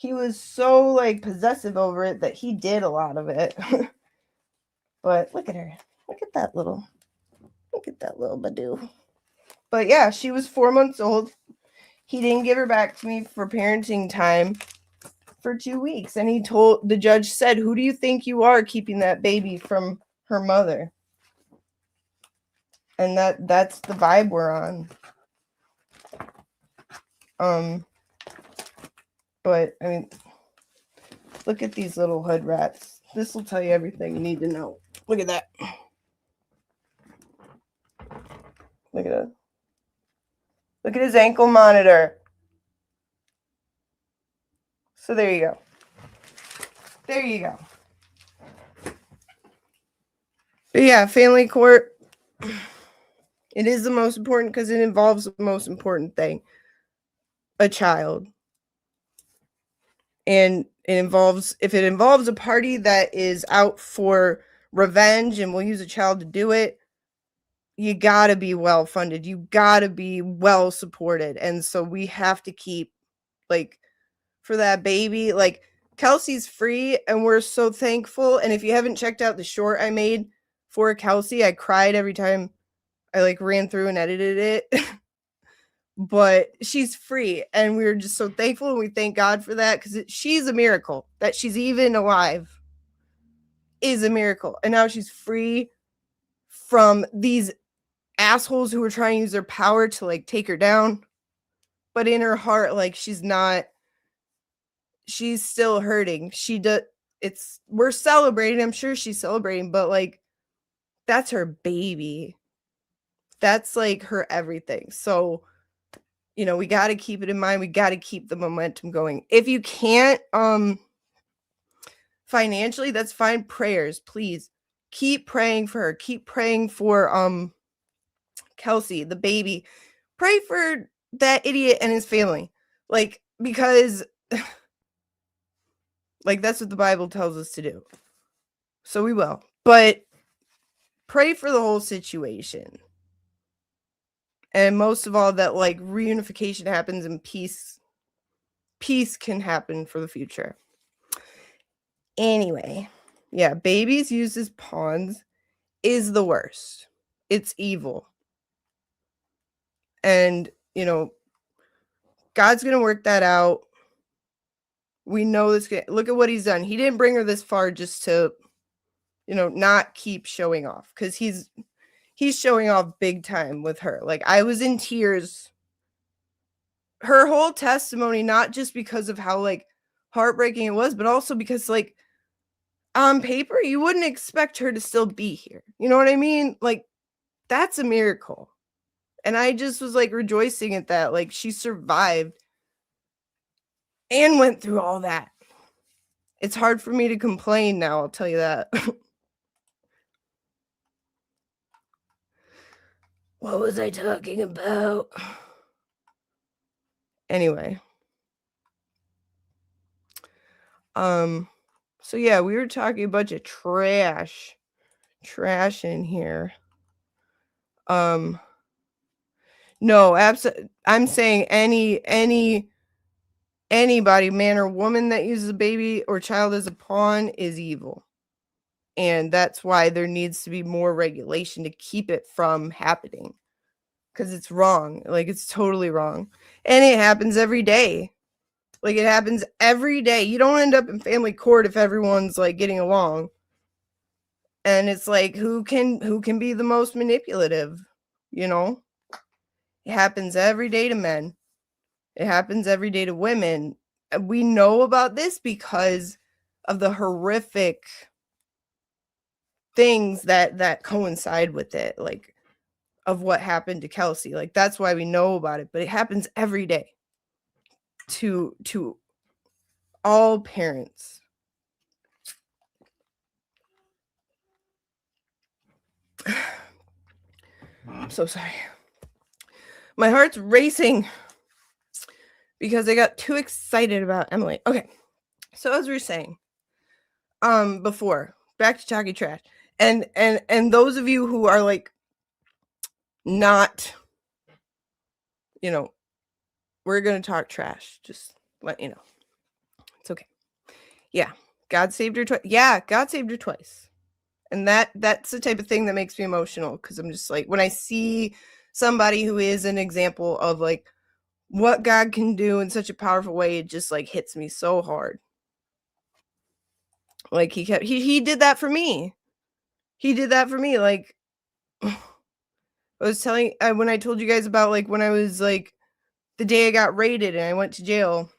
was so like possessive over it that he did a lot of it. But look at her. Look at that little Badoo. But yeah, she was 4 months old. He didn't give her back to me for parenting time for 2 weeks. And the judge said, who do you think you are keeping that baby from her mother? And that's the vibe we're on. But I mean, look at these little hood rats. This will tell you everything you need to know. Look at that. Look at it. Look at his ankle monitor. So there you go. There you go. But yeah, family court. It is the most important because it involves the most important thing. A child. And if it involves a party that is out for revenge and will use a child to do it, you gotta be well funded. You gotta be well supported. And so we have to keep, like, for that baby, like, Kelsey's free and we're so thankful. And if you haven't checked out the short I made for Kelsey, I cried every time I like ran through and edited it. But she's free and we're just so thankful and we thank God for that because she's a miracle. That she's even alive is a miracle. And now she's free from these assholes who are trying to use their power to like take her down. But in her heart, like she's still hurting. We're celebrating. I'm sure she's celebrating, but like that's her baby. That's like her everything. So, you know, we got to keep it in mind. We got to keep the momentum going. If you can't financially, that's fine. Prayers, please. Keep praying for her. Keep praying for Kelsey, the baby. Pray for that idiot and his family. Like, because like that's what the Bible tells us to do. So we will. But pray for the whole situation. And most of all, that like reunification happens and peace can happen for the future. Anyway, yeah, babies used as pawns is the worst. It's evil. And, you know, God's going to work that out. We know this. Look at what he's done. He didn't bring her this far just to, you know, not keep showing off. Because he's showing off big time with her. Like, I was in tears. Her whole testimony, not just because of how, like, heartbreaking it was, but also because, like, on paper, you wouldn't expect her to still be here. You know what I mean? Like, that's a miracle. And I just was, like, rejoicing at that. Like, she survived and went through all that. It's hard for me to complain now, I'll tell you that. What was I talking about? Anyway. So yeah, we were talking a bunch of trash in here. No, I'm saying anybody, man or woman that uses a baby or child as a pawn is evil. And that's why there needs to be more regulation to keep it from happening. Because it's wrong. Like, it's totally wrong. And it happens every day. Like, it happens every day. You don't end up in family court if everyone's, like, getting along. And it's like, who can be the most manipulative? You know? It happens every day to men. It happens every day to women. We know about this because of the horrific things that coincide with it, like of what happened to Kelsey. Like, that's why we know about it, but it happens every day to all parents. I'm so sorry. My heart's racing because I got too excited about Emily. Okay. So as we were saying, before, back to talking trash. And those of you who are like not, you know, we're gonna talk trash. Just let you know. It's okay. Yeah. God saved her twice. Yeah, God saved her twice. And that's the type of thing that makes me emotional, because I'm just like, when I see somebody who is an example of like what God can do in such a powerful way, it just like hits me so hard. Like he did that for me. He did that for me. Like I was telling when I told you guys about like when I was like the day I got raided and I went to jail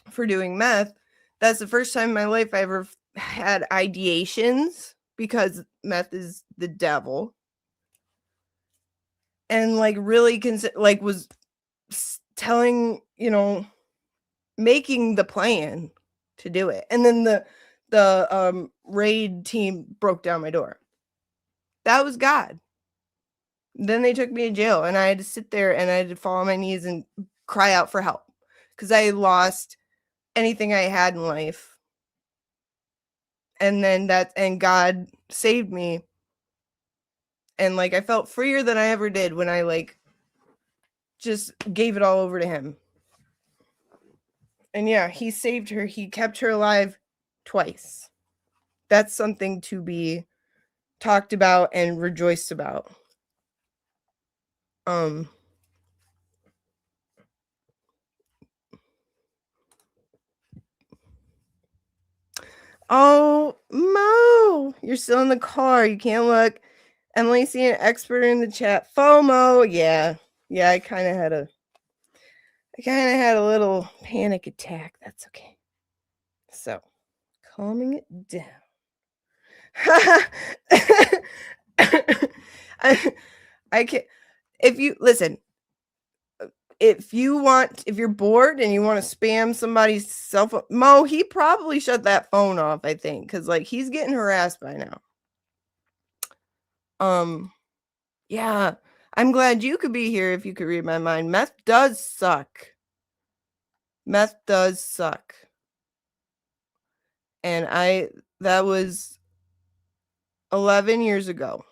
for doing meth. That's the first time in my life I ever had ideations, because meth is the devil. And like really was telling, you know, making the plan to do it. And then the raid team broke down my door. That was God. Then they took me to jail and I had to sit there and I had to fall on my knees and cry out for help, because I lost anything I had in life. And then and God saved me. And like I felt freer than I ever did when I like just gave it all over to him. And yeah, he saved her. He kept her alive twice. That's something to be talked about and rejoiced about. Oh, Mo, you're still in the car. You can't look. Emily, see an expert in the chat. FOMO. Yeah. I kind of had a little panic attack. That's okay. So, calming it down. I can't. If you listen, if you're bored and you want to spam somebody's cell phone, Mo, he probably shut that phone off, I think, because like he's getting harassed by now. Yeah, I'm glad you could be here if you could read my mind. Meth does suck. Meth does suck. And that was 11 years ago.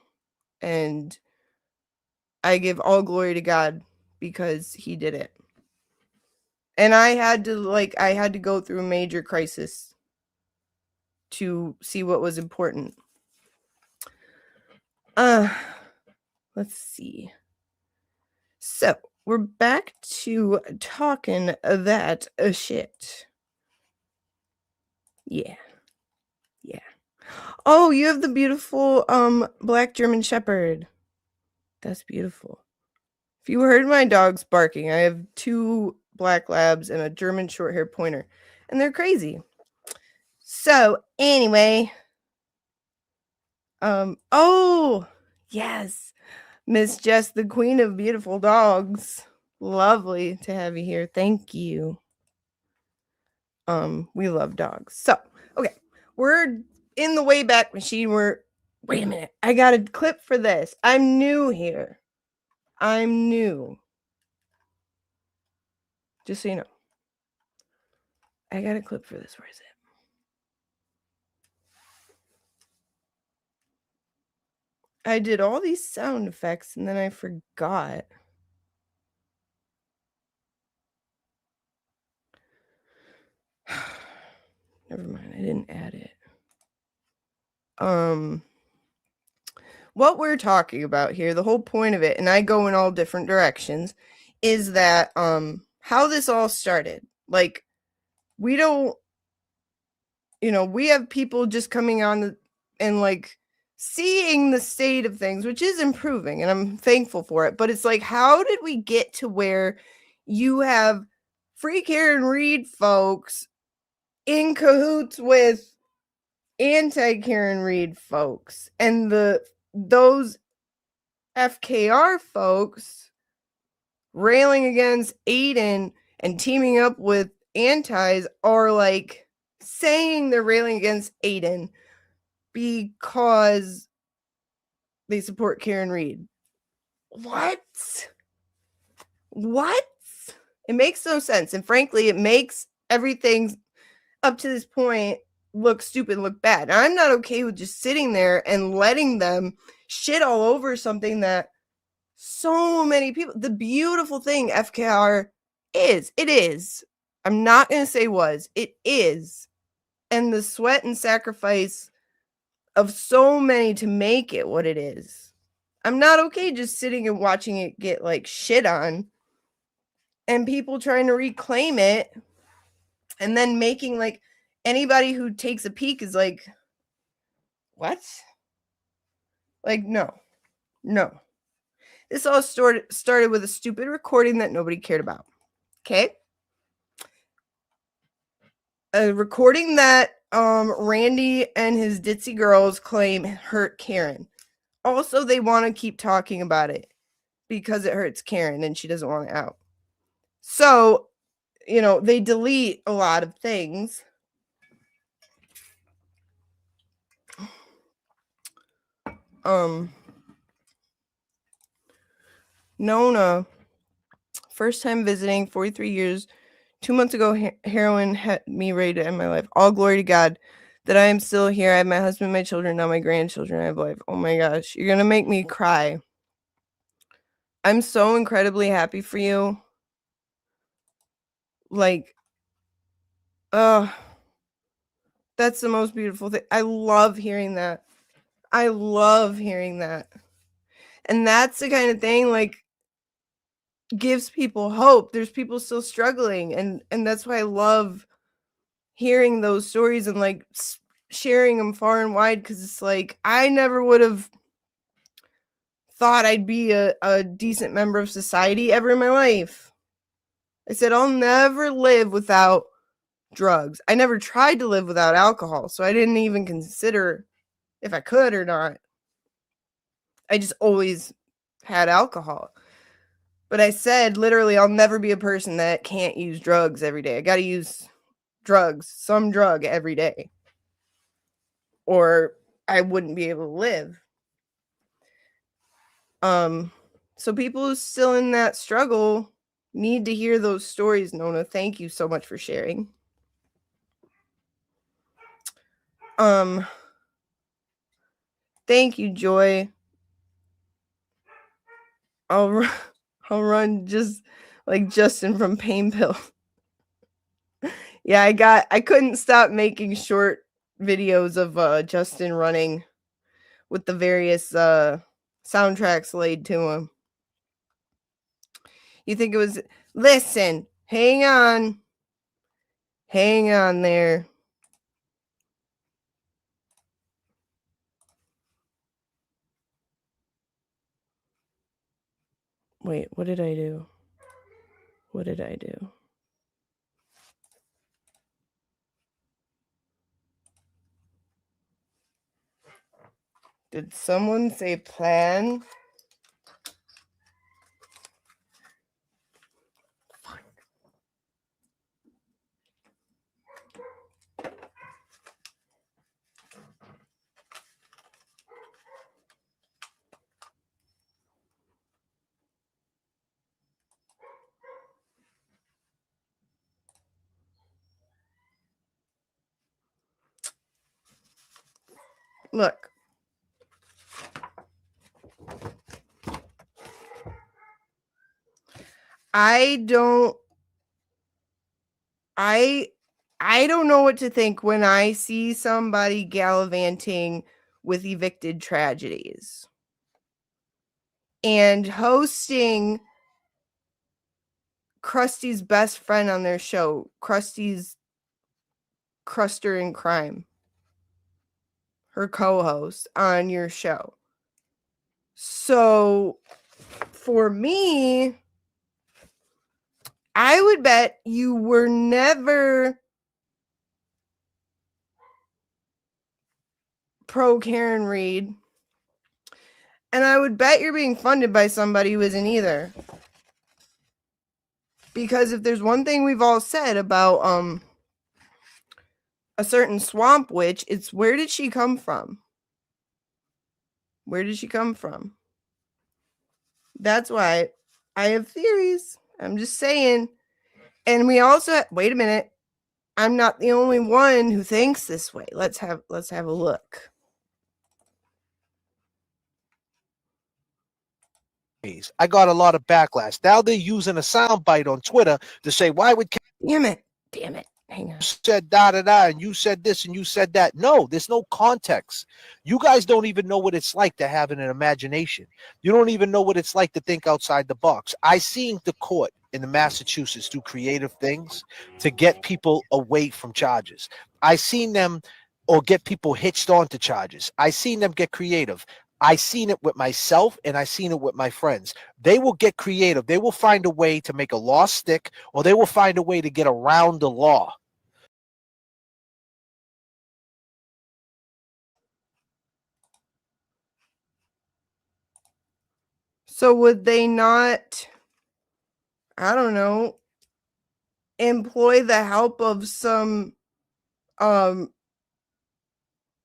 And I give all glory to God because he did it. And I had to go through a major crisis to see what was important. Let's see. So, we're back to talking that shit. Yeah. Oh, you have the beautiful black German Shepherd. That's beautiful. If you heard my dogs barking, I have 2 black labs and a German short-haired pointer, and they're crazy. So, anyway, oh, yes, Miss Jess, the queen of beautiful dogs. Lovely to have you here. Thank you. We love dogs. So, okay, we're in the Wayback Machine. Wait a minute. I got a clip for this. I'm new here. Just so you know. I got a clip for this. Where is it? I did all these sound effects and then I forgot. Never mind. I didn't add it. What we're talking about here, the whole point of it, and I go in all different directions, is that how this all started. Like, we don't, we have people just coming on and like seeing the state of things, which is improving, and I'm thankful for it. But it's like, how did we get to where you have free Karen Reed folks in cahoots with anti-Karen Reed folks, and those FKR folks railing against Aiden and teaming up with antis are like saying they're railing against Aiden because they support Karen Reed. What? It makes no sense. And frankly, it makes everything up to this point look stupid, look bad. And I'm not okay with just sitting there and letting them shit all over something that so many people, the beautiful thing FKR is, it is. I'm not going to say was, it is. And the sweat and sacrifice of so many to make it what it is. I'm not okay just sitting and watching it get like shit on and people trying to reclaim it and then making like anybody who takes a peek is like, what? Like, no. This all started with a stupid recording that nobody cared about. Okay? A recording that Randy and his ditzy girls claim hurt Karen. Also, they want to keep talking about it because it hurts Karen and she doesn't want it out. So, they delete a lot of things. Nona, first time visiting, 43 years. 2 months ago, heroin had me ready to end my life. All glory to God that I am still here. I have my husband, my children, now my grandchildren. I have life. Oh my gosh, you're going to make me cry. I'm so incredibly happy for you. Like, that's the most beautiful thing. I love hearing that. And that's the kind of thing, like, gives people hope. There's people still struggling, and that's why I love hearing those stories and like sharing them far and wide, because it's like I never would have thought I'd be a decent member of society ever in my life. I said I'll never live without drugs. I never tried to live without alcohol, so I didn't even consider if I could or not. I just always had alcohol. But I said, literally, I'll never be a person that can't use drugs every day. I got to use drugs, some drug every day, or I wouldn't be able to live. So people who still in that struggle need to hear those stories, Nona. Thank you so much for sharing. Thank you, Joy. I'll run just like Justin from Pain Pill. Yeah, I couldn't stop making short videos of Justin running with the various soundtracks laid to him. You think it was, listen, hang on there. Wait, what did I do? Did someone say plan? Look. I don't know what to think when I see somebody gallivanting with evicted tragedies and hosting Krusty's best friend on their show, Krusty's Cruster in Crime, her co-host on your show. So for me, I would bet you were never pro Karen Reed, and I would bet you're being funded by somebody who isn't either. Because if there's one thing we've all said about a certain swamp witch, it's where did she come from? Where did she come from? That's why I have theories. I'm just saying. And we also wait a minute. I'm not the only one who thinks this way. Let's have a look. I got a lot of backlash. Now they're using a soundbite on Twitter to say, why would Damn it. Hang on. you said da da da and you said this and you said that? No, there's no context. You guys don't even know what it's like to have an imagination. You don't even know what it's like to think outside the box. I seen the court in the Massachusetts do creative things to get people away from charges. I seen them or get people hitched onto charges. I seen them get creative. I seen it with myself and I seen it with my friends. They will get creative. They will find a way to make a law stick, or they will find a way to get around the law. So would they not, I don't know, employ the help of some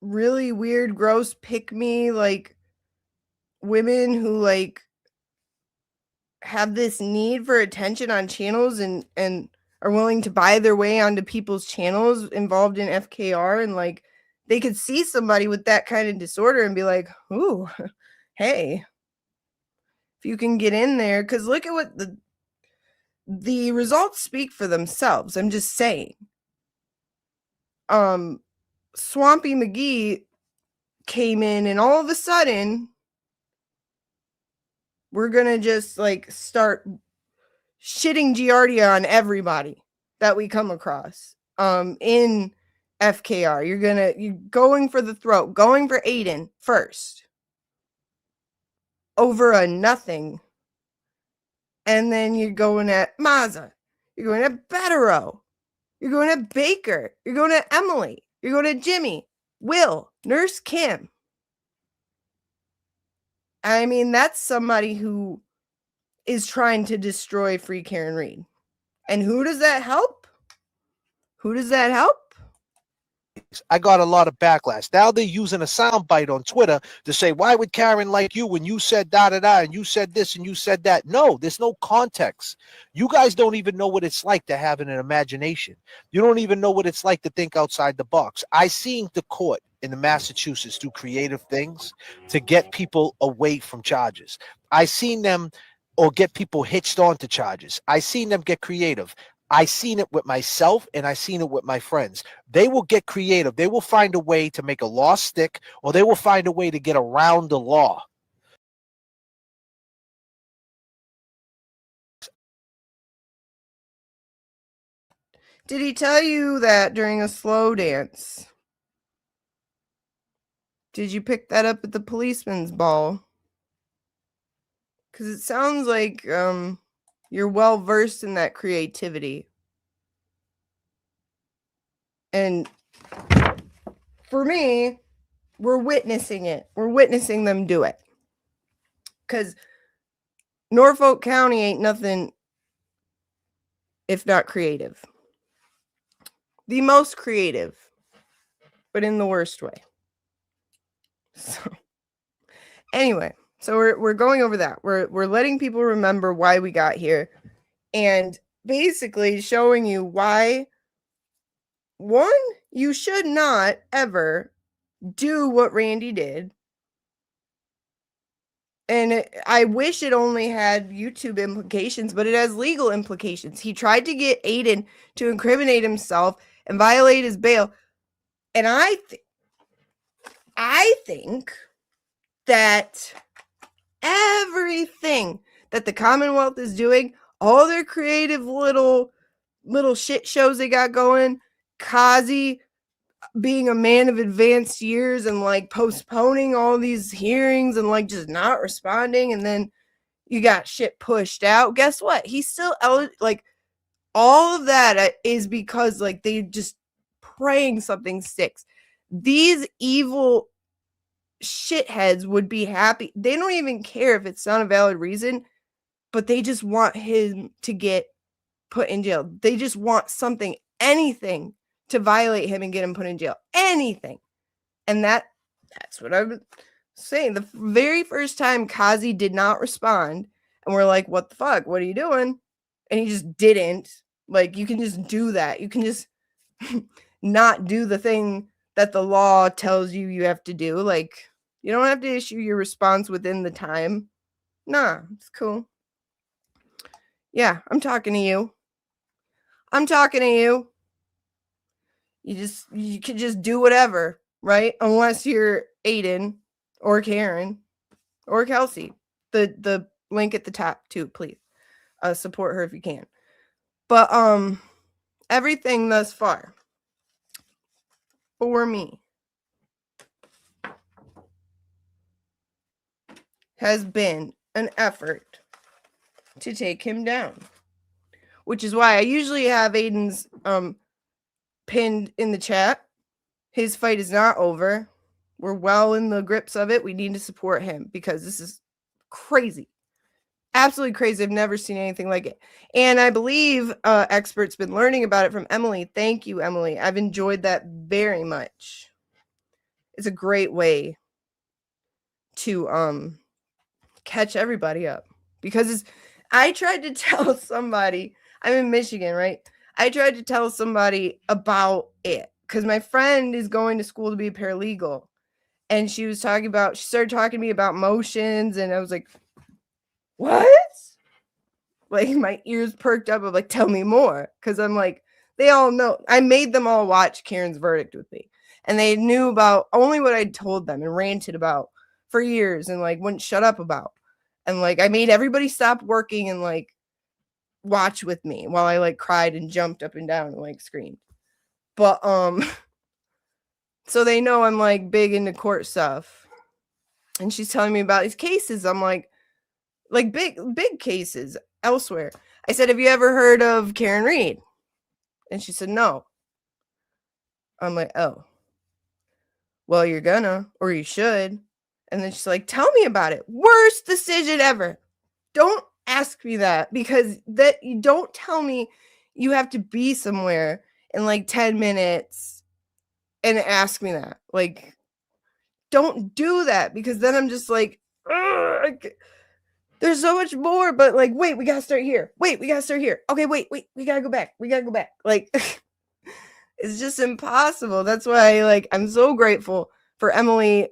really weird, gross pick-me, like, women who, like, have this need for attention on channels and are willing to buy their way onto people's channels involved in FKR, and, like, they could see somebody with that kind of disorder and be like, ooh, hey, if you can get in there, because look at what the results speak for themselves. I'm just saying. Swampy McGee came in, and all of a sudden, we're gonna just like start shitting Giardia on everybody that we come across. In FKR, you're going for the throat, going for Aiden first over a nothing, and then you're going at Mazza, you're going at Betero, you're going at Baker, you're going at Emily, you're going at Jimmy, Will, Nurse Kim. I mean, that's somebody who is trying to destroy Free Karen Reed. And who does that help? Who does that help? I got a lot of backlash. Now they're using a soundbite on Twitter to say, why would Karen like you when you said da da da and you said this and you said that? No, there's no context. You guys don't even know what it's like to have an imagination. You don't even know what it's like to think outside the box. I seen the court in the Massachusetts do creative things to get people away from charges. I seen them or get people hitched onto charges. I seen them get creative. I seen it with myself and I seen it with my friends. They will get creative. They will find a way to make a law stick, or they will find a way to get around the law. Did he tell you that during a slow dance? Did you pick that up at the policeman's ball? Because it sounds like you're well versed in that creativity. And for me, we're witnessing it. We're witnessing them do it. Because Norfolk County ain't nothing if not creative. The most creative, but in the worst way. So, anyway, so we're going over that. We're letting people remember why we got here, and basically showing you why, one, you should not ever do what Randy did. And I wish it only had YouTube implications, but it has legal implications. He tried to get Aiden to incriminate himself and violate his bail. And I think that everything that the Commonwealth is doing, all their creative little shit shows they got going, Kazi being a man of advanced years and like postponing all these hearings and like just not responding, and then you got shit pushed out. Guess what? He's still like, all of that is because like they just praying something sticks. These evil shitheads would be happy. They don't even care if it's not a valid reason, but they just want him to get put in jail. They just want something, anything to violate him and get him put in jail. Anything. And that's what I'm saying. The very first time Kazi did not respond, and we're like, what the fuck? What are you doing? And he just didn't. Like, you can just do that. You can just not do the thing that the law tells you you have to do. Like, you don't have to issue your response within the time. Nah, it's cool. Yeah, I'm talking to you. I'm talking to you. You can just do whatever, right? Unless you're Aiden or Karen or Kelsey. The link at the top too, please. Support her if you can. But everything thus far for me has been an effort to take him down, which is why I usually have Aiden's pinned in the chat. His fight is not over. We're well in the grips of it. We need to support him because this is crazy. Absolutely crazy. I've never seen anything like it. And I believe experts been learning about it from Emily. Thank you, Emily. I've enjoyed that very much. It's a great way to catch everybody up. Because I tried to tell somebody, I'm in Michigan, right? I tried to tell somebody about it because my friend is going to school to be a paralegal. And she started talking to me about motions, and I was like, what? Like, my ears perked up. I'm like, tell me more. Because I'm like, they all know. I made them all watch Karen's Verdict with me. And they knew about only what I'd told them and ranted about for years and, like, wouldn't shut up about. And, like, I made everybody stop working and, like, watch with me while I, like, cried and jumped up and down and, like, screamed. But, so they know I'm, like, big into court stuff. And she's telling me about these cases. I'm like big cases elsewhere. I said, have you ever heard of Karen Reed? And she said, no. I'm like, oh. Well, you're gonna, or you should. And then she's like, tell me about it. Worst decision ever. Don't ask me that, because that you don't tell me you have to be somewhere in like 10 minutes and ask me that. Like, don't do that, because then I'm just like, there's so much more, but like, wait, we gotta start here. Wait, we gotta start here. Okay, wait, we gotta go back. We gotta go back. Like, it's just impossible. That's why, like, I'm so grateful for Emily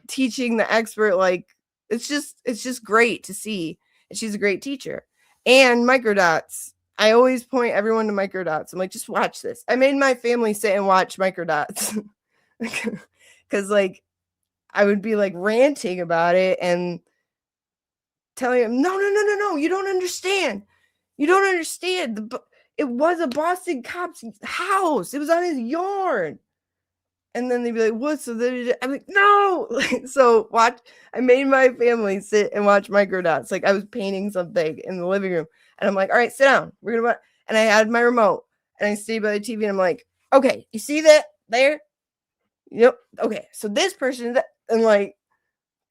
teaching the expert. Like, it's just great to see. And she's a great teacher. And microdots. I always point everyone to microdots. I'm like, just watch this. I made my family sit and watch microdots. Because, like, I would be, like, ranting about it and telling him, no, you don't understand. You don't understand. It was a Boston cop's house. It was on his yard. And then they'd be like, what? So I'm like, no. So watch. I made my family sit and watch microdots. Like, I was painting something in the living room. And I'm like, all right, sit down. We're going to watch. And I had my remote. And I stayed by the TV. And I'm like, okay, you see that there? Yep. Okay. So this person is that. And like,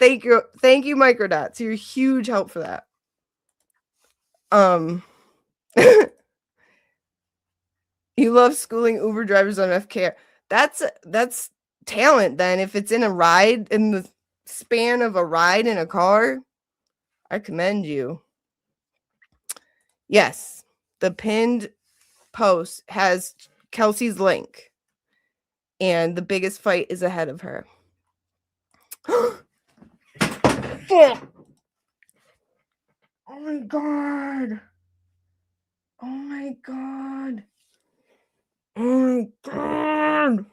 thank you, microdots. You're a huge help for that. You love schooling Uber drivers on FKR. That's talent then. If it's in a ride, in the span of a ride in a car, I commend you. Yes, the pinned post has Kelsey's link, and the biggest fight is ahead of her. Fuck. Oh my god. Oh my god. Oh my god.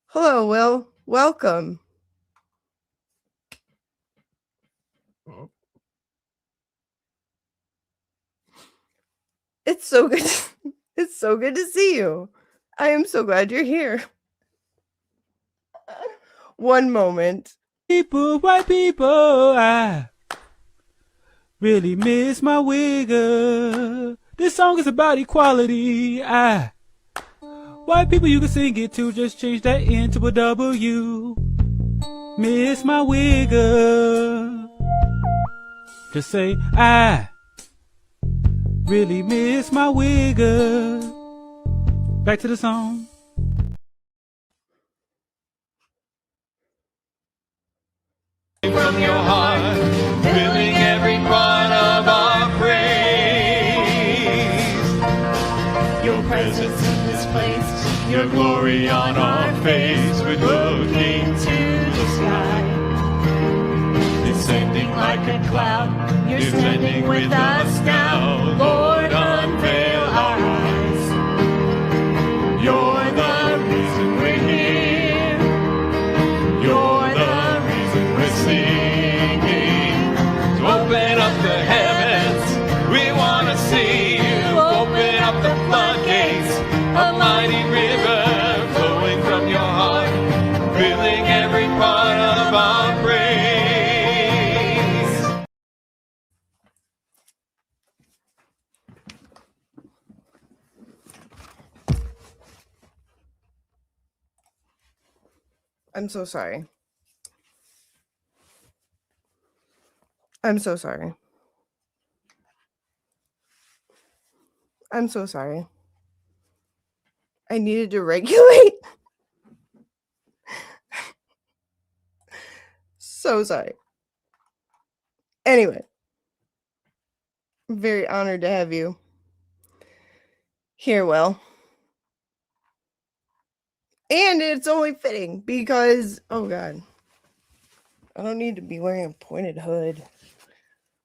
Hello, Will. Welcome. It's so good. It's so good to see you. I am so glad you're here. One moment. White people, I really miss my wigger. This song is about equality. White people, you can sing it too. Just change that N to a W. Miss my wigger. Just say, I really miss my wigger. Back to the song. From your heart, filling every part. a glory on our face, we're looking to the sky. Descending like a cloud, you're descending with us now. Lord, unveil our eyes. You're the reason we're here. You're the reason we're singing. So open up the heavens, we want to see you. Open up the floodgates, a mighty river flowing from your heart, filling every part of our praise. I'm so sorry. I'm so sorry. I'm so sorry. I needed to regulate. So sorry. Anyway, I'm very honored to have you here, Will. And it's only fitting because, oh God, I don't need to be wearing a pointed hood.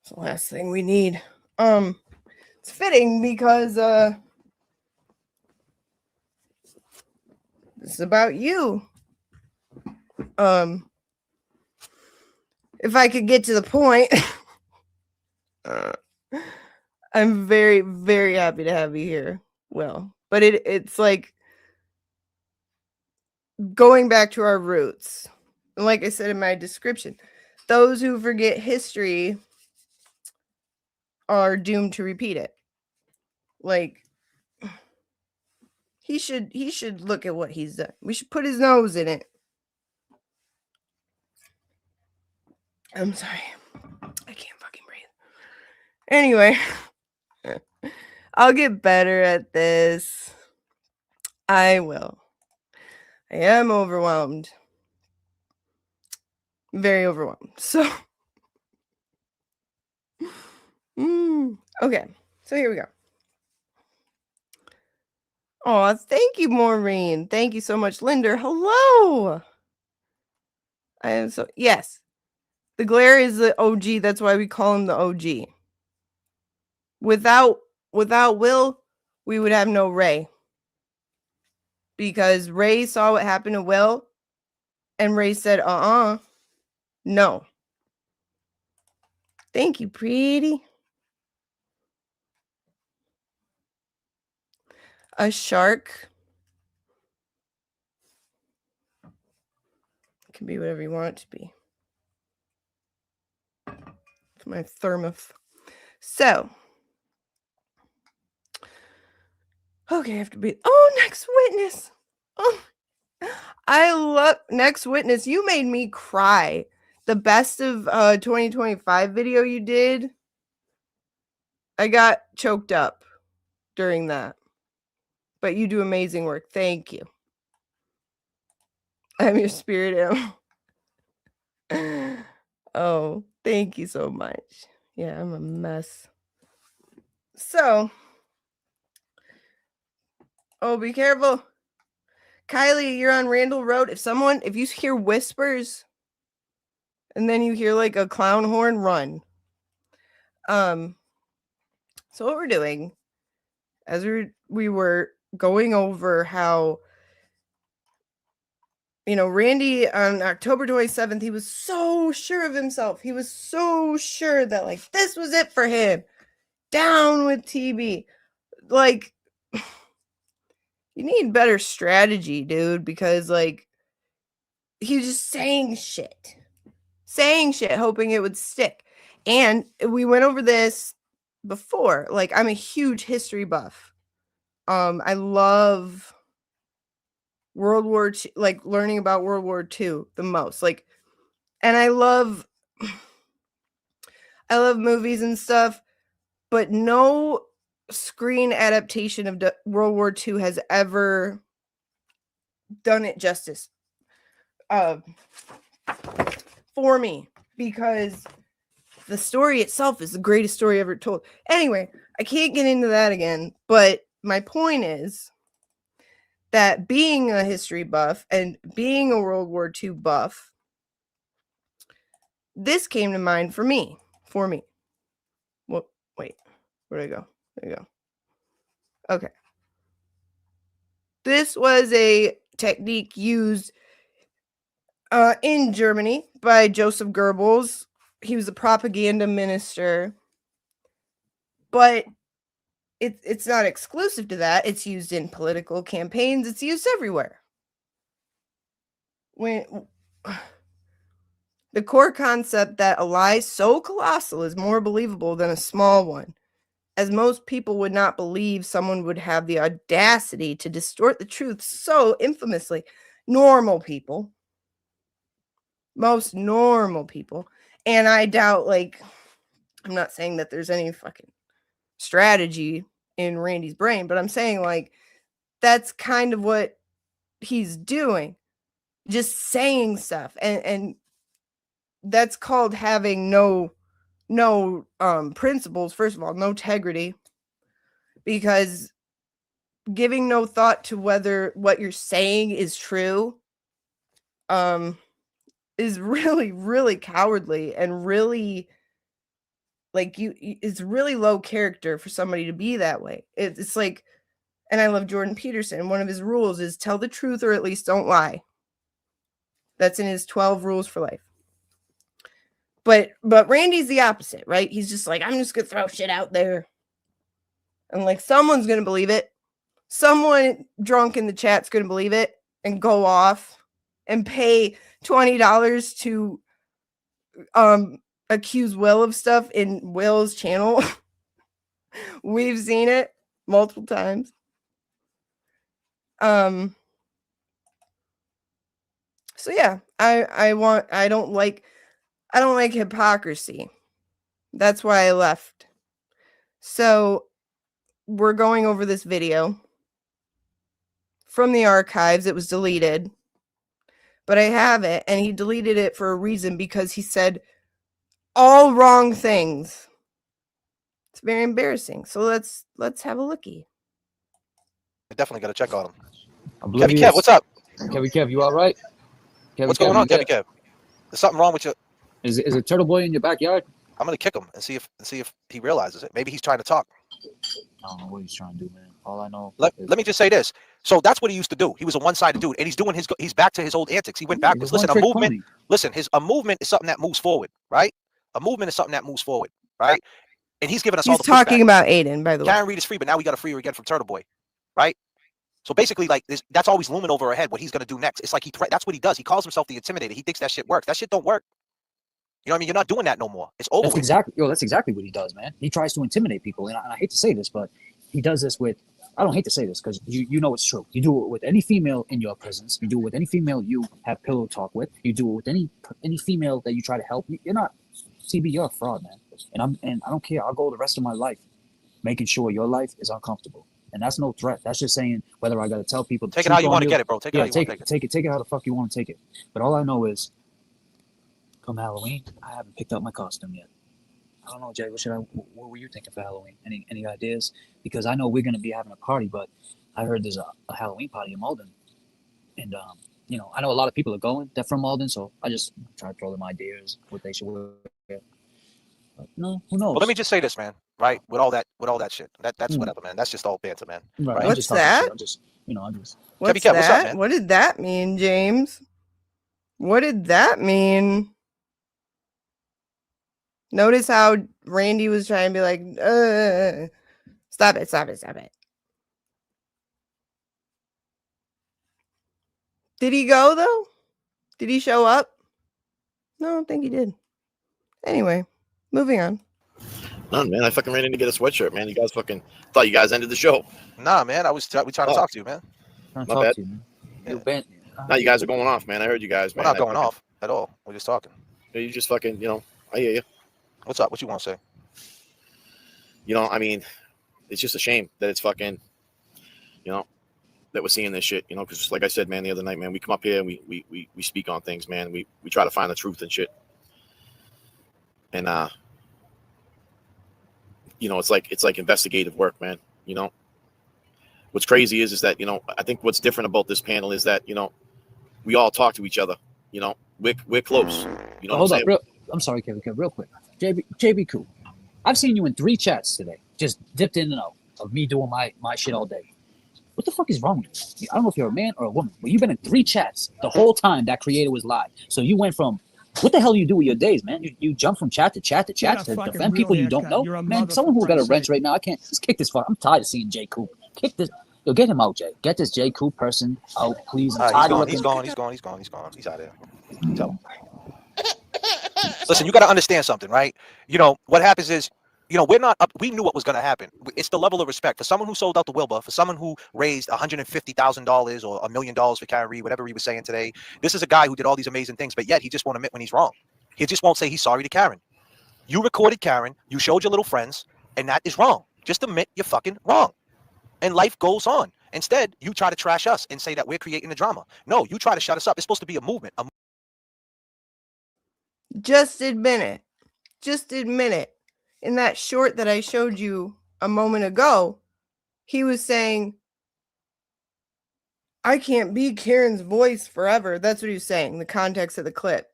It's the last thing we need. It's fitting because this is about you. If I could get to the point, I'm very, very happy to have you here. Well, but it's like going back to our roots. And like I said in my description, those who forget history are doomed to repeat it. Like, he should look at what he's done. We should put his nose in it. I'm sorry. I can't fucking breathe. Anyway, I'll get better at this. I will. I am overwhelmed. Very overwhelmed. So, okay. So here we go. Oh, thank you, Maureen. Thank you so much, Linder. Hello. I am so, yes. The glare is the OG. That's why we call him the OG. Without Will, we would have no Ray. Because Ray saw what happened to Will, and Ray said, no. Thank you, pretty. A shark. It can be whatever you want it to be. It's my thermos. So. Okay, I have to be. Oh, next witness. Oh, I love next witness. You made me cry. The best of 2025 video you did. I got choked up during that. But you do amazing work. Thank you. I'm your spirit animal. Oh, thank you so much. Yeah, I'm a mess. So. Oh, be careful. Kylie, you're on Randall Road. If you hear whispers and then you hear like a clown horn, run. So what we're doing, as we were going over how, Randy on October 27th, he was so sure of himself. He was so sure that like this was it for him. Down with TB. Like, you need better strategy, dude, because like he was just saying shit, hoping it would stick. And we went over this before. Like, I'm a huge history buff. I love World War II, like learning about World War II the most. Like, and I love movies and stuff, but no screen adaptation of World War II has ever done it justice for me, because the story itself is the greatest story ever told. Anyway, I can't get into that again, but my point is that being a history buff and being a World War II buff, this came to mind for me. Well, wait, where'd I go? There you go. Okay. This was a technique used in Germany by Joseph Goebbels. He was a propaganda minister, but it's not exclusive to that. It's used in political campaigns. It's used everywhere. When the core concept that a lie so colossal is more believable than a small one, as most people would not believe someone would have the audacity to distort the truth so infamously. Normal people, most normal people, and I doubt, like, I'm not saying that there's any fucking strategy in Randy's brain, but I'm saying, like, that's kind of what he's doing, just saying stuff, and that's called having no principles. First of all, no tegrity, because giving no thought to whether what you're saying is true is really, really cowardly and really, like, it's really low character for somebody to be that way. It's like, and I love Jordan Peterson. One of his rules is tell the truth or at least don't lie. That's in his 12 rules for life. But Randy's the opposite, right? He's just like, I'm just gonna throw shit out there, and like someone's gonna believe it. Someone drunk in the chat's gonna believe it and go off and pay $20 to accuse Will of stuff in Will's channel. We've seen it multiple times. So yeah, I don't like hypocrisy. That's why I left. So we're going over this video from the archives. It was deleted, but I have it, and he deleted it for a reason, because he said all wrong things. It's very embarrassing. So let's have a lookie. I definitely got to check on him. Oblivious. Kev, what's up? Kev, you all right? What's going on, Kev? There's something wrong with you. Is a turtle boy in your backyard? I'm gonna kick him and see if he realizes it. Maybe he's trying to talk. I don't know what he's trying to do, man. All I know. Let me just say this. So that's what he used to do. He was a one-sided dude, and he's back to his old antics. He went backwards. Listen, a movement is something that moves forward, right? A movement is something that moves forward, right? And he's giving us all the pushback. He's talking about Aiden, by the way. Karen Reed is free, but now we got to free her again from Turtle Boy, right? So basically, like, that's always looming over our head, what he's going to do next. It's like that's what he does. He calls himself the Intimidator. He thinks that shit works. That shit don't work. You know what I mean? You're not doing that no more. It's over. That's exactly what he does, man. He tries to intimidate people. And I hate to say this, but he does this with, I don't hate to say this because you know it's true. You do it with any female in your presence. You do it with any female you have pillow talk with. You do it with any female that you try to help. You're not, CB, you're a fraud, man. And I don't care. I'll go the rest of my life making sure your life is uncomfortable. And that's no threat. That's just saying whether I got to tell people. Take it how you want to get it, bro. Take it how you want to take it. Take it how the fuck you want to take it. But all I know is, come Halloween, I haven't picked up my costume yet. I don't know, Jay. What were you thinking for Halloween? Any ideas? Because I know we're gonna be having a party, but I heard there's a Halloween party in Malden, and you know, I know a lot of people are going. They're from Malden, so I just try to throw them ideas what they should wear. But no, who knows? Well, let me just say this, man. Right, with all that shit, that's whatever, man. That's just all banter, man. Right. What's that? What's that? What's up, man? What did that mean, James? What did that mean? Notice how Randy was trying to be like, stop it. Did he go, though? Did he show up? No, I don't think he did. Anyway, moving on. None, man. I fucking ran in to get a sweatshirt, man. You guys fucking thought you guys ended the show. Nah, man. We trying to talk to you, man. My bad. Now you guys are going off, man. I heard you guys, man. We're not going off at all. We're just talking. You just fucking, you know, I hear you. What's up? What you want to say? You know, I mean, it's just a shame that it's fucking, you know, that we're seeing this shit, you know, because like I said, man, the other night, man, we come up here and we speak on things, man. We try to find the truth and shit. And you know, it's like investigative work, man. You know, what's crazy is that, you know, I think what's different about this panel is that, you know, we all talk to each other. You know, we're close. You know Hold what I'm up, saying? I'm sorry, Kevin, real quick. JB Cool. I've seen you in 3 chats today, just dipped in and out of me doing my shit all day. What the fuck is wrong with you? I don't know if you're a man or a woman, but you've been in 3 chats the whole time that creator was live. So you went from, what the hell do you do with your days, man? You jump from chat to chat to chat to defend people you don't know? Man, someone who got a wrench right now, I can't, just kick this fuck. I'm tired of seeing J. Coop. Kick this. Yo, get him out, Jay. Get this J. Coop person out, please. I'm tired of looking. He's gone. He's out of there. Tell him. Listen, you got to understand something, right? You know, what happens is, you know, we're not up. We knew what was going to happen. It's the level of respect for someone who sold out the Wilbur, for someone who raised $150,000 or $1 million for Karen Reed, whatever he was saying today. This is a guy who did all these amazing things, but yet he just won't admit when he's wrong. He just won't say he's sorry to Karen. You recorded Karen, you showed your little friends, and that is wrong. Just admit you're fucking wrong. And life goes on. Instead, you try to trash us and say that we're creating the drama. No, you try to shut us up. It's supposed to be a movement. Just admit it. Just admit it. In that short that I showed you a moment ago, he was saying, I can't be Karen's voice forever. That's what he was saying, the context of the clip.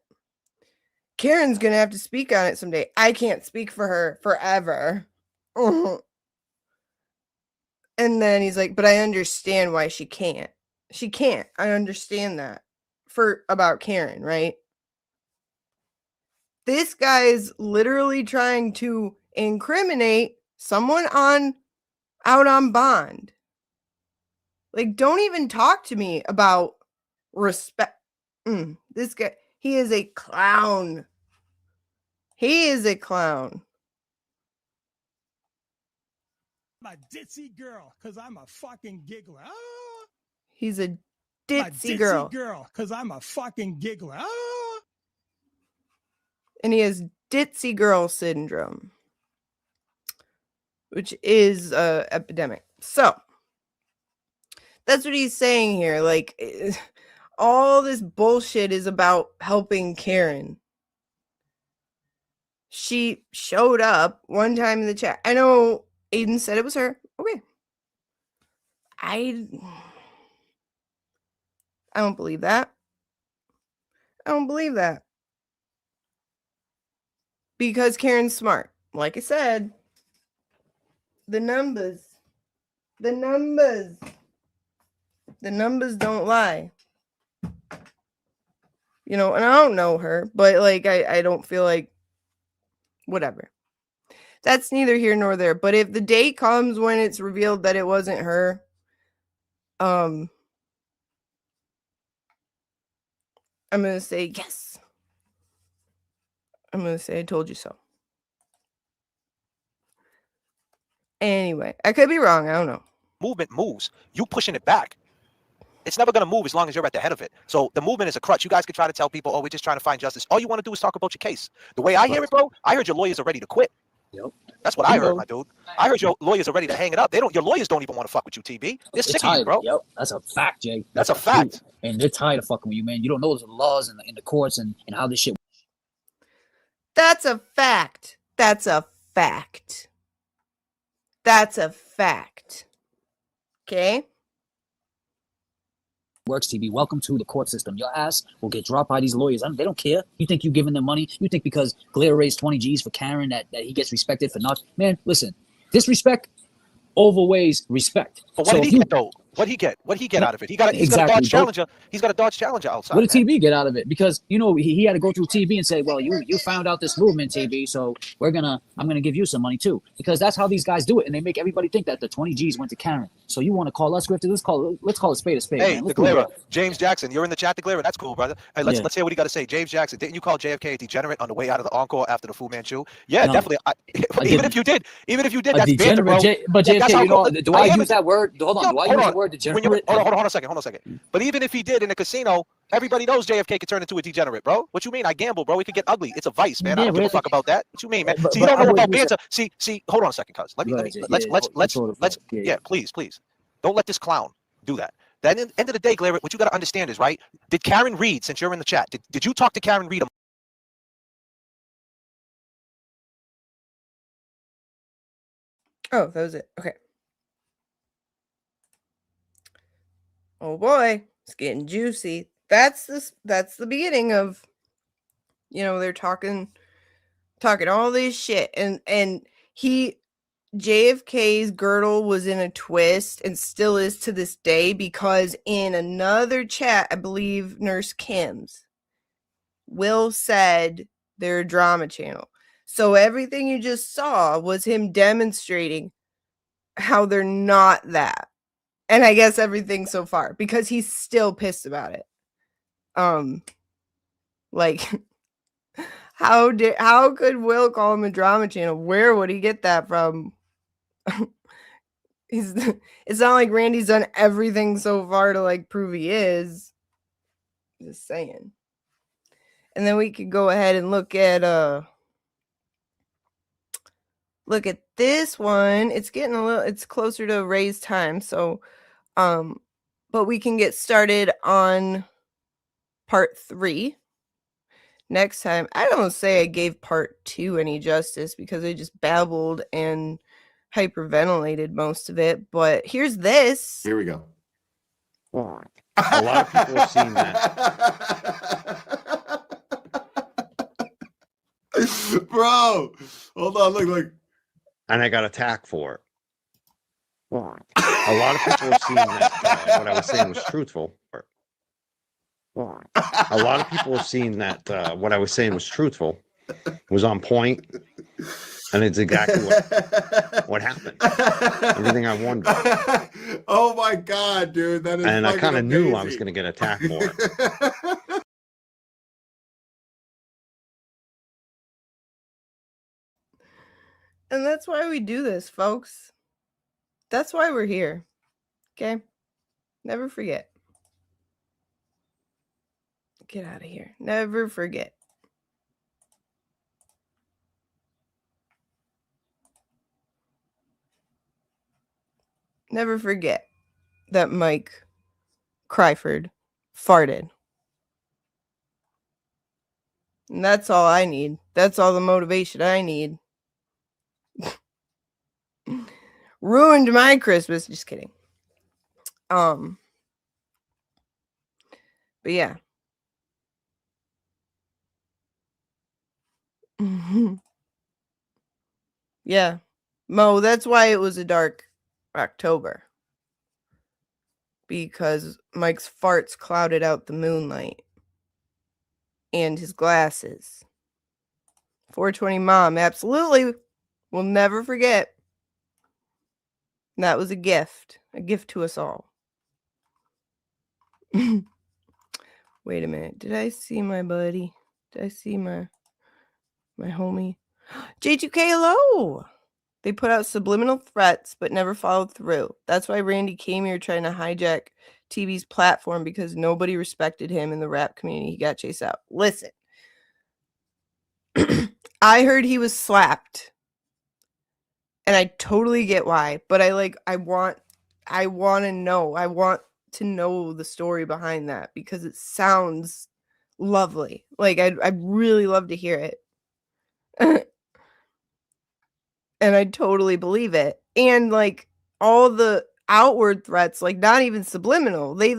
Karen's going to have to speak on it someday. I can't speak for her forever. And then he's like, but I understand why she can't. She can't. I understand that. About Karen, right? This guy is literally trying to incriminate someone out on bond. Like, don't even talk to me about respect. This guy, he is a clown. He is a clown. I'm a ditzy girl, because I'm a fucking giggler. Ah! He's a ditzy girl. Because I'm a fucking giggler. Ah! And he has ditzy girl syndrome, which is an epidemic. So, that's what he's saying here. Like, all this bullshit is about helping Karen. She showed up one time in the chat. I know Aiden said it was her. Okay. I don't believe that. I don't believe that. Because Karen's smart. Like I said, the numbers don't lie. You know, and I don't know her, but like I don't feel like whatever. That's neither here nor there. But if the day comes when it's revealed that it wasn't her, I'm gonna say yes. I'm gonna say I told you so. Anyway, I could be wrong. I don't know. Movement moves. You pushing it back. It's never going to move as long as you're at the head of it. So the movement is a crutch. You guys could try to tell people, oh, we're just trying to find justice. All you want to do is talk about your case. The way I hear it, bro, I heard your lawyers are ready to quit. Yep. That's what I heard, my dude. I heard your lawyers are ready to hang it up. Your lawyers don't even want to fuck with you, TB. They're sick of you, bro. Yep, that's a fact, Jay. That's a fact. Truth. And they're tired of fucking with you, man. You don't know the laws and the courts and how this shit. That's a fact. That's a fact. That's a fact. Okay? Works, TB. Welcome to the court system. Your ass will get dropped by these lawyers. They don't care. You think you giving them money? You think because Glare raised 20 G's for Karen that he gets respected for nothing? Man, listen. Disrespect overweighs respect. But what did he get though? What he get? What he get out of it? He's got a Dodge Challenger. He's got a Dodge Challenger outside. What did TB get out of it? Because you know he had to go through TB and say, well, you found out this movement, TB, so I'm gonna give you some money too. Because that's how these guys do it, and they make everybody think that the 20 G's went to Karen. So you want to call us grifted? Let's call a spade a spade. Hey, man. the Glare, James Jackson, you're in the chat, the Glare. That's cool, brother. Hey, let's hear what he got to say. James Jackson, didn't you call JFK a degenerate on the way out of the encore after the Fu Manchu? Yeah, No, definitely. Even if you did, a that's banter, bro. degenerate. But JFK, you know, do I use that word? Hold on. Do I use the word degenerate? Hold on a second. But even if he did in a casino, everybody knows JFK could turn into a degenerate, bro. What you mean? I gamble, bro. It could get ugly. It's a vice, man. I don't give a fuck about that. What you mean, man? See, you don't know about banter. See, hold on a second, cuz. Let's please. Don't let this clown do that. Then at the end of the day, Glare, what you got to understand is, right? Did Karen Reed, since you're in the chat, did you talk to Karen Reed? Oh, that was it. Okay. oh boy, it's getting juicy. That's the beginning of, they're talking all this shit, and JFK's girdle was in a twist and still is to this day, because in another chat, I believe Nurse Kim's, Will said they're a drama channel. So everything you just saw was him demonstrating how they're not that. And I guess everything so far, because he's still pissed about it. Like, how could Will call him a drama channel? Where would he get that from? It's not like Randy's done everything so far to like prove he is. Just saying. And then we could go ahead and look at this one. It's getting it's closer to Ray's time, so but we can get started on part 3 next time. I don't say I gave part 2 any justice because I just babbled and hyperventilated most of it, but here's this. Here we go. A lot of people have seen that. Bro, hold on, look. And I got attacked for it. A lot of people have seen that what I was saying was truthful. A lot of people have seen that what I was saying was truthful, was on point, and it's exactly what happened. Everything I wondered. Oh my God, dude, that is. And I kind of knew I was going to get attacked for it. And that's why we do this, folks. That's why we're here. Okay? Never forget. Get out of here. Never forget. Never forget that Mike Cryford farted. And that's all I need. That's all the motivation I need. Ruined my Christmas. Just kidding. But yeah. Yeah. Mo, that's why it was a dark October. Because Mike's farts clouded out the moonlight. And his glasses. 420 Mom, absolutely. We'll never forget. And that was a gift to us all. Wait a minute. Did I see my buddy? Did I see my homie? J2K, hello. They put out subliminal threats but never followed through. That's why Randy came here trying to hijack TV's platform, because nobody respected him in the rap community. He got chased out. Listen. I heard he was slapped. And I totally get why, but I want to know. I want to know the story behind that, because it sounds lovely. Like I'd really love to hear it. And I totally believe it. And like all the outward threats, like not even subliminal. They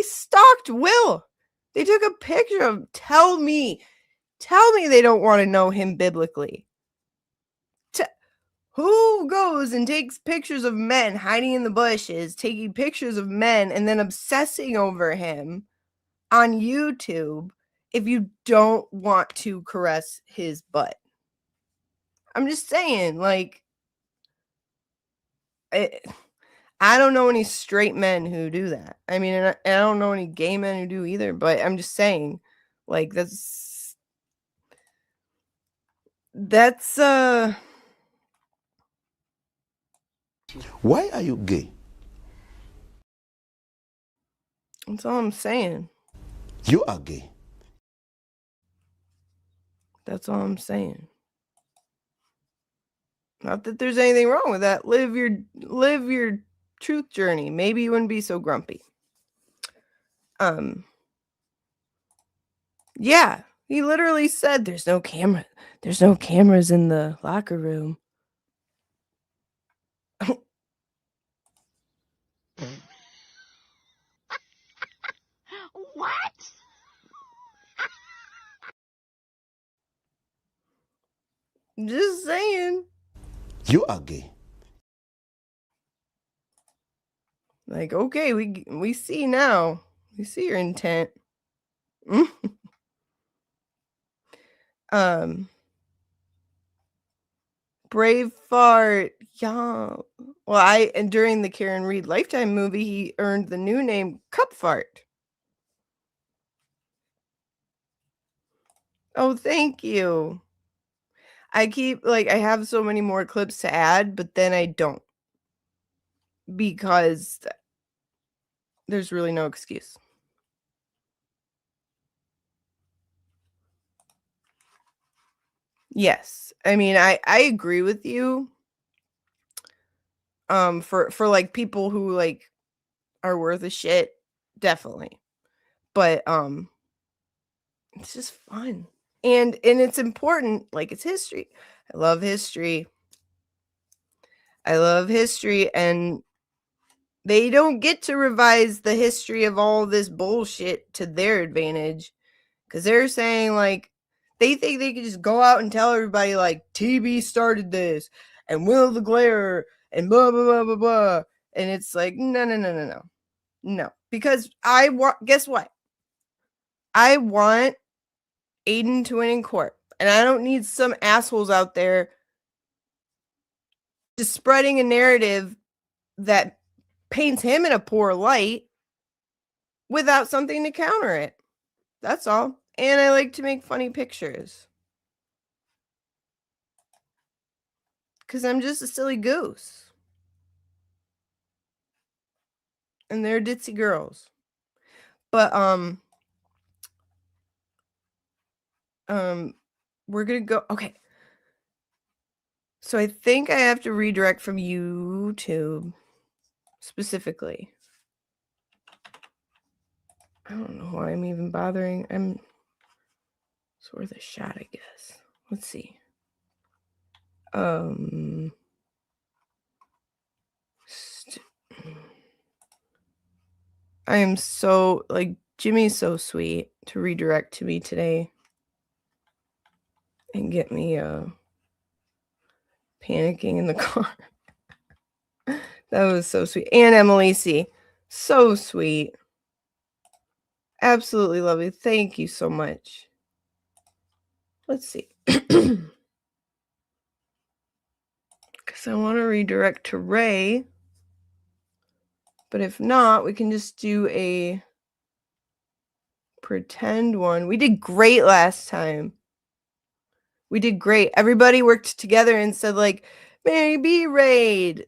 stalked Will. They took a picture of him. Tell me they don't want to know him biblically. Who goes and takes pictures of men hiding in the bushes, taking pictures of men, and then obsessing over him on YouTube if you don't want to caress his butt? I'm just saying, like, I don't know any straight men who do that. I mean, and I don't know any gay men who do either, but I'm just saying, like, that's Why are you gay? That's all I'm saying. You are gay. That's all I'm saying. Not that there's anything wrong with that. Live your truth journey. Maybe you wouldn't be so grumpy. Yeah, he literally said there's no cameras in the locker room. Just saying. You are gay. Like, okay, we see now. We see your intent. Brave fart. Yeah. Well, and during the Karen Reed Lifetime movie, he earned the new name Cup Fart. Oh, thank you. I have so many more clips to add, but then I don't. Because there's really no excuse. Yes. I mean, I agree with you. For like people who like are worth a shit, definitely. But it's just fun. And it's important, like it's history. I love history. And they don't get to revise the history of all this bullshit to their advantage. Because they're saying, like, they think they can just go out and tell everybody, like, TB started this, and Will the Glare, and blah, blah, blah, blah, blah. And it's like, no. No. Because guess what? I want Aiden to win in court. And I don't need some assholes out there just spreading a narrative that paints him in a poor light without something to counter it. That's all. And I like to make funny pictures. Because I'm just a silly goose. And they're ditzy girls. But, we're going to go. Okay. So I think I have to redirect from YouTube specifically. I don't know why I'm even bothering. It's worth a shot, I guess. Let's see. I am so, like, Jimmy's so sweet to redirect to me today and get me panicking in the car. That was so sweet. And Emily C. So sweet. Absolutely lovely. Thank you so much. Let's see. Because I want to redirect to Ray. But if not, we can just do a pretend one. We did great last time. We did great. Everybody worked together and said, like, Mary B. Raid.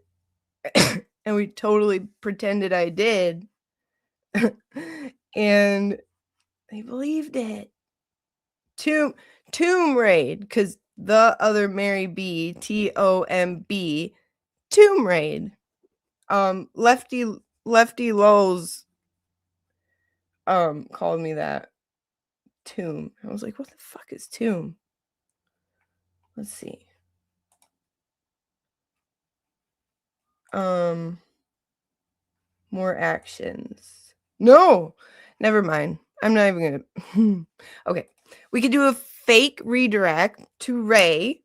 And we totally pretended I did. And they believed it. Tomb Raid, because the other Mary B, Tomb, Tomb Raid. Lefty Lowes called me that. Tomb. I was like, what the fuck is tomb? Let's see. More actions. No, never mind. I'm not even gonna. Okay, we could do a fake redirect to Ray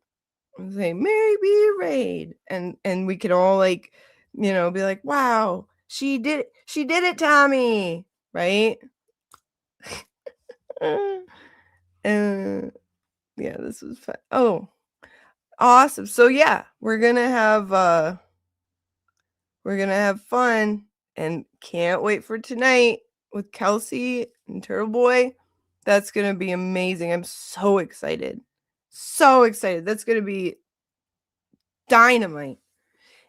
and say Mary B. Raid, and we could all, like, be like, wow, she did it, Tommy, right? Yeah, this was fun. Oh, awesome. So yeah, we're gonna have fun, and can't wait for tonight with Kelsey and Turtle Boy. That's gonna be amazing. I'm so excited. So excited. That's gonna be dynamite.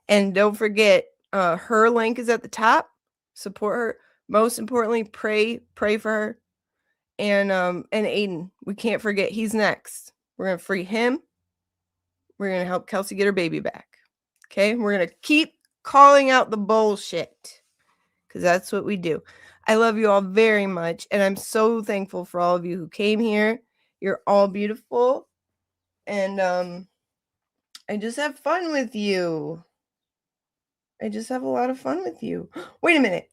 And don't forget, her link is at the top. Support her. Most importantly, pray for her. And Aiden, we can't forget, he's next. We're gonna free him. We're gonna help Kelsey get her baby back. Okay, we're gonna keep calling out the bullshit, because that's what we do. I love you all very much, and I'm so thankful for all of you who came here. You're all beautiful, and I just have fun with you. I just have a lot of fun with you. Wait a minute.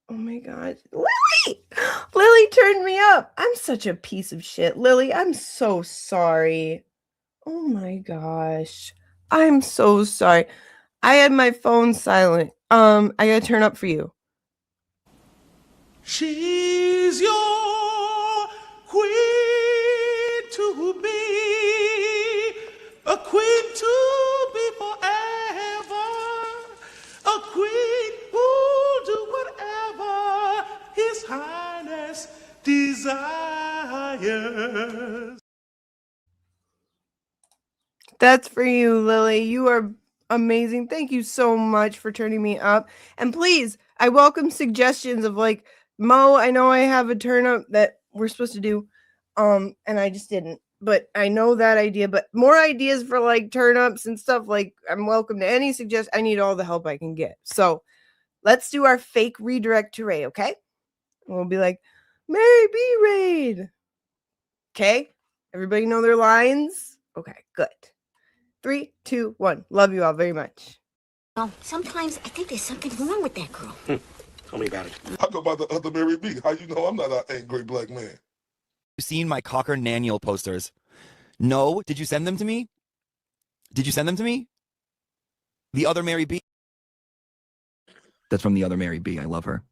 Oh my God. Lily turned me up. I'm such a piece of shit. Lily, I'm so sorry. Oh my gosh. I'm so sorry. I had my phone silent. I gotta turn up for you. She's your queen to be, a queen to be forever, a queen who'll do whatever His Highness desires. That's for you, Lily. You are amazing. Thank you so much for turning me up. And please, I welcome suggestions of like, Mo, I know I have a turn up that we're supposed to do. And I just didn't. But I know that idea. But more ideas for like turn ups and stuff. Like, I'm welcome to any suggestion. I need all the help I can get. So let's do our fake redirect to Ray, okay? And we'll be like, Mary B. Raid. Okay? Everybody know their lines? Okay, good. 3, 2, 1. Love you all very much. Well, sometimes I think there's something wrong with that girl. Tell me about it. I go by the other Mary B. How you know I'm not an angry black man? You seen my Cocker Naniel posters? No. Did you send them to me? Did you send them to me? The other Mary B. That's from the other Mary B. I love her.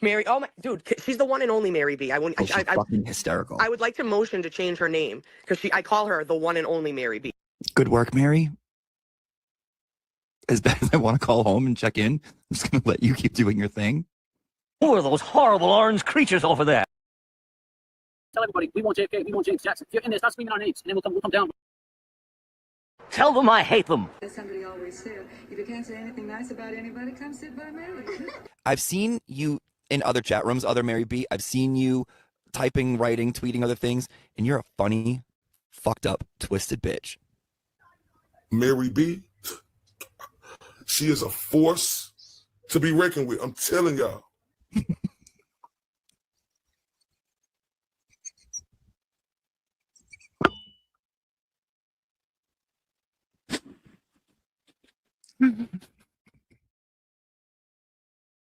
Mary, oh my, dude, she's the one and only Mary B. I wouldn't. Oh, she's fucking hysterical. I would like to motion to change her name because I call her the one and only Mary B. Good work, Mary. As bad as I want to call home and check in, I'm just going to let you keep doing your thing. Who are those horrible orange creatures over there? Tell everybody we want JFK, we want James Jackson. If you're in there, start screaming our names, and then we'll come down. Tell them I hate them. As somebody always said, if you can't say anything nice about anybody, come sit by me. I've seen you in other chat rooms, other Mary B. I've seen you typing, writing, tweeting other things, and you're a funny, fucked up, twisted bitch. Mary B. She is a force to be reckoned with. I'm telling y'all.